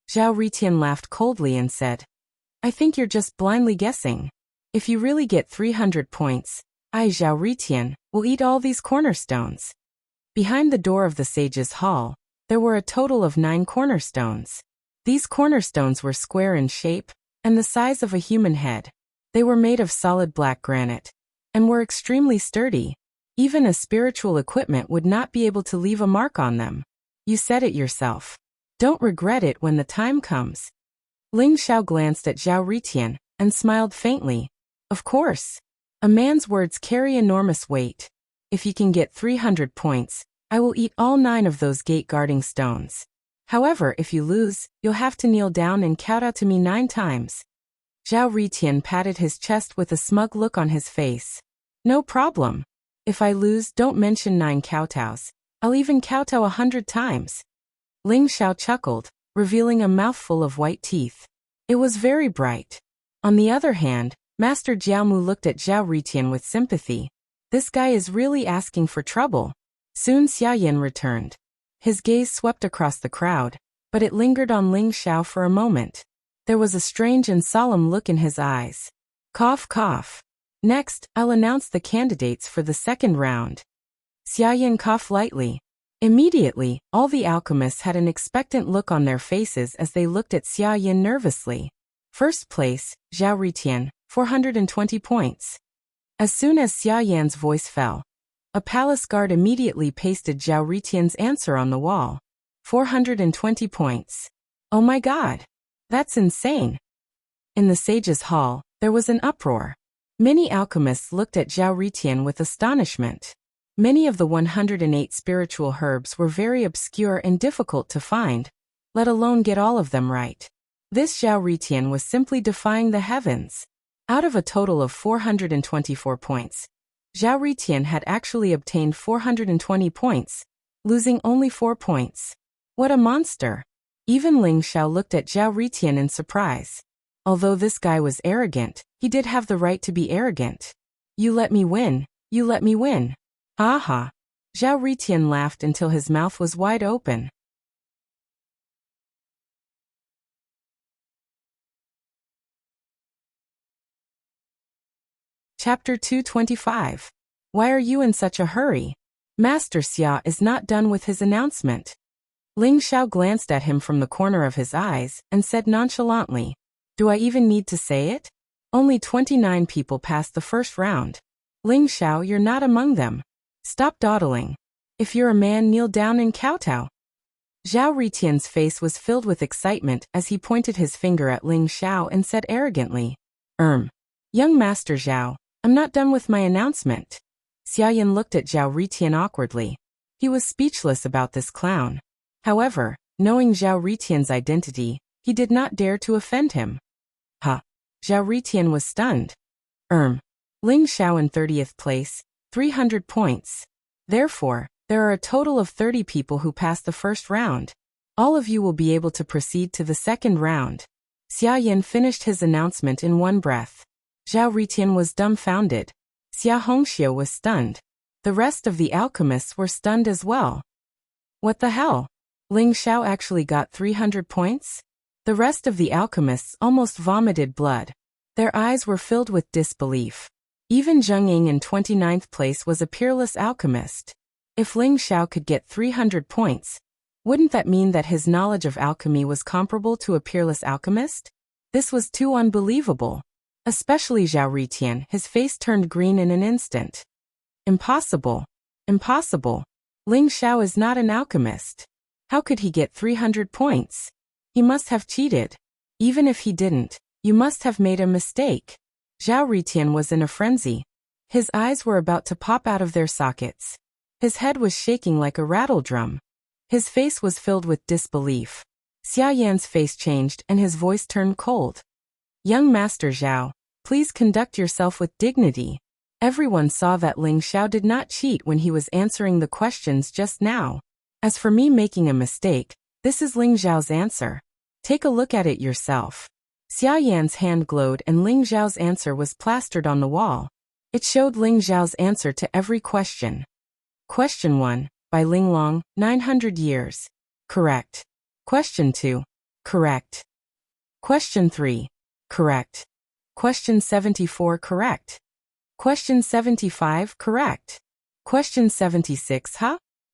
Zhao Ritian laughed coldly and said, I think you're just blindly guessing. If you really get 300 points, I, Zhao Ritian, will eat all these cornerstones. Behind the door of the sage's hall, there were a total of 9 cornerstones. These cornerstones were square in shape and the size of a human head. They were made of solid black granite and were extremely sturdy. Even a spiritual equipment would not be able to leave a mark on them. You said it yourself. Don't regret it when the time comes. Ling Xiao glanced at Zhao Ritian and smiled faintly. Of course. A man's words carry enormous weight. If you can get 300 points, I will eat all 9 of those gate-guarding stones. However, if you lose, you'll have to kneel down and kowtow to me 9 times. Zhao Ritian patted his chest with a smug look on his face. No problem. If I lose, don't mention 9 kowtows. I'll even kowtow 100 times. Ling Xiao chuckled, revealing a mouthful of white teeth. It was very bright. On the other hand, Master Jiaomu looked at Zhao Ritian with sympathy. This guy is really asking for trouble. Soon Xia Yan returned. His gaze swept across the crowd, but it lingered on Ling Xiao for a moment. There was a strange and solemn look in his eyes. Cough, cough. Next, I'll announce the candidates for the second round. Xiaoyan coughed lightly. Immediately, all the alchemists had an expectant look on their faces as they looked at Xiaoyan nervously. First place, Zhao Ritian, 420 points. As soon as Xiaoyan's voice fell, a palace guard immediately pasted Zhao Ritian's answer on the wall. 420 points. Oh my god! That's insane! In the sage's hall, there was an uproar. Many alchemists looked at Zhao Ritian with astonishment. Many of the 108 spiritual herbs were very obscure and difficult to find, let alone get all of them right. This Zhao Ritian was simply defying the heavens. Out of a total of 424 points, Zhao Ritian had actually obtained 420 points, losing only 4 points. What a monster! Even Ling Xiao looked at Zhao Ritian in surprise. Although this guy was arrogant, he did have the right to be arrogant. You let me win, you let me win. Ha ha. Zhao Ritian laughed until his mouth was wide open. Chapter 225. Why are you in such a hurry? Master Xia is not done with his announcement. Ling Xiao glanced at him from the corner of his eyes and said nonchalantly, do I even need to say it? Only 29 people passed the first round. Ling Xiao, you're not among them. Stop dawdling. If you're a man, kneel down and kowtow. Zhao Ritian's face was filled with excitement as he pointed his finger at Ling Xiao and said arrogantly, Young Master Zhao, I'm not done with my announcement. Xiaoyan looked at Zhao Ritian awkwardly. He was speechless about this clown. However, knowing Zhao Ritian's identity, he did not dare to offend him. Ha! Zhao Ritian was stunned. Ling Xiao in 30th place, 300 points. Therefore, there are a total of 30 people who passed the first round. All of you will be able to proceed to the second round. Xiaoyan finished his announcement in one breath. Zhao Ritian was dumbfounded. Xia Hongxia was stunned. The rest of the alchemists were stunned as well. What the hell? Ling Xiao actually got 300 points? The rest of the alchemists almost vomited blood. Their eyes were filled with disbelief. Even Zheng Ying in 29th place was a peerless alchemist. If Ling Xiao could get 300 points, wouldn't that mean that his knowledge of alchemy was comparable to a peerless alchemist? This was too unbelievable. Especially Zhao Ritian, his face turned green in an instant. Impossible. Impossible. Ling Xiao is not an alchemist. How could he get 300 points? He must have cheated. Even if he didn't, you must have made a mistake. Zhao Ritian was in a frenzy. His eyes were about to pop out of their sockets. His head was shaking like a rattle drum. His face was filled with disbelief. Xiaoyan's face changed and his voice turned cold. Young Master Zhao, please conduct yourself with dignity. Everyone saw that Ling Xiao did not cheat when he was answering the questions just now. As for me making a mistake, this is Ling Xiao's answer. Take a look at it yourself. Xiaoyan's hand glowed and Ling Xiao's answer was plastered on the wall. It showed Ling Xiao's answer to every question. Question 1, by Ling Long, 900 years. Correct. Question 2. Correct. Question 3. Correct. Question 74 correct. Question 75 correct. Question 76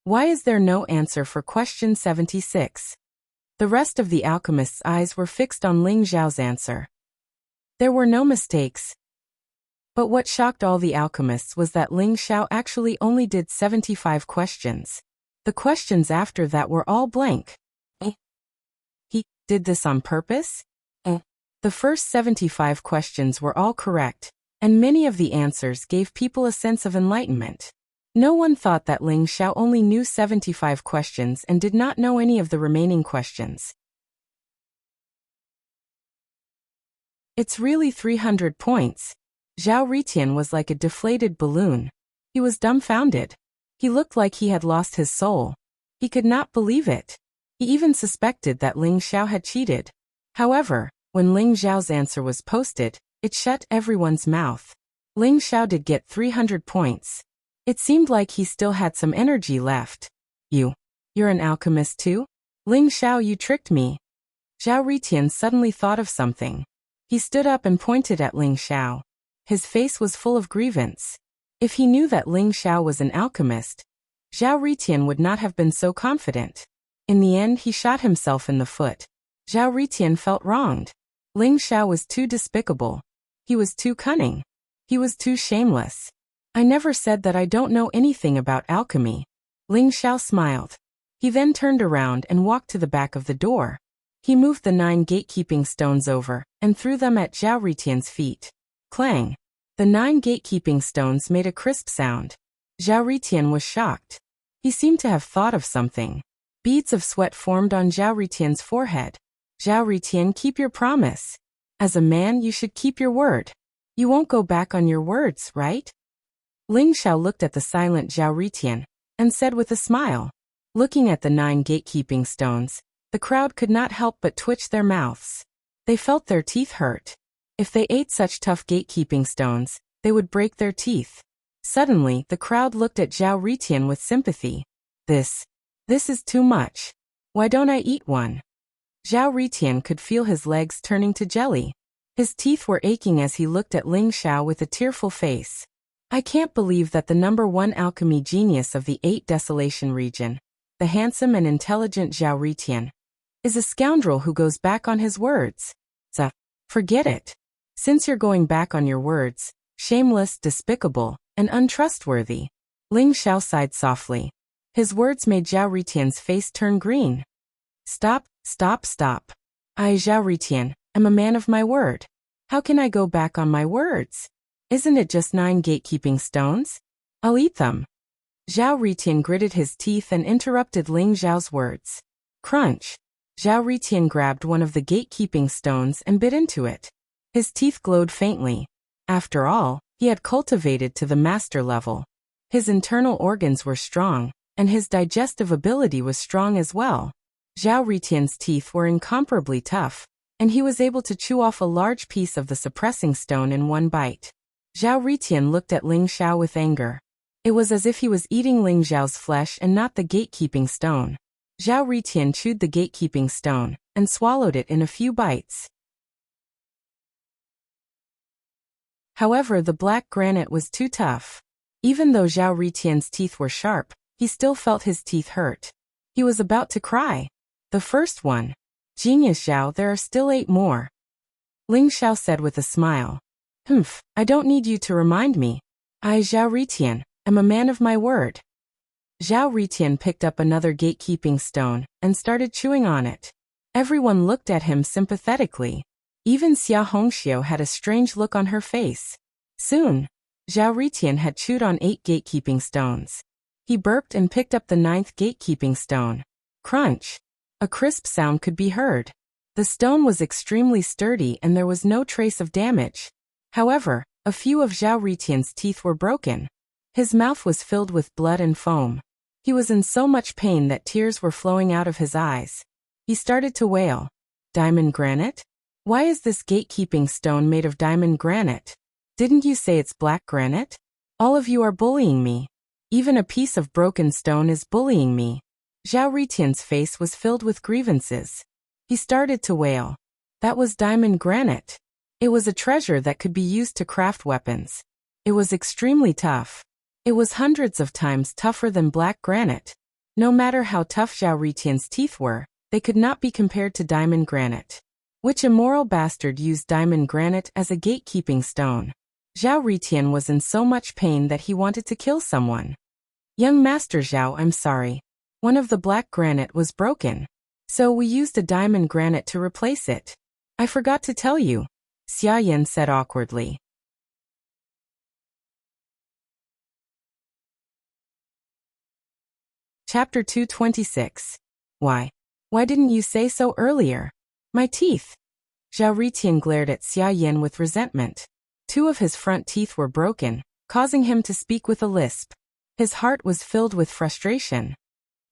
Why is there no answer for question 76? The rest of the alchemists' eyes were fixed on Ling Xiao's answer. There were no mistakes. But what shocked all the alchemists was that Ling Xiao actually only did 75 questions. The questions after that were all blank. He did this on purpose? The first 75 questions were all correct, and many of the answers gave people a sense of enlightenment. No one thought that Ling Xiao only knew 75 questions and did not know any of the remaining questions. It's really 300 points. Zhao Ritian was like a deflated balloon. He was dumbfounded. He looked like he had lost his soul. He could not believe it. He even suspected that Ling Xiao had cheated. However, when Ling Xiao's answer was posted, it shut everyone's mouth. Ling Xiao did get 300 points. It seemed like he still had some energy left. You're an alchemist too? Ling Xiao, you tricked me. Zhao Ritian suddenly thought of something. He stood up and pointed at Ling Xiao. His face was full of grievance. If he knew that Ling Xiao was an alchemist, Zhao Ritian would not have been so confident. In the end, he shot himself in the foot. Zhao Ritian felt wronged. Ling Xiao was too despicable. He was too cunning. He was too shameless. I never said that I don't know anything about alchemy. Ling Xiao smiled. He then turned around and walked to the back of the door. He moved the 9 gatekeeping stones over and threw them at Zhao Ritian's feet. Clang! The 9 gatekeeping stones made a crisp sound. Zhao Ritian was shocked. He seemed to have thought of something. Beads of sweat formed on Zhao Ritian's forehead. Zhao Ritian, keep your promise. As a man, you should keep your word. You won't go back on your words, right? Ling Xiao looked at the silent Zhao Ritian and said with a smile. Looking at the 9 gatekeeping stones, the crowd could not help but twitch their mouths. They felt their teeth hurt. If they ate such tough gatekeeping stones, they would break their teeth. Suddenly, the crowd looked at Zhao Ritian with sympathy. This is too much. Why don't I eat one? Zhao Ritian could feel his legs turning to jelly. His teeth were aching as he looked at Ling Xiao with a tearful face. I can't believe that the #1 alchemy genius of the 8 Desolation region, the handsome and intelligent Zhao Ritian, is a scoundrel who goes back on his words. Forget it. Since you're going back on your words, shameless, despicable, and untrustworthy. Ling Xiao sighed softly. His words made Zhao Ritian's face turn green. Stop, stop, stop. I, Zhao Ritian, am a man of my word. How can I go back on my words? Isn't it just 9 gatekeeping stones? I'll eat them. Zhao Ritian gritted his teeth and interrupted Ling Xiao's words. Crunch. Zhao Ritian grabbed one of the gatekeeping stones and bit into it. His teeth glowed faintly. After all, he had cultivated to the master level. His internal organs were strong, and his digestive ability was strong as well. Zhao Ritian's teeth were incomparably tough, and he was able to chew off a large piece of the suppressing stone in one bite. Zhao Ritian looked at Ling Xiao with anger. It was as if he was eating Ling Xiao's flesh and not the gatekeeping stone. Zhao Ritian chewed the gatekeeping stone and swallowed it in a few bites. However, the black granite was too tough. Even though Zhao Ritian's teeth were sharp, he still felt his teeth hurt. He was about to cry. The first one. Genius Zhao, there are still 8 more. Ling Xiao said with a smile. Humph, I don't need you to remind me. I, Zhao Ritian, am a man of my word. Zhao Ritian picked up another gatekeeping stone and started chewing on it. Everyone looked at him sympathetically. Even Xia Hongxiu had a strange look on her face. Soon, Zhao Ritian had chewed on 8 gatekeeping stones. He burped and picked up the 9th gatekeeping stone. Crunch! A crisp sound could be heard. The stone was extremely sturdy and there was no trace of damage. However, a few of Zhao Ritian's teeth were broken. His mouth was filled with blood and foam. He was in so much pain that tears were flowing out of his eyes. He started to wail. Diamond granite? Why is this gatekeeping stone made of diamond granite? Didn't you say it's black granite? All of you are bullying me. Even a piece of broken stone is bullying me. Zhao Ritian's face was filled with grievances. He started to wail. That was diamond granite. It was a treasure that could be used to craft weapons. It was extremely tough. It was hundreds of times tougher than black granite. No matter how tough Zhao Ritian's teeth were, they could not be compared to diamond granite. Which immoral bastard used diamond granite as a gatekeeping stone? Zhao Ritian was in so much pain that he wanted to kill someone. Young Master Zhao, I'm sorry. One of the black granite was broken. So we used a diamond granite to replace it. I forgot to tell you, Xia Yan said awkwardly. Chapter 226. Why didn't you say so earlier? My teeth. Zhao Ritian glared at Xia Yan with resentment. 2 of his front teeth were broken, causing him to speak with a lisp. His heart was filled with frustration.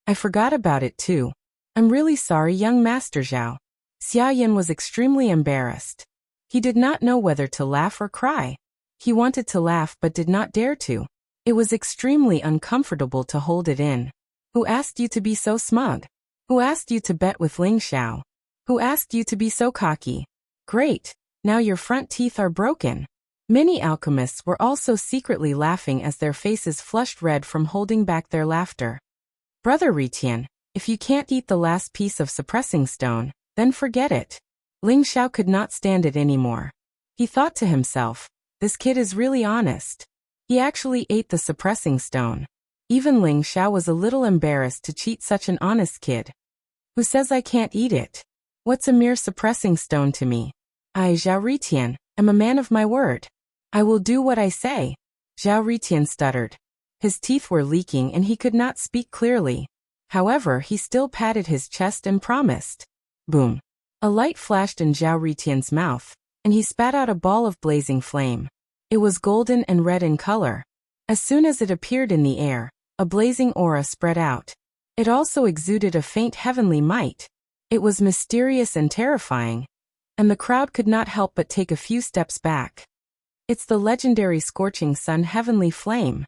I forgot about it too. I'm really sorry, young Master Zhao. Xia Yan was extremely embarrassed. He did not know whether to laugh or cry. He wanted to laugh but did not dare to. It was extremely uncomfortable to hold it in. Who asked you to be so smug? Who asked you to bet with Ling Xiao? Who asked you to be so cocky? Great, now your front teeth are broken. Many alchemists were also secretly laughing as their faces flushed red from holding back their laughter. Brother Ritian, if you can't eat the last piece of suppressing stone, then forget it. Ling Xiao could not stand it anymore. He thought to himself, this kid is really honest. He actually ate the suppressing stone. Even Ling Xiao was a little embarrassed to cheat such an honest kid. Who says I can't eat it? What's a mere suppressing stone to me? I, Zhao Ritian, am a man of my word. I will do what I say. Zhao Ritian stuttered. His teeth were leaking and he could not speak clearly. However, he still patted his chest and promised. Boom. A light flashed in Zhao Ritian's mouth, and he spat out a ball of blazing flame. It was golden and red in color. As soon as it appeared in the air, a blazing aura spread out. It also exuded a faint heavenly might. It was mysterious and terrifying, and the crowd could not help but take a few steps back. It's the legendary Scorching Sun Heavenly Flame.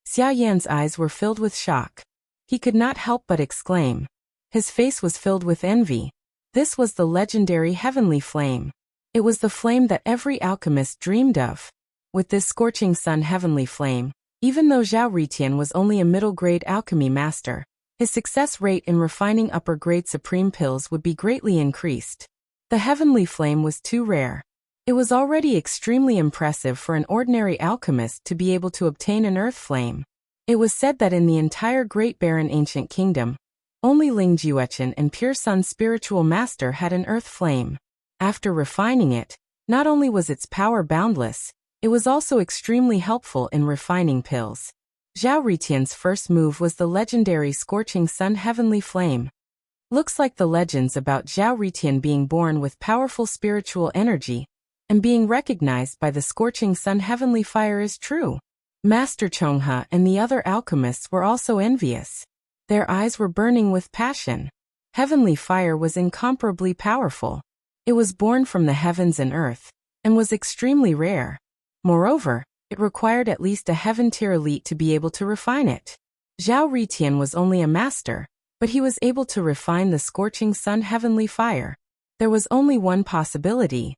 Xia Yan's eyes were filled with shock. He could not help but exclaim. His face was filled with envy. This was the legendary Heavenly Flame. It was the flame that every alchemist dreamed of. With this Scorching Sun Heavenly Flame, even though Zhao Ritian was only a middle-grade alchemy master, his success rate in refining upper-grade supreme pills would be greatly increased. The Heavenly Flame was too rare. It was already extremely impressive for an ordinary alchemist to be able to obtain an earth flame. It was said that in the entire Great Barren Ancient Kingdom, only Ling Jiuechen and Pure Sun's spiritual master had an earth flame. After refining it, not only was its power boundless, it was also extremely helpful in refining pills. Zhao Ritian's first move was the legendary Scorching Sun Heavenly Flame. Looks like the legends about Zhao Ritian being born with powerful spiritual energy and being recognized by the Scorching Sun Heavenly Fire is true. Master Chonghe and the other alchemists were also envious. Their eyes were burning with passion. Heavenly Fire was incomparably powerful. It was born from the heavens and earth, and was extremely rare. Moreover, it required at least a heaven-tier elite to be able to refine it. Zhao Ritian was only a master, but he was able to refine the Scorching Sun Heavenly Fire. There was only one possibility.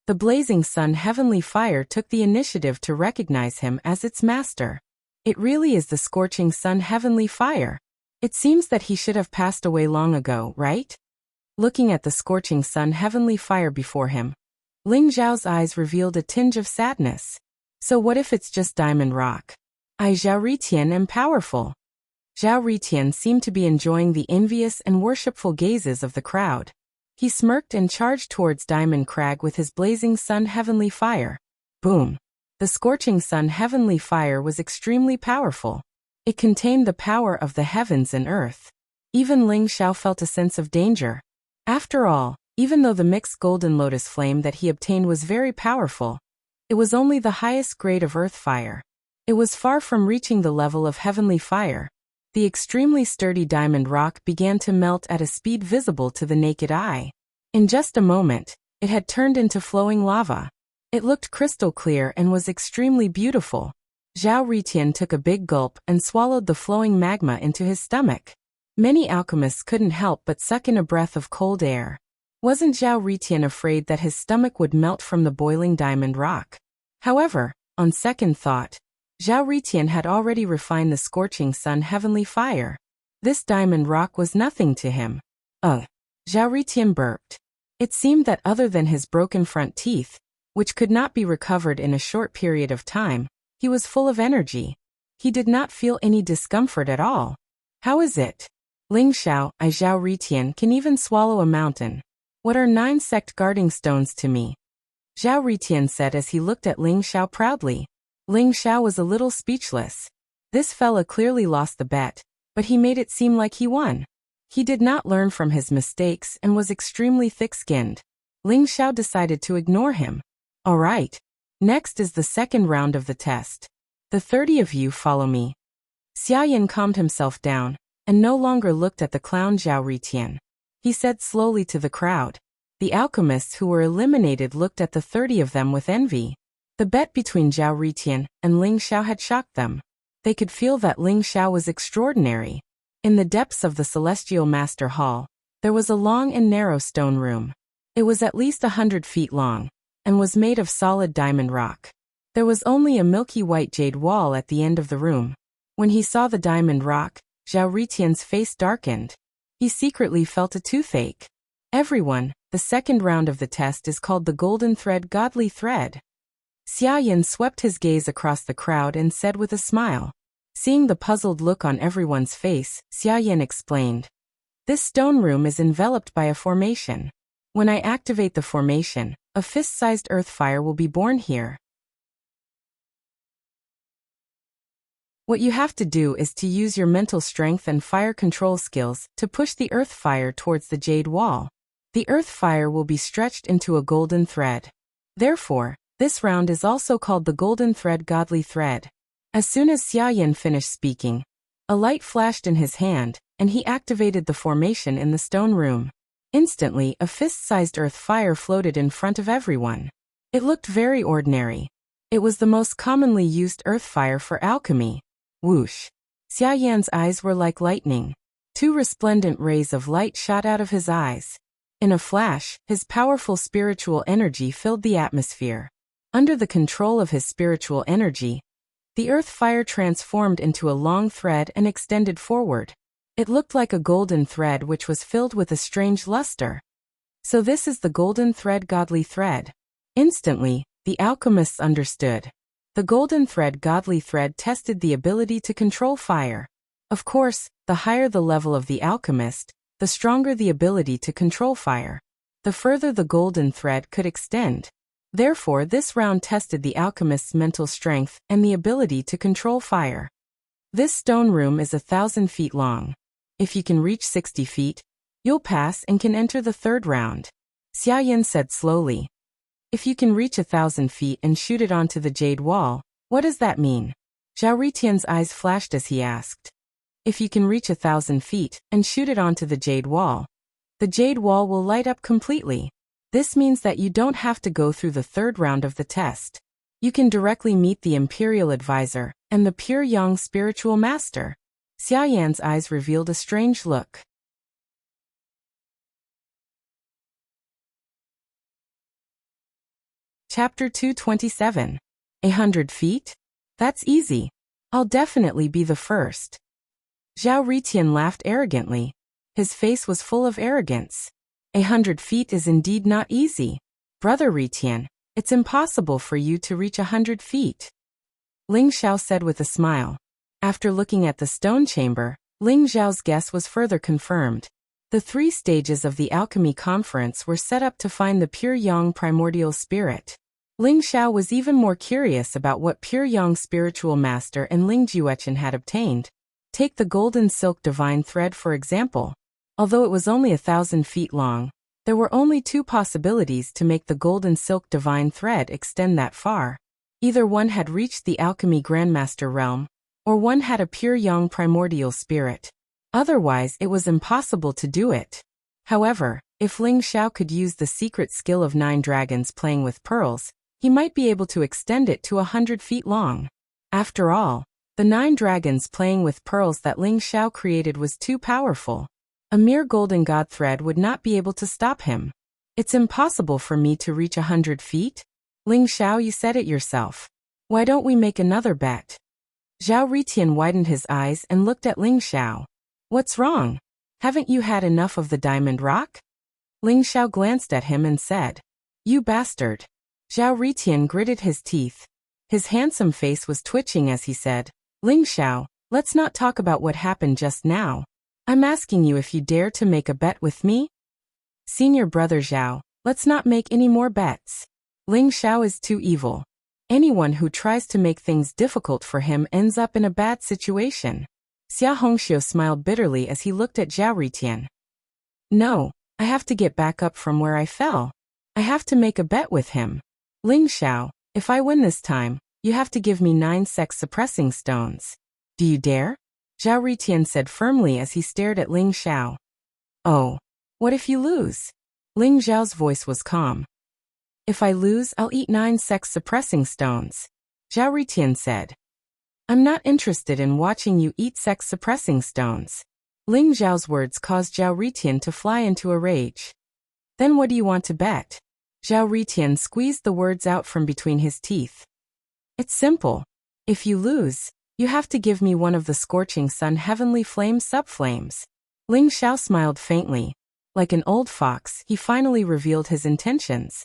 The Blazing Sun Heavenly Fire took the initiative to recognize him as its master. It really is the Scorching Sun Heavenly Fire. It seems that he should have passed away long ago, right? Looking at the Scorching Sun Heavenly Fire before him, Ling Zhao's eyes revealed a tinge of sadness. So what if it's just diamond rock? I, Zhao Ritian, am powerful. Zhao Ritian seemed to be enjoying the envious and worshipful gazes of the crowd. He smirked and charged towards Diamond Crag with his Blazing Sun Heavenly Fire. Boom! The Scorching Sun Heavenly Fire was extremely powerful. It contained the power of the heavens and earth. Even Ling Xiao felt a sense of danger. After all, even though the mixed Golden Lotus flame that he obtained was very powerful, it was only the highest grade of earth fire. It was far from reaching the level of heavenly fire. The extremely sturdy diamond rock began to melt at a speed visible to the naked eye. In just a moment, it had turned into flowing lava. It looked crystal clear and was extremely beautiful. Zhao Ritian took a big gulp and swallowed the flowing magma into his stomach. Many alchemists couldn't help but suck in a breath of cold air. Wasn't Zhao Ritian afraid that his stomach would melt from the boiling diamond rock? However, on second thought, Zhao Ritian had already refined the Scorching Sun Heavenly Fire. This diamond rock was nothing to him. Ugh! Zhao Ritian burped. It seemed that other than his broken front teeth, which could not be recovered in a short period of time, he was full of energy. He did not feel any discomfort at all. How is it? Ling Xiao, I Zhao Ritian can even swallow a mountain. What are 9 sect guarding stones to me? Zhao Ritian said as he looked at Ling Xiao proudly. Ling Xiao was a little speechless. This fella clearly lost the bet, but he made it seem like he won. He did not learn from his mistakes and was extremely thick-skinned. Ling Xiao decided to ignore him. All right. Next is the second round of the test. The 30 of you follow me. Xia Yan calmed himself down and no longer looked at the clown Zhao Ritian. He said slowly to the crowd. The alchemists who were eliminated looked at the 30 of them with envy. The bet between Zhao Ritian and Ling Xiao had shocked them. They could feel that Ling Xiao was extraordinary. In the depths of the Celestial Master Hall, there was a long and narrow stone room. It was at least 100 feet long, and was made of solid diamond rock. There was only a milky white jade wall at the end of the room. When he saw the diamond rock, Zhao Ritian's face darkened. He secretly felt a toothache. Everyone, the second round of the test is called the Golden Thread Godly Thread. Xiaoyan swept his gaze across the crowd and said with a smile. Seeing the puzzled look on everyone's face, Xiaoyan explained. This stone room is enveloped by a formation. When I activate the formation, a fist-sized earth fire will be born here. What you have to do is to use your mental strength and fire control skills to push the earth fire towards the jade wall. The earth fire will be stretched into a golden thread. Therefore, this round is also called the Golden Thread Godly Thread. As soon as Xiaoyan finished speaking, a light flashed in his hand, and he activated the formation in the stone room. Instantly, a fist-sized earth fire floated in front of everyone. It looked very ordinary. It was the most commonly used earth fire for alchemy. Whoosh! Xiaoyan's eyes were like lightning. Two resplendent rays of light shot out of his eyes. In a flash, his powerful spiritual energy filled the atmosphere. Under the control of his spiritual energy, the earth fire transformed into a long thread and extended forward. It looked like a golden thread which was filled with a strange luster. So this is the Golden Thread Godly Thread. Instantly, the alchemists understood. The Golden Thread Godly Thread tested the ability to control fire. Of course, the higher the level of the alchemist, the stronger the ability to control fire. The further the golden thread could extend. Therefore, this round tested the alchemist's mental strength and the ability to control fire. This stone room is 1,000 feet long. If you can reach 60 feet, you'll pass and can enter the third round. Xiaoyan said slowly. If you can reach 1,000 feet and shoot it onto the jade wall, what does that mean? Zhao Ritian's eyes flashed as he asked. If you can reach 1,000 feet and shoot it onto the jade wall will light up completely. This means that you don't have to go through the third round of the test. You can directly meet the Imperial Advisor and the Pure Yang Spiritual Master. Xiaoyan's eyes revealed a strange look. Chapter 227. 100 feet? That's easy. I'll definitely be the first. Zhao Ritian laughed arrogantly. His face was full of arrogance. 100 feet is indeed not easy. Brother Ritian, it's impossible for you to reach 100 feet. Ling Xiao said with a smile. After looking at the stone chamber, Ling Xiao's guess was further confirmed. The 3 stages of the alchemy conference were set up to find the pure yang primordial spirit. Ling Xiao was even more curious about what pure yang spiritual master and Ling Juechen had obtained. Take the golden silk divine thread for example. Although it was only 1,000 feet long, there were only 2 possibilities to make the golden silk divine thread extend that far. Either one had reached the alchemy grandmaster realm, or one had a pure yang primordial spirit. Otherwise, it was impossible to do it. However, if Ling Xiao could use the secret skill of 9 dragons playing with pearls, he might be able to extend it to 100 feet long. After all, the 9 dragons playing with pearls that Ling Xiao created was too powerful. A mere golden god thread would not be able to stop him. It's impossible for me to reach 100 feet? Ling Xiao, you said it yourself. Why don't we make another bet? Zhao Ritian widened his eyes and looked at Ling Xiao. What's wrong? Haven't you had enough of the diamond rock? Ling Xiao glanced at him and said, You bastard. Zhao Ritian gritted his teeth. His handsome face was twitching as he said, Ling Xiao, let's not talk about what happened just now. I'm asking you if you dare to make a bet with me? Senior brother Zhao, let's not make any more bets. Ling Xiao is too evil. Anyone who tries to make things difficult for him ends up in a bad situation. Xia Hongxiu smiled bitterly as he looked at Zhao Ritian. No, I have to get back up from where I fell. I have to make a bet with him. Ling Xiao, if I win this time, you have to give me 9 sex suppressing stones. Do you dare? Zhao Ritian said firmly as he stared at Ling Xiao. Oh, what if you lose? Ling Xiao's voice was calm. If I lose, I'll eat 9 sex suppressing stones. Zhao Ritian said. I'm not interested in watching you eat sex suppressing stones. Ling Xiao's words caused Zhao Ritian to fly into a rage. Then what do you want to bet? Zhao Ritian squeezed the words out from between his teeth. It's simple. If you lose, you have to give me one of the scorching sun heavenly flame subflames. Ling Xiao smiled faintly. Like an old fox, he finally revealed his intentions.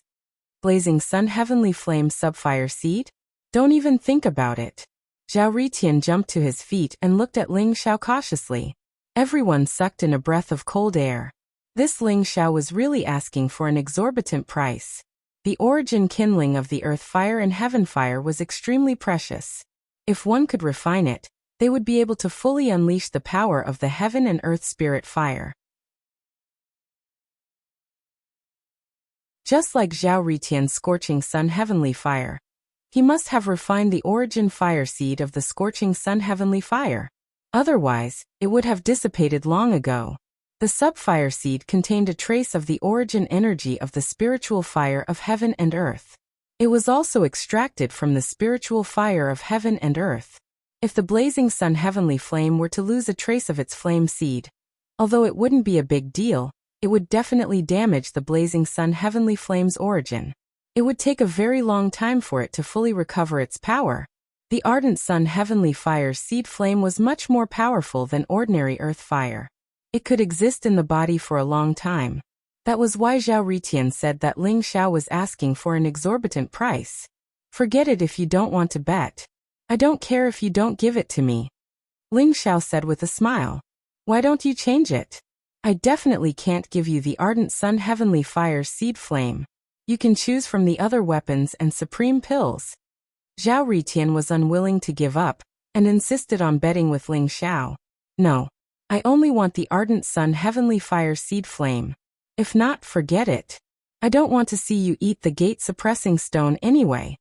Blazing sun heavenly flame subfire seed? Don't even think about it. Zhao Ritian jumped to his feet and looked at Ling Xiao cautiously. Everyone sucked in a breath of cold air. This Ling Xiao was really asking for an exorbitant price. The origin kindling of the earth fire and heaven fire was extremely precious. If one could refine it, they would be able to fully unleash the power of the heaven and earth spirit fire. Just like Zhao Ritian's scorching sun heavenly fire, he must have refined the origin fire seed of the scorching sun heavenly fire. Otherwise, it would have dissipated long ago. The subfire seed contained a trace of the origin energy of the spiritual fire of heaven and earth. It was also extracted from the spiritual fire of heaven and earth. If the blazing sun heavenly flame were to lose a trace of its flame seed, although it wouldn't be a big deal, it would definitely damage the blazing sun heavenly flame's origin. It would take a very long time for it to fully recover its power. The ardent sun heavenly fire's seed flame was much more powerful than ordinary earth fire. It could exist in the body for a long time. That was why Zhao Ritian said that Ling Xiao was asking for an exorbitant price. Forget it if you don't want to bet. I don't care if you don't give it to me. Ling Xiao said with a smile. Why don't you change it? I definitely can't give you the ardent sun heavenly fire's seed flame. You can choose from the other weapons and supreme pills. Zhao Ritian was unwilling to give up, and insisted on betting with Ling Xiao. No. I only want the ardent sun heavenly fire seed flame. If not, forget it. I don't want to see you eat the gate suppressing stone anyway.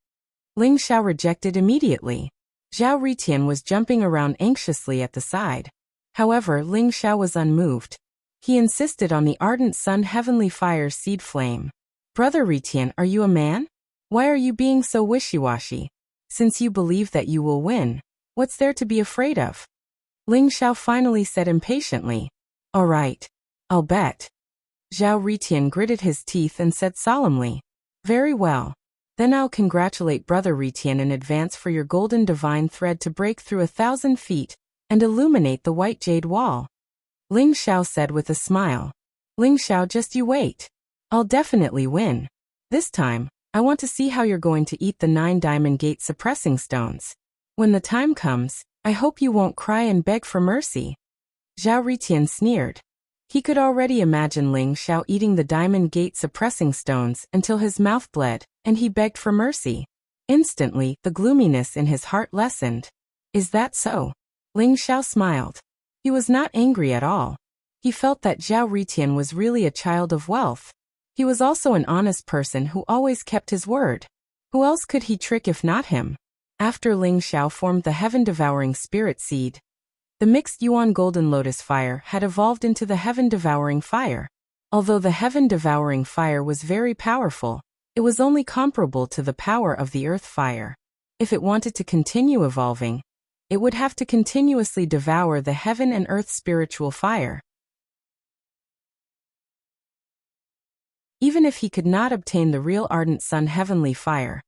Ling Xiao rejected immediately. Zhao Ritian was jumping around anxiously at the side. However, Ling Xiao was unmoved. He insisted on the ardent sun heavenly fire seed flame. Brother Ritian, are you a man? Why are you being so wishy-washy? Since you believe that you will win, what's there to be afraid of? Ling Xiao finally said impatiently. All right. I'll bet. Zhao Ritian gritted his teeth and said solemnly. Very well. Then I'll congratulate Brother Ritian in advance for your golden divine thread to break through 1,000 feet and illuminate the white jade wall. Ling Xiao said with a smile. Ling Xiao, just you wait. I'll definitely win. This time, I want to see how you're going to eat the 9 diamond gate suppressing stones. When the time comes, I hope you won't cry and beg for mercy. Zhao Ritian sneered. He could already imagine Ling Xiao eating the diamond gate suppressing stones until his mouth bled, and he begged for mercy. Instantly, the gloominess in his heart lessened. Is that so? Ling Xiao smiled. He was not angry at all. He felt that Zhao Ritian was really a child of wealth. He was also an honest person who always kept his word. Who else could he trick if not him? After Ling Xiao formed the heaven-devouring spirit seed, the mixed Yuan golden lotus fire had evolved into the heaven-devouring fire. Although the heaven-devouring fire was very powerful, it was only comparable to the power of the earth fire. If it wanted to continue evolving, it would have to continuously devour the heaven and earth spiritual fire. Even if he could not obtain the real ardent sun heavenly fire,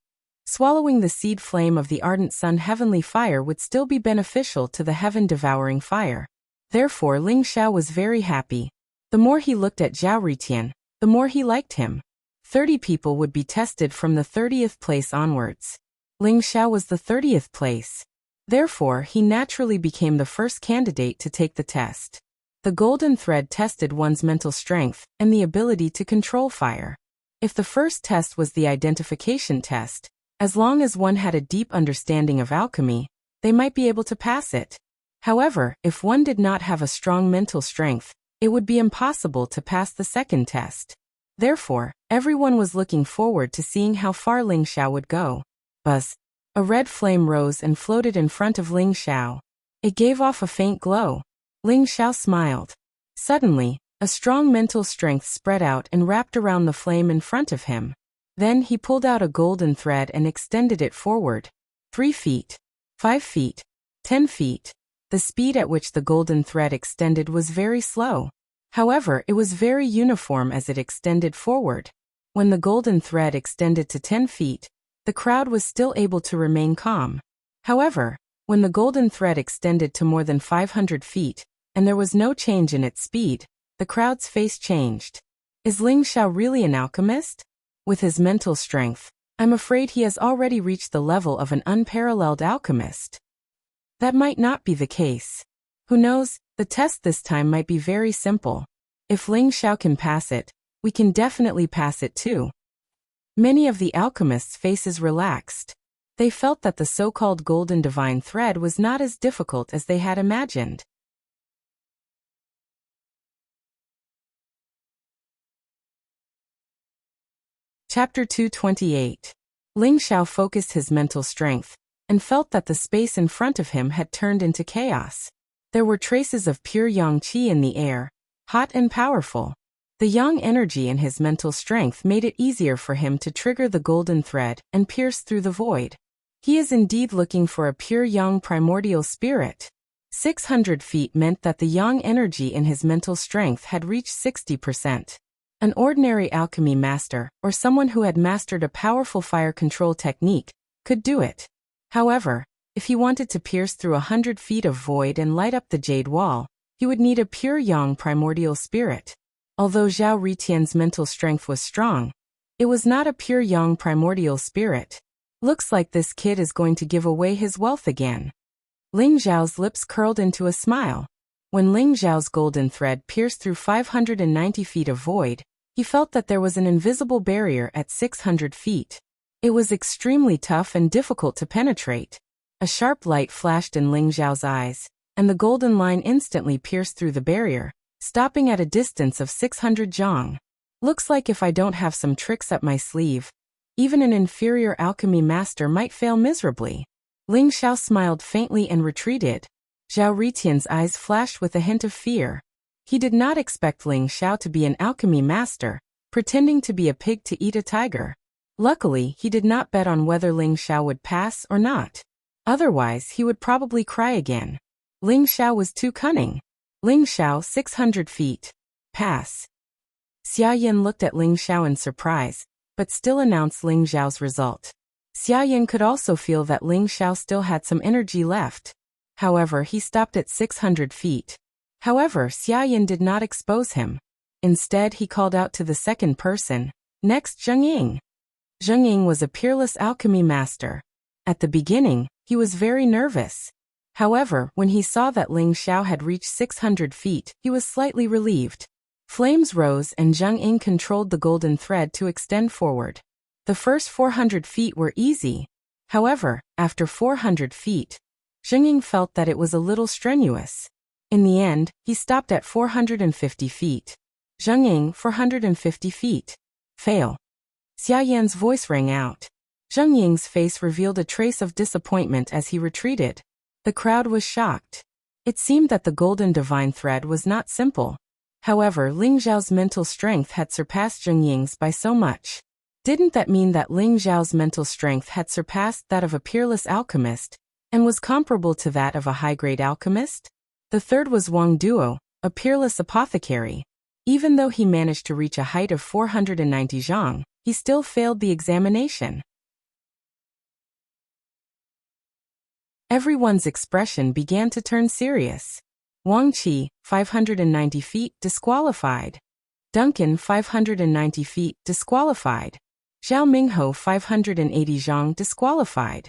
swallowing the seed flame of the ardent sun heavenly fire would still be beneficial to the heaven-devouring fire. Therefore Ling Xiao was very happy. The more he looked at Zhao Ritian, the more he liked him. 30 people would be tested from the 30th place onwards. Ling Xiao was the 30th place. Therefore, he naturally became the first candidate to take the test. The golden thread tested one's mental strength and the ability to control fire. If the first test was the identification test, as long as one had a deep understanding of alchemy, they might be able to pass it. However, if one did not have a strong mental strength, it would be impossible to pass the second test. Therefore, everyone was looking forward to seeing how far Ling Xiao would go. Buzz! A red flame rose and floated in front of Ling Xiao. It gave off a faint glow. Ling Xiao smiled. Suddenly, a strong mental strength spread out and wrapped around the flame in front of him. Then he pulled out a golden thread and extended it forward. 3 feet, 5 feet, 10 feet. The speed at which the golden thread extended was very slow. However, it was very uniform as it extended forward. When the golden thread extended to 10 feet, the crowd was still able to remain calm. However, when the golden thread extended to more than 500 feet, and there was no change in its speed, the crowd's face changed. Is Ling Xiao really an alchemist? With his mental strength, I'm afraid he has already reached the level of an unparalleled alchemist. That might not be the case. Who knows, the test this time might be very simple. If Ling Xiao can pass it, we can definitely pass it too. Many of the alchemists' faces relaxed. They felt that the so-called golden divine thread was not as difficult as they had imagined. Chapter 228. Ling Xiao focused his mental strength, and felt that the space in front of him had turned into chaos. There were traces of pure yang qi in the air, hot and powerful. The yang energy in his mental strength made it easier for him to trigger the golden thread and pierce through the void. He is indeed looking for a pure yang primordial spirit. 600 feet meant that the yang energy in his mental strength had reached 60%. An ordinary alchemy master, or someone who had mastered a powerful fire control technique, could do it. However, if he wanted to pierce through 100 feet of void and light up the jade wall, he would need a pure yang primordial spirit. Although Zhao Ritian's mental strength was strong, it was not a pure yang primordial spirit. Looks like this kid is going to give away his wealth again. Ling Zhao's lips curled into a smile. When Ling Zhao's golden thread pierced through 590 feet of void, he felt that there was an invisible barrier at 600 feet. It was extremely tough and difficult to penetrate. A sharp light flashed in Ling Zhao's eyes, and the golden line instantly pierced through the barrier, stopping at a distance of 600 zhang. Looks like if I don't have some tricks up my sleeve, even an inferior alchemy master might fail miserably. Ling Xiao smiled faintly and retreated. Zhao Ritian's eyes flashed with a hint of fear. He did not expect Ling Xiao to be an alchemy master, pretending to be a pig to eat a tiger. Luckily, he did not bet on whether Ling Xiao would pass or not. Otherwise, he would probably cry again. Ling Xiao was too cunning. Ling Xiao, 600 feet. Pass. Xia Yin looked at Ling Xiao in surprise, but still announced Ling Xiao's result. Xia Yin could also feel that Ling Xiao still had some energy left. However, he stopped at 600 feet. However, Xia Yin did not expose him. Instead, he called out to the second person, "Next, Zheng Ying." Zheng Ying was a peerless alchemy master. At the beginning, he was very nervous. However, when he saw that Ling Xiao had reached 600 feet, he was slightly relieved. Flames rose and Zheng Ying controlled the golden thread to extend forward. The first 400 feet were easy. However, after 400 feet, Zheng Ying felt that it was a little strenuous. In the end, he stopped at 450 feet. Zheng Ying, 450 feet. Fail. Xia Yan's voice rang out. Zheng Ying's face revealed a trace of disappointment as he retreated. The crowd was shocked. It seemed that the golden divine thread was not simple. However, Ling Zhao's mental strength had surpassed Zheng Ying's by so much. Didn't that mean that Ling Zhao's mental strength had surpassed that of a peerless alchemist, and was comparable to that of a high-grade alchemist? The third was Wang Duo, a peerless apothecary. Even though he managed to reach a height of 490 zhang, he still failed the examination. Everyone's expression began to turn serious. Wang Qi, 590 feet, disqualified. Duncan, 590 feet, disqualified. Zhao Mingho, 580 zhang, disqualified.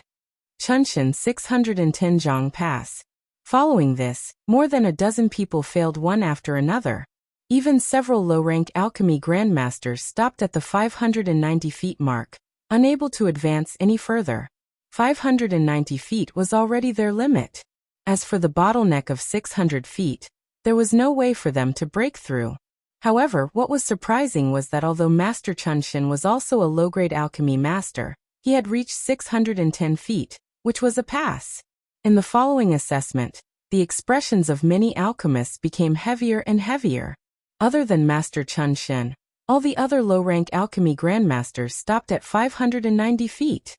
Chunshan, 610 zhang, pass. Following this, more than a dozen people failed one after another. Even several low-rank alchemy grandmasters stopped at the 590 feet mark, unable to advance any further. 590 feet was already their limit. As for the bottleneck of 600 feet, there was no way for them to break through. However, what was surprising was that although Master Chunshan was also a low-grade alchemy master, he had reached 610 feet, which was a pass. In the following assessment, the expressions of many alchemists became heavier and heavier. Other than Master Chunshan, all the other low-rank alchemy grandmasters stopped at 590 feet.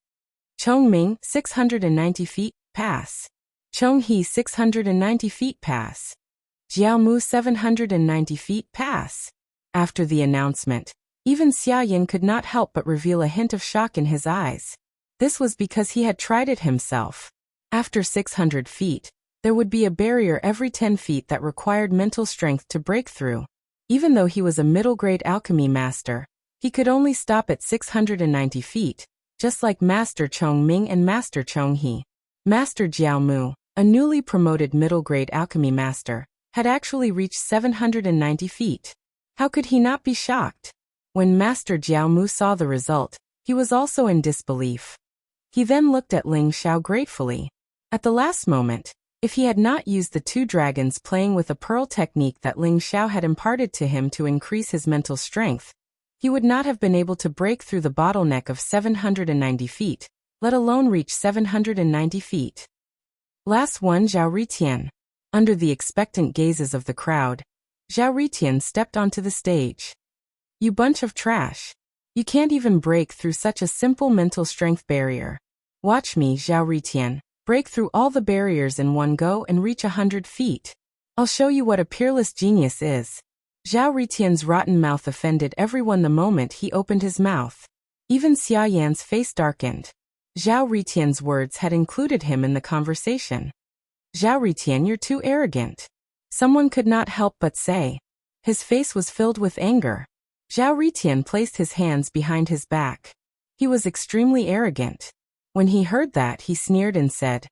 Chongming, 690 feet, pass. Chonghe 690 feet pass. Jiaomu 790 feet pass. After the announcement, even Xiaoyan could not help but reveal a hint of shock in his eyes. This was because he had tried it himself. After 600 feet, there would be a barrier every 10 feet that required mental strength to break through. Even though he was a middle-grade alchemy master, he could only stop at 690 feet, just like Master Chong Ming and Master Chong He. Master Jiao Mu, a newly promoted middle-grade alchemy master, had actually reached 790 feet. How could he not be shocked? When Master Jiao Mu saw the result, he was also in disbelief. He then looked at Ling Xiao gratefully. At the last moment, if he had not used the two dragons playing with a pearl technique that Ling Xiao had imparted to him to increase his mental strength, he would not have been able to break through the bottleneck of 790 feet, let alone reach 790 feet. Last one, Zhao Ritian. Under the expectant gazes of the crowd, Zhao Ritian stepped onto the stage. You bunch of trash. You can't even break through such a simple mental strength barrier. Watch me, Zhao Ritian, break through all the barriers in one go and reach 100 feet. I'll show you what a peerless genius is. Zhao Ritian's rotten mouth offended everyone the moment he opened his mouth. Even Xia Yan's face darkened. Zhao Ritian's words had included him in the conversation. Zhao Ritian, you're too arrogant. Someone could not help but say. His face was filled with anger. Zhao Ritian placed his hands behind his back. He was extremely arrogant. When he heard that, he sneered and said,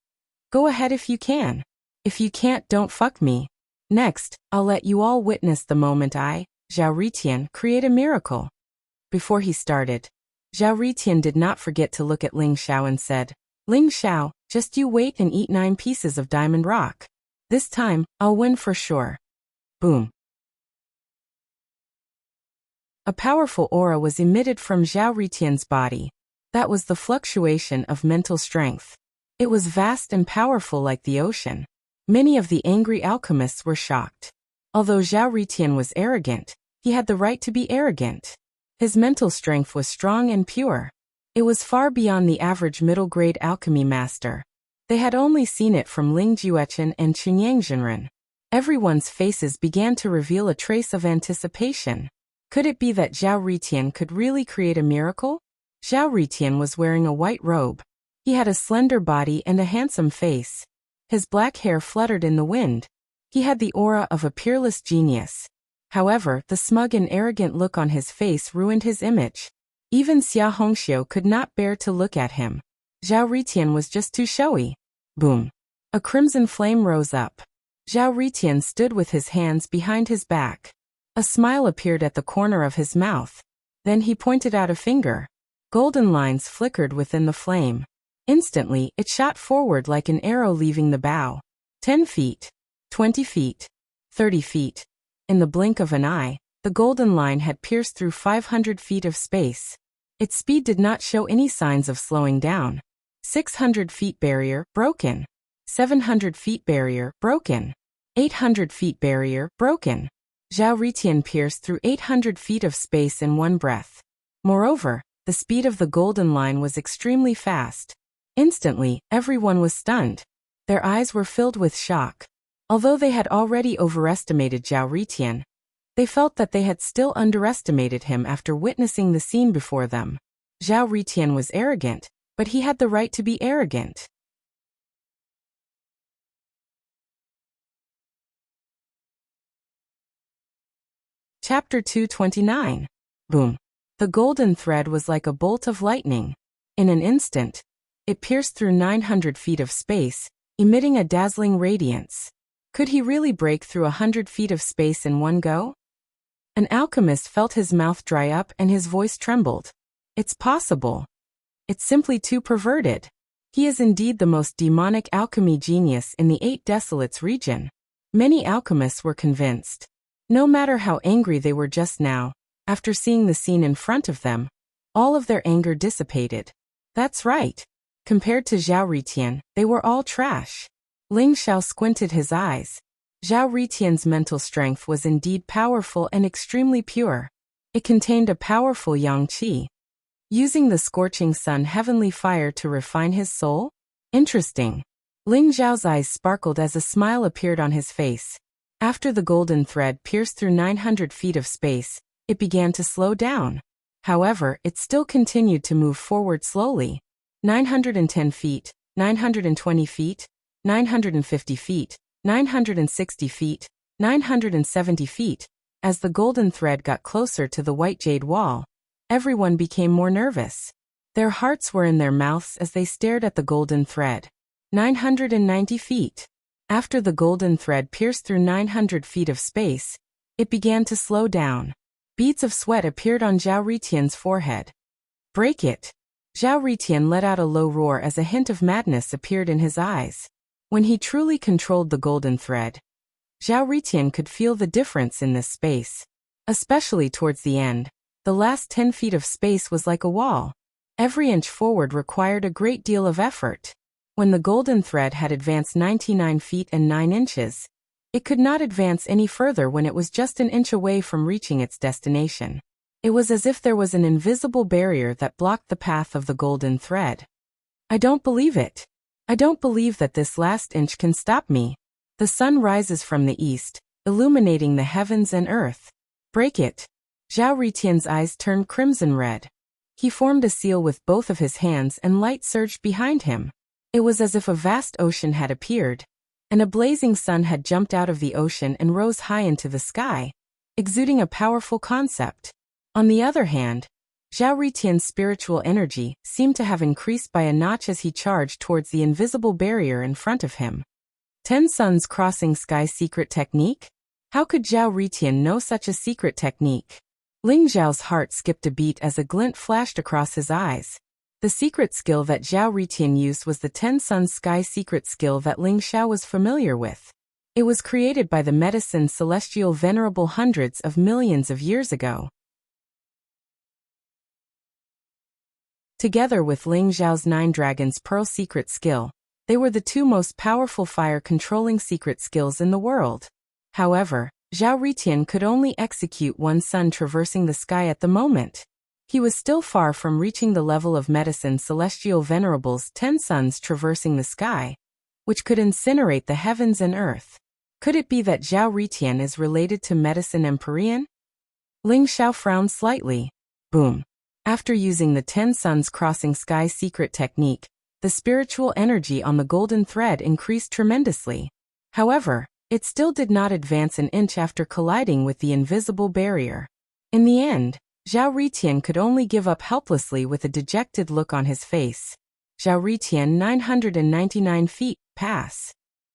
Go ahead if you can. If you can't, don't fuck me. Next, I'll let you all witness the moment I, Zhao Ritian, create a miracle. Before he started, Zhao Ritian did not forget to look at Ling Xiao and said, Ling Xiao, just you wait and eat 9 pieces of diamond rock. This time, I'll win for sure. Boom. A powerful aura was emitted from Zhao Ritian's body. That was the fluctuation of mental strength. It was vast and powerful like the ocean. Many of the angry alchemists were shocked. Although Zhao Ritian was arrogant, he had the right to be arrogant. His mental strength was strong and pure. It was far beyond the average middle-grade alchemy master. They had only seen it from Ling Juechen and Chunyang Zhenren. Everyone's faces began to reveal a trace of anticipation. Could it be that Zhao Ritian could really create a miracle? Zhao Ritian was wearing a white robe. He had a slender body and a handsome face. His black hair fluttered in the wind. He had the aura of a peerless genius. However, the smug and arrogant look on his face ruined his image. Even Xia Hongxiu could not bear to look at him. Zhao Ritian was just too showy. Boom. A crimson flame rose up. Zhao Ritian stood with his hands behind his back. A smile appeared at the corner of his mouth. Then he pointed out a finger. Golden lines flickered within the flame. Instantly, it shot forward like an arrow leaving the bow. 10 feet. 20 feet. 30 feet. In the blink of an eye, the golden line had pierced through 500 feet of space. Its speed did not show any signs of slowing down. 600 feet barrier, broken. 700 feet barrier, broken. 800 feet barrier, broken. Zhao Ritian pierced through 800 feet of space in one breath. Moreover, the speed of the golden line was extremely fast. Instantly, everyone was stunned. Their eyes were filled with shock. Although they had already overestimated Zhao Ritian, they felt that they had still underestimated him after witnessing the scene before them. Zhao Ritian was arrogant, but he had the right to be arrogant. Chapter 229. Boom. The golden thread was like a bolt of lightning. In an instant, it pierced through 900 feet of space, emitting a dazzling radiance. Could he really break through 100 feet of space in one go? An alchemist felt his mouth dry up and his voice trembled. It's possible. It's simply too perverted. He is indeed the most demonic alchemy genius in the 8 Desolates region. Many alchemists were convinced. No matter how angry they were just now, after seeing the scene in front of them, all of their anger dissipated. That's right. Compared to Zhao Ritian, they were all trash. Ling Xiao squinted his eyes. Zhao Ritian's mental strength was indeed powerful and extremely pure. It contained a powerful yang qi. Using the scorching sun heavenly fire to refine his soul? Interesting. Ling Zhao's eyes sparkled as a smile appeared on his face. After the golden thread pierced through 900 feet of space, it began to slow down. However, it still continued to move forward slowly. 910 feet, 920 feet, 950 feet, 960 feet, 970 feet. As the golden thread got closer to the white jade wall, everyone became more nervous. Their hearts were in their mouths as they stared at the golden thread. 990 feet. After the golden thread pierced through 900 feet of space, it began to slow down. Beads of sweat appeared on Zhao Ritian's forehead. Break it! Zhao Ritian let out a low roar as a hint of madness appeared in his eyes. When he truly controlled the golden thread, Zhao Ritian could feel the difference in this space. Especially towards the end, the last 10 feet of space was like a wall. Every inch forward required a great deal of effort. When the golden thread had advanced 99 feet and 9 inches, it could not advance any further when it was just an inch away from reaching its destination. It was as if there was an invisible barrier that blocked the path of the golden thread. I don't believe it. I don't believe that this last inch can stop me. The sun rises from the east, illuminating the heavens and earth. Break it. Zhao Ritian's eyes turned crimson red. He formed a seal with both of his hands and light surged behind him. It was as if a vast ocean had appeared, and a blazing sun had jumped out of the ocean and rose high into the sky, exuding a powerful concept. On the other hand, Zhao Ritian's spiritual energy seemed to have increased by a notch as he charged towards the invisible barrier in front of him. 10 suns crossing sky secret technique? How could Zhao Ritian know such a secret technique? Ling Zhao's heart skipped a beat as a glint flashed across his eyes. The secret skill that Zhao Ritian used was the 10 Suns Sky secret skill that Ling Xiao was familiar with. It was created by the medicine Celestial Venerable hundreds of millions of years ago. Together with Ling Zhao's 9 Dragons Pearl secret skill, they were the 2 most powerful fire-controlling secret skills in the world. However, Zhao Ritian could only execute 1 sun traversing the sky at the moment. He was still far from reaching the level of medicine Celestial Venerable's 10 suns traversing the sky, which could incinerate the heavens and earth. Could it be that Zhao Ritian is related to medicine Empyrean? Ling Xiao frowned slightly. Boom. After using the 10 suns crossing sky secret technique, the spiritual energy on the golden thread increased tremendously. However, it still did not advance an inch after colliding with the invisible barrier. In the end, Zhao Ritian could only give up helplessly with a dejected look on his face. Zhao Ritian 999 feet, pass.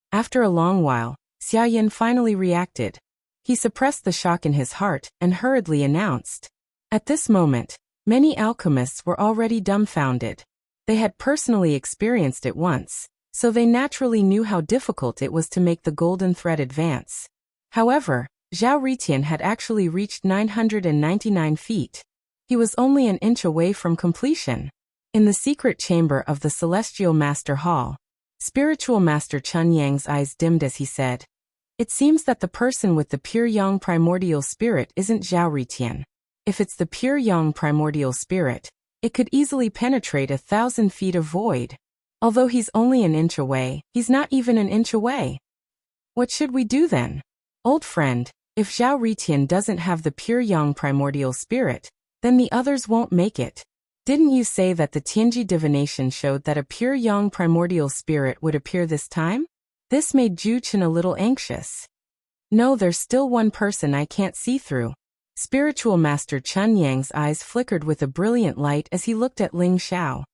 After a long while, Xia Yin finally reacted. He suppressed the shock in his heart and hurriedly announced. At this moment, many alchemists were already dumbfounded. They had personally experienced it once, so they naturally knew how difficult it was to make the golden thread advance. However, Zhao Ritian had actually reached 999 feet. He was only an inch away from completion. In the secret chamber of the Celestial Master Hall, Spiritual Master Chun Yang's eyes dimmed as he said, "It seems that the person with the pure yang primordial spirit isn't Zhao Ritian. If it's the pure yang primordial spirit, it could easily penetrate 1,000 feet of void. Although he's only an inch away, he's not even an inch away. What should we do then? Old friend, if Zhao Ritian doesn't have the pure yang primordial spirit, then the others won't make it. Didn't you say that the Tianji divination showed that a pure yang primordial spirit would appear this time?" This made Zhu Chen a little anxious. "No, there's still one person I can't see through." Spiritual Master Chun Yang's eyes flickered with a brilliant light as he looked at Ling Xiao.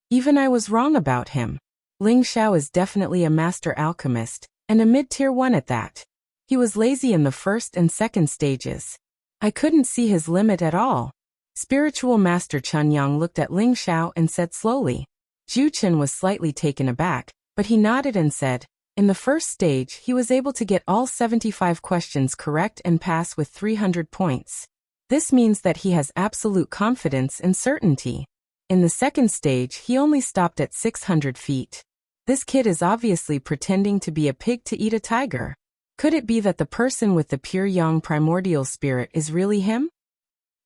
"Even I was wrong about him. Ling Xiao is definitely a master alchemist, and a mid-tier one at that. He was lazy in the first and second stages. I couldn't see his limit at all." Spiritual Master Chun Yang looked at Ling Xiao and said slowly. Zhu Chen was slightly taken aback, but he nodded and said, "In the first stage, he was able to get all 75 questions correct and pass with 300 points. This means that he has absolute confidence and certainty. In the second stage, he only stopped at 600 feet. This kid is obviously pretending to be a pig to eat a tiger. Could it be that the person with the pure yang primordial spirit is really him?"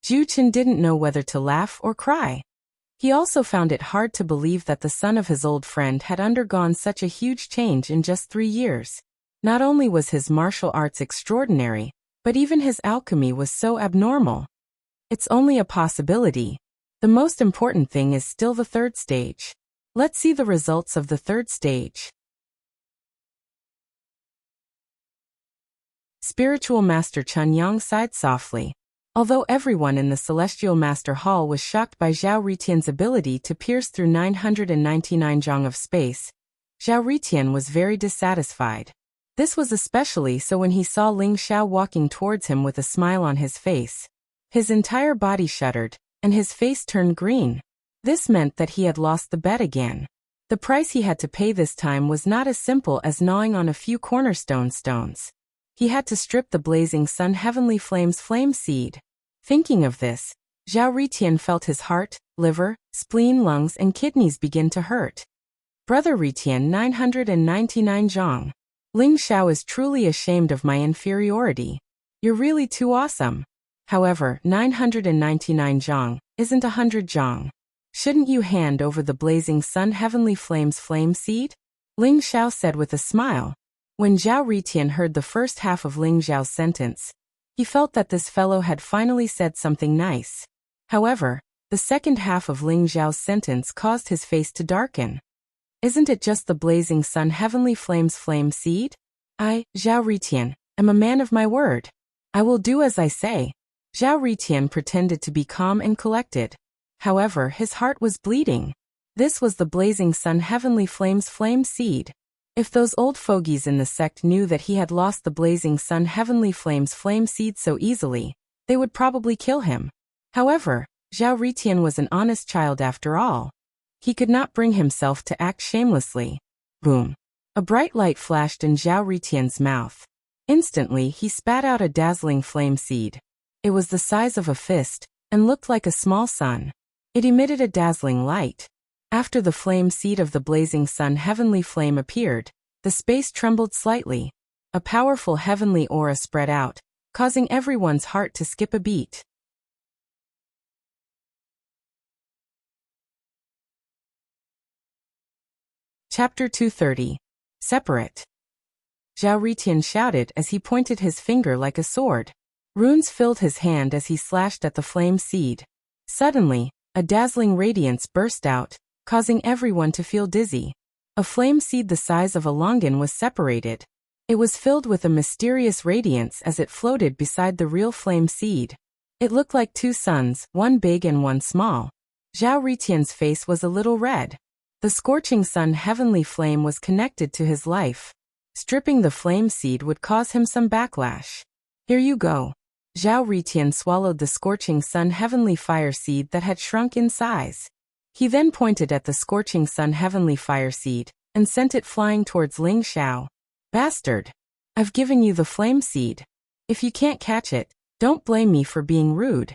Zhu Chen didn't know whether to laugh or cry. He also found it hard to believe that the son of his old friend had undergone such a huge change in just 3 years. Not only was his martial arts extraordinary, but even his alchemy was so abnormal. It's only a possibility. The most important thing is still the third stage. Let's see the results of the third stage. Spiritual Master Chun Yang sighed softly. Although everyone in the Celestial Master Hall was shocked by Zhao Ritian's ability to pierce through 999 zhang of space, Zhao Ritian was very dissatisfied. This was especially so when he saw Ling Xiao walking towards him with a smile on his face. His entire body shuddered, and his face turned green. This meant that he had lost the bet again. The price he had to pay this time was not as simple as gnawing on a few cornerstone stones. He had to strip the blazing sun heavenly flame's flame seed. Thinking of this, Zhao Ritian felt his heart, liver, spleen, lungs, and kidneys begin to hurt. Brother Ritian, 999 zhang. Ling Xiao is truly ashamed of my inferiority. You're really too awesome. However, 999 zhang isn't 100 zhang. Shouldn't you hand over the blazing sun heavenly flame's flame seed? Ling Xiao said with a smile. When Zhao Ritian heard the first half of Ling Xiao's sentence, he felt that this fellow had finally said something nice. However, the second half of Ling Xiao's sentence caused his face to darken. Isn't it just the blazing sun heavenly flame's flame seed? I, Zhao Ritian, am a man of my word. I will do as I say. Zhao Ritian pretended to be calm and collected. However, his heart was bleeding. This was the blazing sun heavenly flame's flame seed. If those old fogies in the sect knew that he had lost the blazing sun heavenly flame's flame seed so easily, they would probably kill him. However, Zhao Ritian was an honest child after all. He could not bring himself to act shamelessly. Boom. A bright light flashed in Zhao Ritian's mouth. Instantly, he spat out a dazzling flame seed. It was the size of a fist, and looked like a small sun. It emitted a dazzling light. After the flame seed of the blazing sun heavenly flame appeared, the space trembled slightly. A powerful heavenly aura spread out, causing everyone's heart to skip a beat. Chapter 230. Separate. Zhao Ritian shouted as he pointed his finger like a sword. Runes filled his hand as he slashed at the flame seed. Suddenly, a dazzling radiance burst out, causing everyone to feel dizzy. A flame seed the size of a longan was separated. It was filled with a mysterious radiance as it floated beside the real flame seed. It looked like two suns, one big and one small. Zhao Ritian's face was a little red. The scorching sun heavenly flame was connected to his life. Stripping the flame seed would cause him some backlash. Here you go. Zhao Ritian swallowed the scorching sun heavenly fire seed that had shrunk in size. He then pointed at the scorching sun heavenly fire seed, and sent it flying towards Ling Xiao. Bastard! I've given you the flame seed. If you can't catch it, don't blame me for being rude.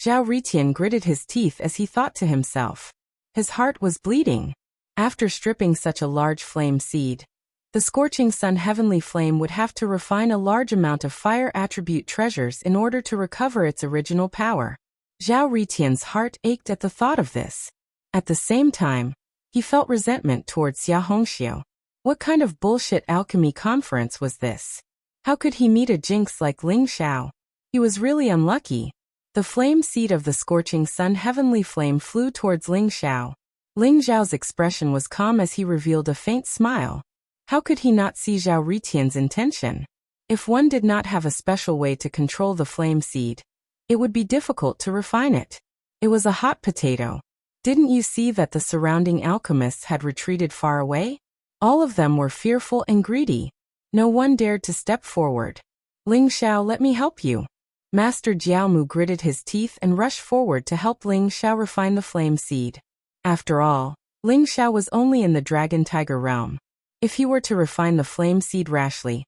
Zhao Ritian gritted his teeth as he thought to himself. His heart was bleeding. After stripping such a large flame seed, the scorching sun heavenly flame would have to refine a large amount of fire attribute treasures in order to recover its original power. Zhao Ritian's heart ached at the thought of this. At the same time, he felt resentment towards Xia Hongxiu. What kind of bullshit alchemy conference was this? How could he meet a jinx like Ling Xiao? He was really unlucky. The flame seed of the scorching sun heavenly flame flew towards Ling Xiao. Ling Xiao's expression was calm as he revealed a faint smile. How could he not see Zhao Ritian's intention? If one did not have a special way to control the flame seed, it would be difficult to refine it. It was a hot potato. Didn't you see that the surrounding alchemists had retreated far away? All of them were fearful and greedy. No one dared to step forward. Ling Xiao, let me help you. Master Jiaomu gritted his teeth and rushed forward to help Ling Xiao refine the flame seed. After all, Ling Xiao was only in the dragon tiger realm. If he were to refine the flame seed rashly,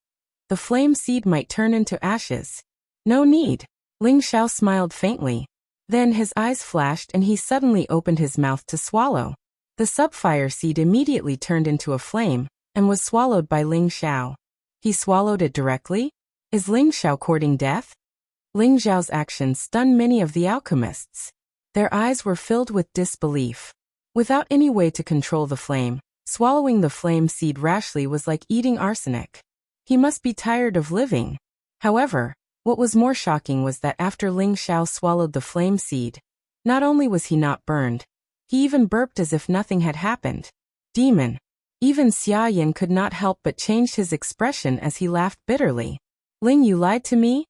the flame seed might turn into ashes. No need. Ling Xiao smiled faintly. Then his eyes flashed and he suddenly opened his mouth to swallow. The subfire seed immediately turned into a flame, and was swallowed by Ling Xiao. He swallowed it directly? Is Ling Xiao courting death? Ling Xiao's actions stunned many of the alchemists. Their eyes were filled with disbelief. Without any way to control the flame, swallowing the flame seed rashly was like eating arsenic. He must be tired of living. However, what was more shocking was that after Ling Xiao swallowed the flame seed, not only was he not burned, he even burped as if nothing had happened. Demon. Even Xia Yan could not help but change his expression as he laughed bitterly. Ling, you lied to me?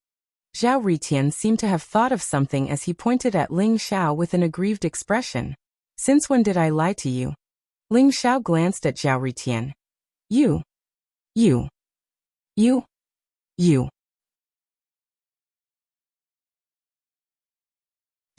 Zhao Ritian seemed to have thought of something as he pointed at Ling Xiao with an aggrieved expression. Since when did I lie to you? Ling Xiao glanced at Zhao Ritian. You.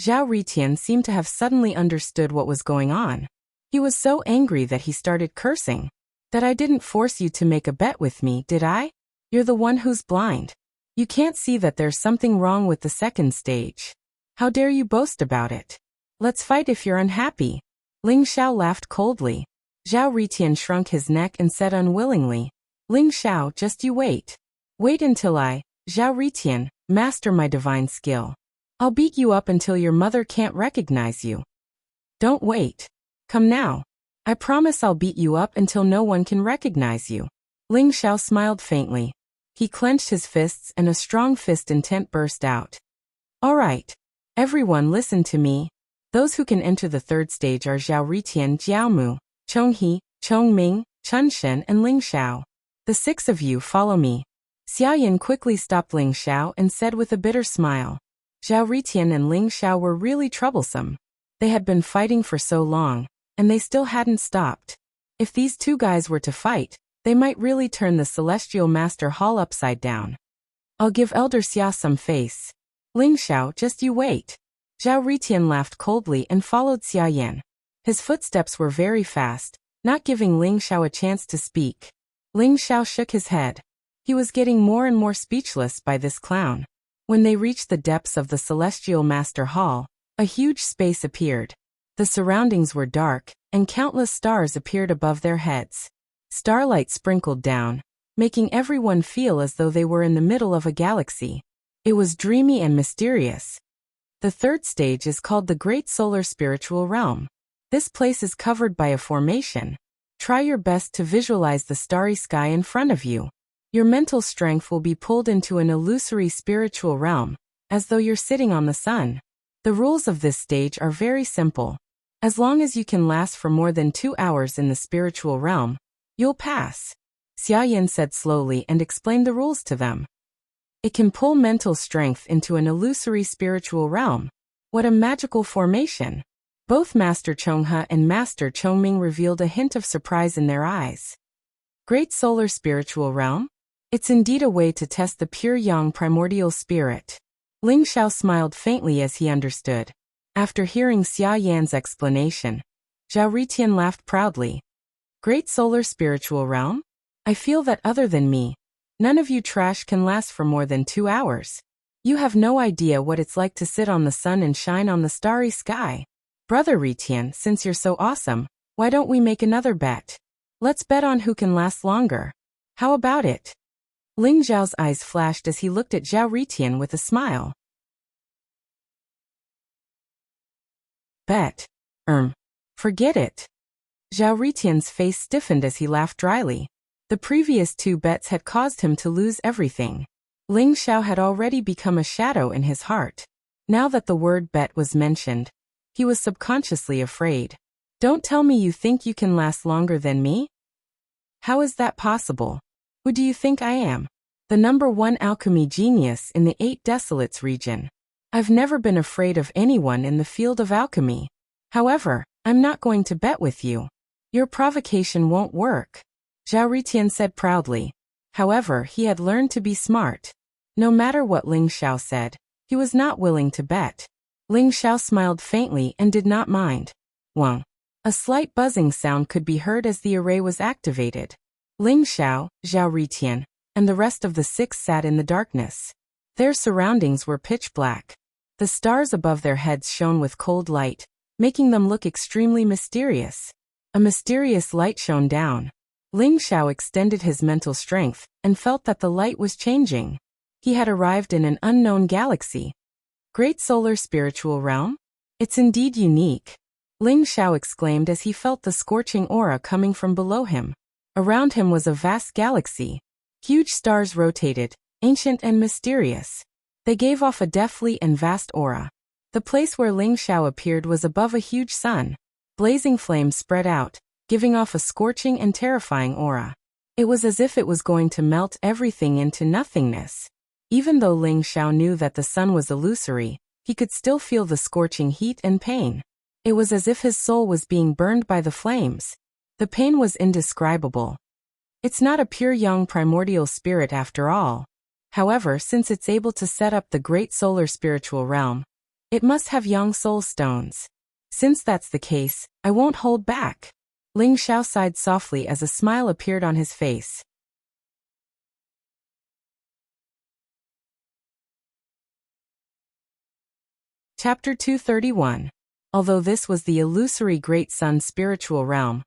Zhao Ritian seemed to have suddenly understood what was going on. He was so angry that he started cursing. That I didn't force you to make a bet with me, did I? You're the one who's blind. You can't see that there's something wrong with the second stage. How dare you boast about it? Let's fight if you're unhappy. Ling Xiao laughed coldly. Zhao Ritian shrunk his neck and said unwillingly, Ling Xiao, just you wait. Wait until I, Zhao Ritian, master my divine skill. I'll beat you up until your mother can't recognize you. Don't wait. Come now. I promise I'll beat you up until no one can recognize you. Ling Xiao smiled faintly. He clenched his fists and a strong fist intent burst out. All right. Everyone listen to me. Those who can enter the third stage are Zhao Ritian, Jiaomu, Chonghe, Chongming, Chunshen and Ling Xiao. The 6 of you follow me. Xia Yan quickly stopped Ling Xiao and said with a bitter smile. Zhao Ritian and Ling Xiao were really troublesome. They had been fighting for so long, and they still hadn't stopped. If these two guys were to fight, they might really turn the Celestial Master Hall upside down. I'll give Elder Xia some face. Ling Xiao, just you wait. Zhao Ritian laughed coldly and followed Xia Yan. His footsteps were very fast, not giving Ling Xiao a chance to speak. Ling Xiao shook his head. He was getting more and more speechless by this clown. When they reached the depths of the Celestial Master Hall, a huge space appeared. The surroundings were dark, and countless stars appeared above their heads. Starlight sprinkled down, making everyone feel as though they were in the middle of a galaxy. It was dreamy and mysterious. The third stage is called the Great Solar Spiritual Realm. This place is covered by a formation. Try your best to visualize the starry sky in front of you. Your mental strength will be pulled into an illusory spiritual realm, as though you're sitting on the sun. The rules of this stage are very simple. As long as you can last for more than 2 hours in the spiritual realm, you'll pass. Xia Yan said slowly and explained the rules to them. It can pull mental strength into an illusory spiritual realm. What a magical formation! Both Master Chonghe and Master Chongming revealed a hint of surprise in their eyes. Great Solar Spiritual Realm? It's indeed a way to test the pure yang primordial spirit. Ling Xiao smiled faintly as he understood. After hearing Xia Yan's explanation, Zhao Ritian laughed proudly. Great Solar Spiritual Realm? I feel that other than me, none of you trash can last for more than 2 hours. You have no idea what it's like to sit on the sun and shine on the starry sky. Brother Ritian, since you're so awesome, why don't we make another bet? Let's bet on who can last longer. How about it? Ling Zhao's eyes flashed as he looked at Zhao Ritian with a smile. Bet. Forget it. Zhao Ritian's face stiffened as he laughed dryly. The previous 2 bets had caused him to lose everything. Ling Xiao had already become a shadow in his heart. Now that the word bet was mentioned, he was subconsciously afraid. Don't tell me you think you can last longer than me? How is that possible? Who do you think I am? The #1 alchemy genius in the 8 Desolates region. I've never been afraid of anyone in the field of alchemy. However, I'm not going to bet with you. Your provocation won't work. Zhao Ritian said proudly. However, he had learned to be smart. No matter what Ling Xiao said, he was not willing to bet. Ling Xiao smiled faintly and did not mind. Wang. A slight buzzing sound could be heard as the array was activated. Ling Xiao, Zhao Ritian, and the rest of the 6 sat in the darkness. Their surroundings were pitch black. The stars above their heads shone with cold light, making them look extremely mysterious. A mysterious light shone down. Ling Xiao extended his mental strength and felt that the light was changing. He had arrived in an unknown galaxy. Great Solar Spiritual Realm? It's indeed unique. Ling Xiao exclaimed as he felt the scorching aura coming from below him. Around him was a vast galaxy. Huge stars rotated, ancient and mysterious. They gave off a deathly and vast aura. The place where Ling Xiao appeared was above a huge sun. Blazing flames spread out, giving off a scorching and terrifying aura. It was as if it was going to melt everything into nothingness. Even though Ling Xiao knew that the sun was illusory, he could still feel the scorching heat and pain. It was as if his soul was being burned by the flames. The pain was indescribable. It's not a pure young primordial spirit after all. However, since it's able to set up the great solar spiritual realm, it must have young soul stones. Since that's the case, I won't hold back. Ling Xiao sighed softly as a smile appeared on his face. Chapter 231. Although this was the illusory Great Sun spiritual realm,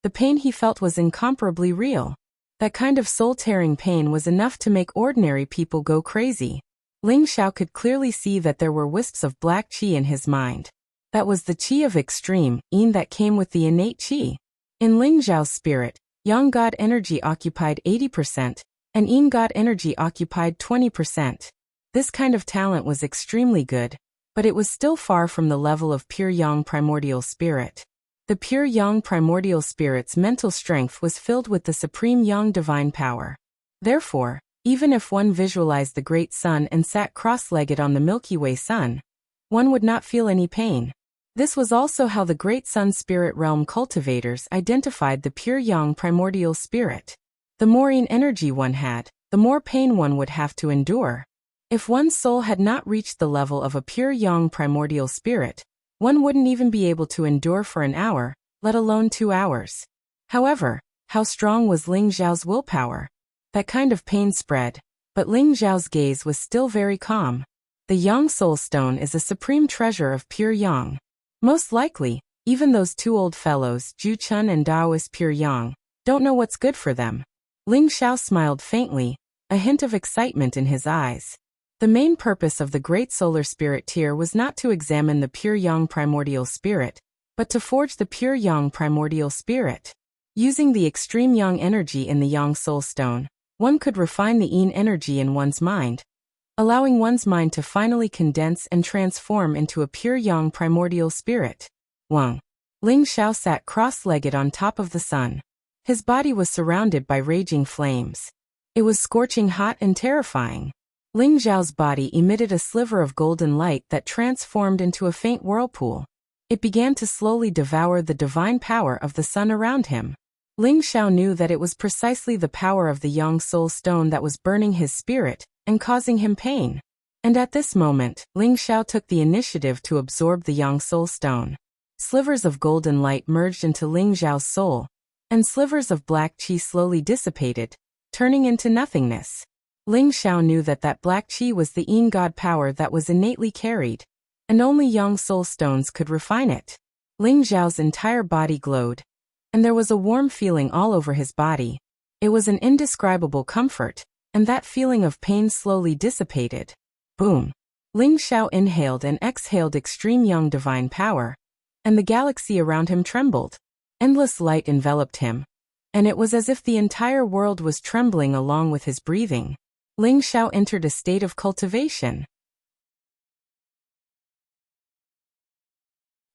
the pain he felt was incomparably real. That kind of soul-tearing pain was enough to make ordinary people go crazy. Ling Xiao could clearly see that there were wisps of black qi in his mind. That was the qi of extreme, yin that came with the innate qi. In Ling Xiao's spirit, yang god energy occupied 80%, and yin god energy occupied 20%. This kind of talent was extremely good, but it was still far from the level of pure yang primordial spirit. The pure yang primordial spirit's mental strength was filled with the supreme yang divine power. Therefore, even if one visualized the great sun and sat cross-legged on the Milky Way sun, one would not feel any pain. This was also how the great sun spirit realm cultivators identified the pure yang primordial spirit. The more yin energy one had, the more pain one would have to endure. If one's soul had not reached the level of a pure yang primordial spirit, one wouldn't even be able to endure for an hour, let alone 2 hours. However, how strong was Ling Xiao's willpower? That kind of pain spread, but Ling Xiao's gaze was still very calm. The Yang Soul Stone is a supreme treasure of pure Yang. Most likely, even those 2 old fellows, Ju Chun and Daoist Pure Yang, don't know what's good for them. Ling Xiao smiled faintly, a hint of excitement in his eyes. The main purpose of the Great Solar Spirit tier was not to examine the pure Yang primordial spirit, but to forge the pure Yang primordial spirit. Using the extreme Yang energy in the Yang Soul Stone, one could refine the yin energy in one's mind, allowing one's mind to finally condense and transform into a pure Yang primordial spirit. Wang. Ling Xiao sat cross-legged on top of the sun. His body was surrounded by raging flames. It was scorching hot and terrifying. Ling Xiao's body emitted a sliver of golden light that transformed into a faint whirlpool. It began to slowly devour the divine power of the sun around him. Ling Xiao knew that it was precisely the power of the Yang Soul Stone that was burning his spirit and causing him pain. And at this moment, Ling Xiao took the initiative to absorb the Yang Soul Stone. Slivers of golden light merged into Ling Xiao's soul, and slivers of black qi slowly dissipated, turning into nothingness. Ling Xiao knew that black qi was the yin god power that was innately carried, and only Yang Soul Stones could refine it. Ling Xiao's entire body glowed, and there was a warm feeling all over his body. It was an indescribable comfort, and that feeling of pain slowly dissipated. Boom! Ling Xiao inhaled and exhaled extreme Yang divine power, and the galaxy around him trembled. Endless light enveloped him, and it was as if the entire world was trembling along with his breathing. Ling Xiao entered a state of cultivation.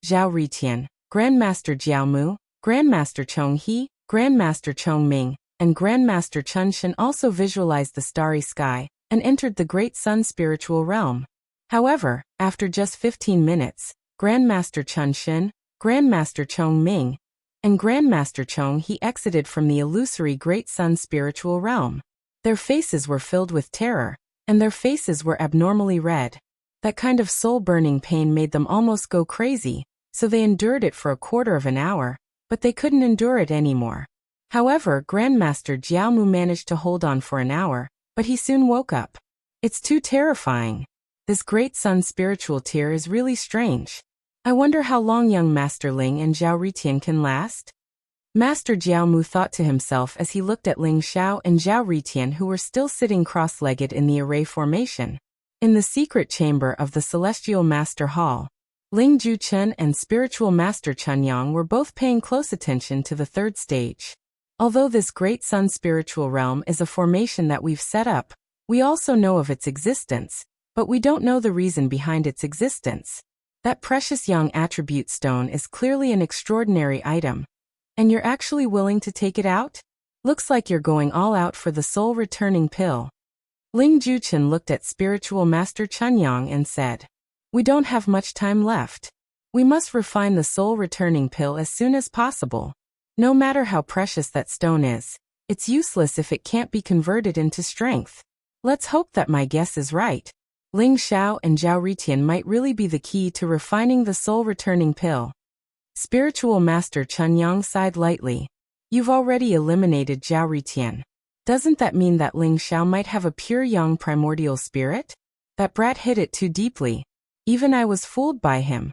Zhao Ritian, Grandmaster Jiao Mu, Grandmaster Chong He, Grandmaster Chong Ming, and Grandmaster Chun Shen also visualized the starry sky and entered the Great Sun spiritual realm. However, after just 15 minutes, Grandmaster Chun Shen, Grandmaster Chong Ming, and Grandmaster Chong He exited from the illusory Great Sun spiritual realm. Their faces were filled with terror, and their faces were abnormally red. That kind of soul-burning pain made them almost go crazy, so they endured it for a quarter of an hour, but they couldn't endure it anymore. However, Grandmaster Jiao Mu managed to hold on for an hour, but he soon woke up. It's too terrifying. This Great Sun spiritual tier is really strange. I wonder how long young Master Ling and Zhao Ritian can last? Master Jiao Mu thought to himself as he looked at Ling Xiao and Zhao Ritian, who were still sitting cross-legged in the array formation. In the secret chamber of the Celestial Master Hall, Ling Juchen and spiritual master Chunyang were both paying close attention to the third stage. Although this great sun spiritual realm is a formation that we've set up, we also know of its existence, but we don't know the reason behind its existence. That precious young attribute stone is clearly an extraordinary item. And you're actually willing to take it out? Looks like you're going all out for the soul returning pill. Ling Juchen looked at spiritual master Chunyang and said, "We don't have much time left. We must refine the soul returning pill as soon as possible. No matter how precious that stone is, it's useless if it can't be converted into strength. Let's hope that my guess is right. Ling Xiao and Zhao Ritian might really be the key to refining the soul returning pill." Spiritual master Chunyang sighed lightly. "You've already eliminated Zhao Ritian. Doesn't that mean that Ling Xiao might have a pure young primordial spirit? That brat hit it too deeply. Even I was fooled by him."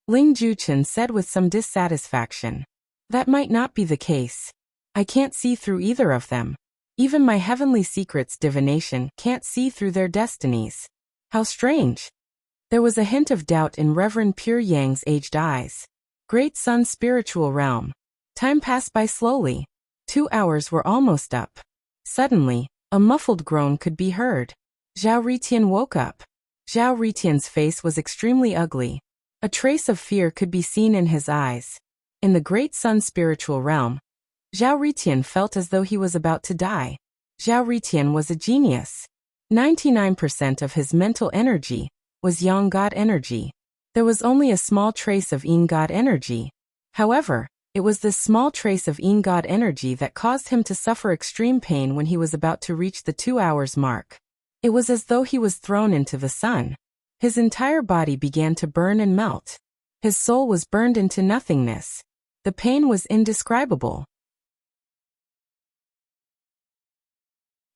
Ling Juchen said with some dissatisfaction. "That might not be the case. I can't see through either of them. Even my heavenly secrets divination can't see through their destinies. How strange." There was a hint of doubt in Reverend Pure Yang's aged eyes. Great Sun spiritual realm. Time passed by slowly. 2 hours were almost up. Suddenly, a muffled groan could be heard. Zhao Ritian woke up. Zhao Ritian's face was extremely ugly. A trace of fear could be seen in his eyes. In the Great Sun spiritual realm, Zhao Ritian felt as though he was about to die. Zhao Ritian was a genius. 99% of his mental energy was Yang God energy. There was only a small trace of Yin God energy. However, it was this small trace of Yin God energy that caused him to suffer extreme pain when he was about to reach the 2 hours mark. It was as though he was thrown into the sun. His entire body began to burn and melt. His soul was burned into nothingness. The pain was indescribable.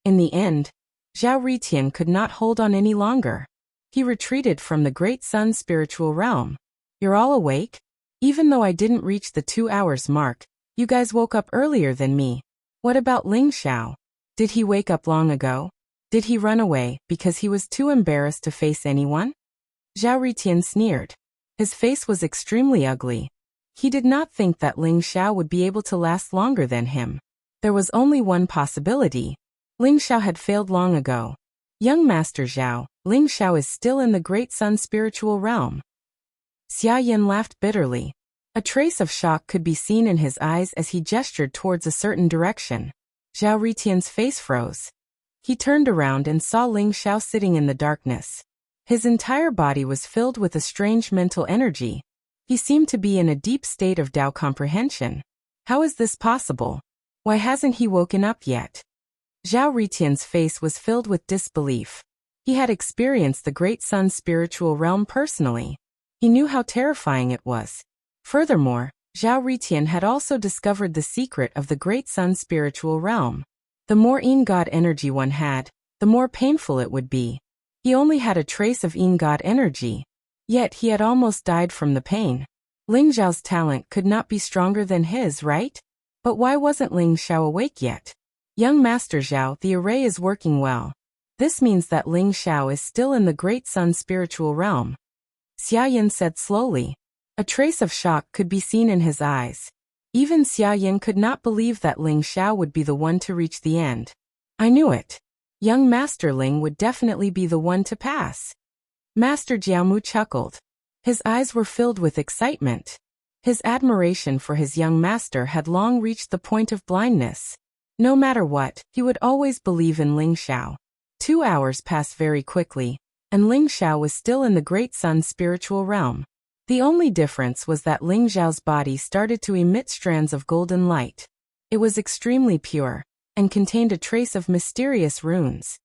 In the end, Zhao Ritian could not hold on any longer. He retreated from the Great Sun spiritual realm. "You're all awake? Even though I didn't reach the 2 hours mark, you guys woke up earlier than me. What about Ling Xiao? Did he wake up long ago? Did he run away because he was too embarrassed to face anyone?" Zhao Ritian sneered. His face was extremely ugly. He did not think that Ling Xiao would be able to last longer than him. There was only one possibility. Ling Xiao had failed long ago. "Young Master Zhao, Ling Xiao is still in the Great Sun spiritual realm." Xia Yin laughed bitterly. A trace of shock could be seen in his eyes as he gestured towards a certain direction. Zhao Ritian's face froze. He turned around and saw Ling Xiao sitting in the darkness. His entire body was filled with a strange mental energy. He seemed to be in a deep state of Tao comprehension. How is this possible? Why hasn't he woken up yet? Zhao Ritian's face was filled with disbelief. He had experienced the Great Sun spiritual realm personally. He knew how terrifying it was. Furthermore, Zhao Ritian had also discovered the secret of the Great Sun spiritual realm. The more Yin God energy one had, the more painful it would be. He only had a trace of Yin God energy. Yet he had almost died from the pain. Ling Xiao's talent could not be stronger than his, right? But why wasn't Ling Xiao awake yet? "Young Master Zhao, the array is working well. This means that Ling Xiao is still in the Great Sun spiritual realm." Xia Yin said slowly. A trace of shock could be seen in his eyes. Even Xia Yin could not believe that Ling Xiao would be the one to reach the end. "I knew it. Young Master Ling would definitely be the one to pass." Master Jiaomu chuckled. His eyes were filled with excitement. His admiration for his young master had long reached the point of blindness. No matter what, he would always believe in Ling Xiao. 2 hours passed very quickly, and Ling Xiao was still in the Great Sun spiritual realm. The only difference was that Ling Xiao's body started to emit strands of golden light. It was extremely pure, and contained a trace of mysterious runes.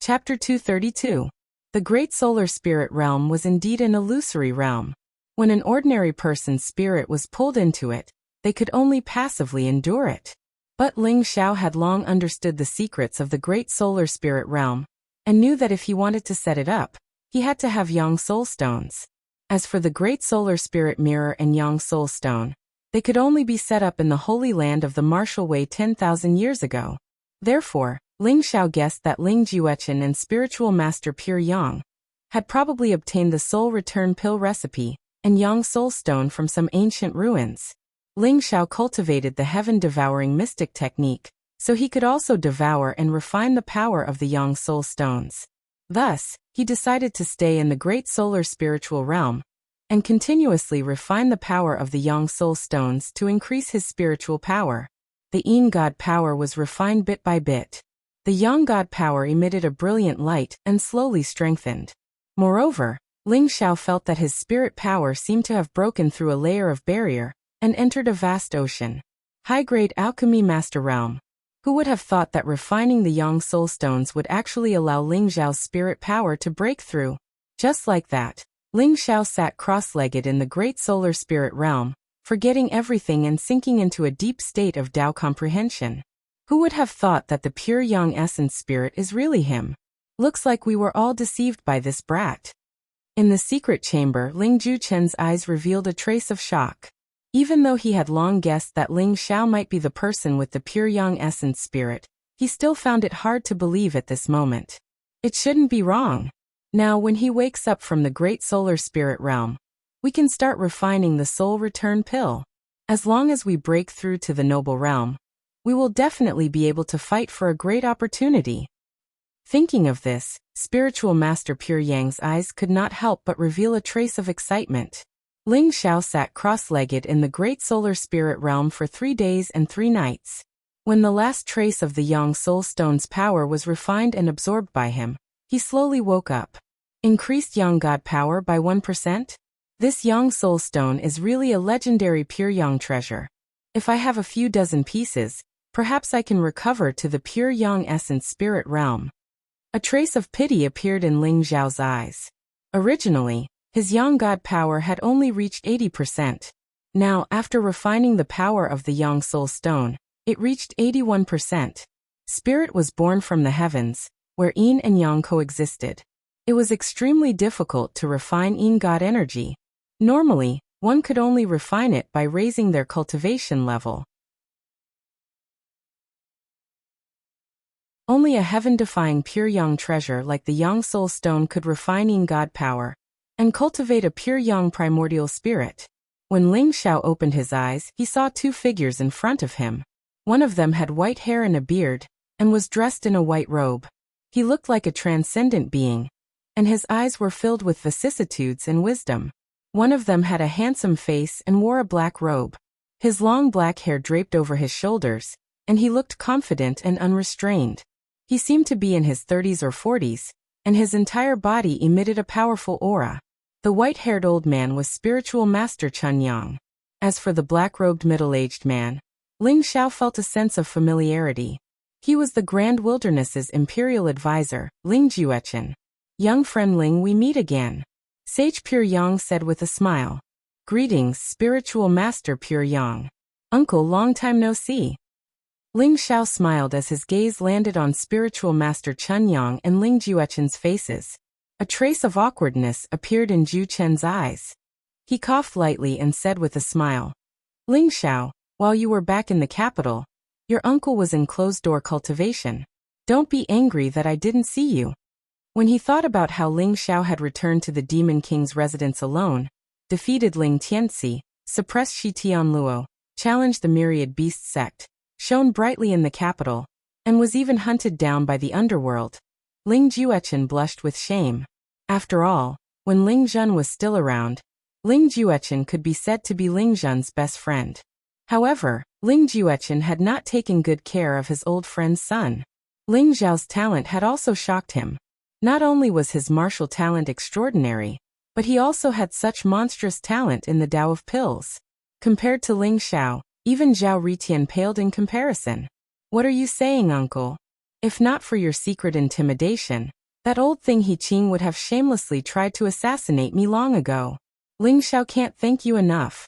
Chapter 232. The Great Solar Spirit Realm was indeed an illusory realm. When an ordinary person's spirit was pulled into it, they could only passively endure it. But Ling Xiao had long understood the secrets of the Great Solar Spirit Realm, and knew that if he wanted to set it up, he had to have Yang Soul Stones. As for the Great Solar Spirit Mirror and Yang Soul Stone, they could only be set up in the Holy Land of the Martial Way 10,000 years ago. Therefore, Ling Xiao guessed that Ling Juechen and spiritual master Pure Yang had probably obtained the soul return pill recipe and Yang soul stone from some ancient ruins. Ling Xiao cultivated the heaven-devouring mystic technique, so he could also devour and refine the power of the Yang soul stones. Thus, he decided to stay in the great solar spiritual realm and continuously refine the power of the Yang soul stones to increase his spiritual power. The Yin God power was refined bit by bit. The Yang God power emitted a brilliant light and slowly strengthened. Moreover, Ling Xiao felt that his spirit power seemed to have broken through a layer of barrier and entered a vast ocean. High-grade alchemy master realm. Who would have thought that refining the Yang soul stones would actually allow Ling Xiao's spirit power to break through? Just like that, Ling Xiao sat cross-legged in the great solar spirit realm, forgetting everything and sinking into a deep state of Tao comprehension. Who would have thought that the pure Yang essence spirit is really him? Looks like we were all deceived by this brat. In the secret chamber, Ling Juchen's eyes revealed a trace of shock. Even though he had long guessed that Ling Xiao might be the person with the pure Yang essence spirit, he still found it hard to believe at this moment. It shouldn't be wrong. Now, when he wakes up from the great solar spirit realm, we can start refining the soul return pill. As long as we break through to the noble realm, we will definitely be able to fight for a great opportunity. Thinking of this, spiritual master Pure Yang's eyes could not help but reveal a trace of excitement. Ling Xiao sat cross-legged in the great solar spirit realm for 3 days and 3 nights. When the last trace of the Yang soul stone's power was refined and absorbed by him, he slowly woke up. Increased Yang God power by 1%? This Yang soul stone is really a legendary pure Yang treasure. If I have a few dozen pieces, perhaps I can recover to the pure Yang essence spirit realm. A trace of pity appeared in Ling Xiao's eyes. Originally, his Yang God power had only reached 80%. Now, after refining the power of the Yang soul stone, it reached 81%. Spirit was born from the heavens, where Yin and Yang coexisted. It was extremely difficult to refine Yin God energy. Normally, one could only refine it by raising their cultivation level. Only a heaven-defying pure Yang treasure like the Yang soul stone could refine Yin God power and cultivate a pure Yang primordial spirit. When Ling Xiao opened his eyes, he saw 2 figures in front of him. One of them had white hair and a beard, and was dressed in a white robe. He looked like a transcendent being, and his eyes were filled with vicissitudes and wisdom. One of them had a handsome face and wore a black robe. His long black hair draped over his shoulders, and he looked confident and unrestrained. He seemed to be in his 30s or 40s, and his entire body emitted a powerful aura. The white-haired old man was spiritual master Chun Yang. As for the black-robed middle-aged man, Ling Xiao felt a sense of familiarity. He was the Grand Wilderness's imperial advisor, Ling Juechen. Young friend Ling, we meet again. Sage Pure Yang said with a smile. Greetings, spiritual master Pure Yang. Uncle, long time no see. Ling Xiao smiled as his gaze landed on spiritual master Chun Yang and Ling Juechen's faces. A trace of awkwardness appeared in Ju Chen's eyes. He coughed lightly and said with a smile, Ling Xiao, while you were back in the capital, your uncle was in closed-door cultivation. Don't be angry that I didn't see you. When he thought about how Ling Xiao had returned to the Demon King's residence alone, defeated Ling Tianxi, suppressed Shi Tianluo, challenged the Myriad Beast sect, shone brightly in the capital, and was even hunted down by the underworld, Ling Juechen blushed with shame. After all, when Ling Zhen was still around, Ling Juechen could be said to be Ling Zhen's best friend. However, Ling Juechen had not taken good care of his old friend's son. Ling Zhao's talent had also shocked him. Not only was his martial talent extraordinary, but he also had such monstrous talent in the Tao of pills. Compared to Ling Xiao, even Zhao Ritian paled in comparison. What are you saying, uncle? If not for your secret intimidation, that old thing He Qing would have shamelessly tried to assassinate me long ago. Ling Xiao can't thank you enough.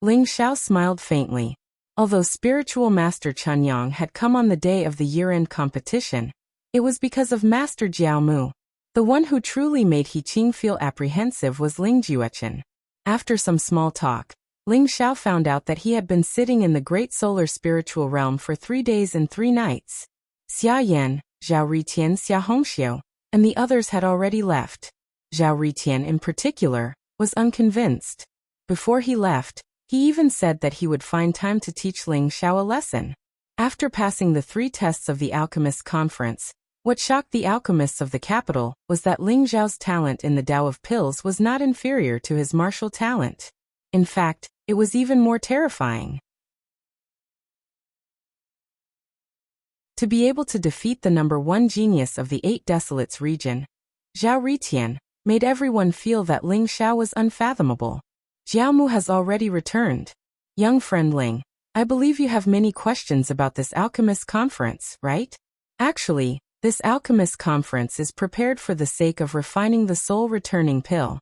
Ling Xiao smiled faintly. Although spiritual master Chun Yang had come on the day of the year-end competition, it was because of Master Jiao Mu. The one who truly made He Qing feel apprehensive was Ling Juechen. After some small talk, Ling Xiao found out that he had been sitting in the great solar spiritual realm for 3 days and 3 nights. Xia Yan, Zhao Ritian, Xia Hongxiu, and the others had already left. Zhao Ritian in particular was unconvinced. Before he left, he even said that he would find time to teach Ling Xiao a lesson. After passing the 3 tests of the Alchemist Conference, what shocked the alchemists of the capital was that Ling Xiao's talent in the Tao of Pills was not inferior to his martial talent. In fact, it was even more terrifying. To be able to defeat the #1 genius of the 8 Desolates region, Zhao Ritian, made everyone feel that Ling Xiao was unfathomable. Jiaomu has already returned. Young friend Ling, I believe you have many questions about this alchemist conference, right? Actually, this alchemist conference is prepared for the sake of refining the soul-returning pill.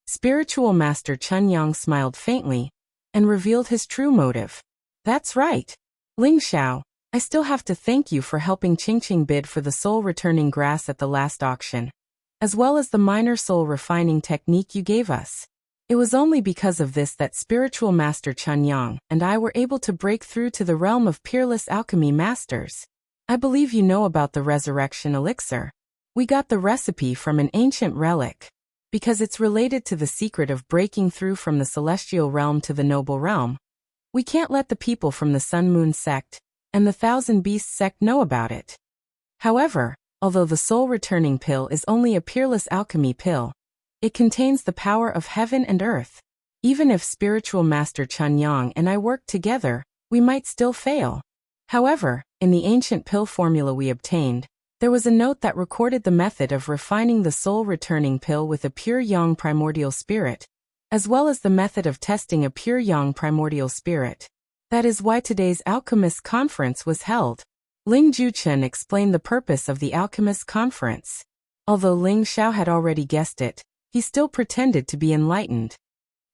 Spiritual Master Chun Yang smiled faintly and revealed his true motive. That's right. Ling Xiao, I still have to thank you for helping Qingqing bid for the soul-returning grass at the last auction, as well as the minor soul-refining technique you gave us. It was only because of this that Spiritual Master Chun Yang and I were able to break through to the realm of peerless alchemy masters. I believe you know about the resurrection elixir. We got the recipe from an ancient relic, because it's related to the secret of breaking through from the celestial realm to the noble realm. We can't let the people from the Sun Moon sect and the Thousand Beasts sect know about it. However, although the soul-returning pill is only a peerless alchemy pill, it contains the power of heaven and earth. Even if Spiritual Master Chun Yang and I work together, we might still fail. However, in the ancient pill formula we obtained, there was a note that recorded the method of refining the soul-returning pill with a pure yang primordial spirit, as well as the method of testing a pure yang primordial spirit. That is why today's Alchemist Conference was held. Ling Juchen explained the purpose of the Alchemist Conference. Although Ling Xiao had already guessed it, he still pretended to be enlightened.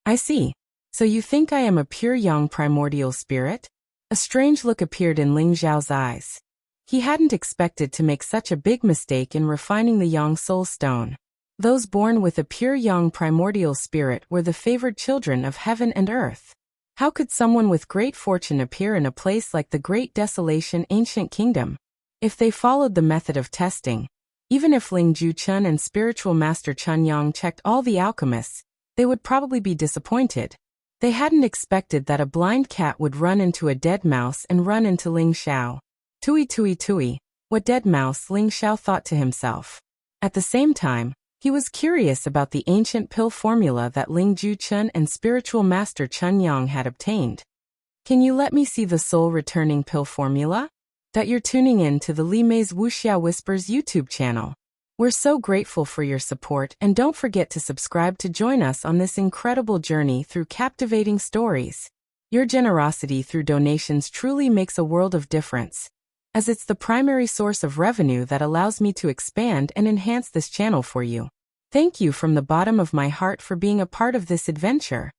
I see. So you think I am a pure yang primordial spirit? A strange look appeared in Ling Xiao's eyes. He hadn't expected to make such a big mistake in refining the Yang Soul Stone. Those born with a pure Yang primordial spirit were the favored children of heaven and earth. How could someone with great fortune appear in a place like the Great Desolation Ancient Kingdom? If they followed the method of testing, even if Ling Juchen and Spiritual Master Chun Yang checked all the alchemists, they would probably be disappointed. They hadn't expected that a blind cat would run into a dead mouse and run into Ling Xiao. Tui tui tui, what dead mouse, Ling Xiao thought to himself. At the same time, he was curious about the ancient pill formula that Ling Juchen and Spiritual Master Chun Yang had obtained. Can you let me see the soul-returning pill formula? That you're tuning in to the Li Mei's Wuxia Whispers YouTube channel. We're so grateful for your support, and don't forget to subscribe to join us on this incredible journey through captivating stories. Your generosity through donations truly makes a world of difference, as it's the primary source of revenue that allows me to expand and enhance this channel for you. Thank you from the bottom of my heart for being a part of this adventure.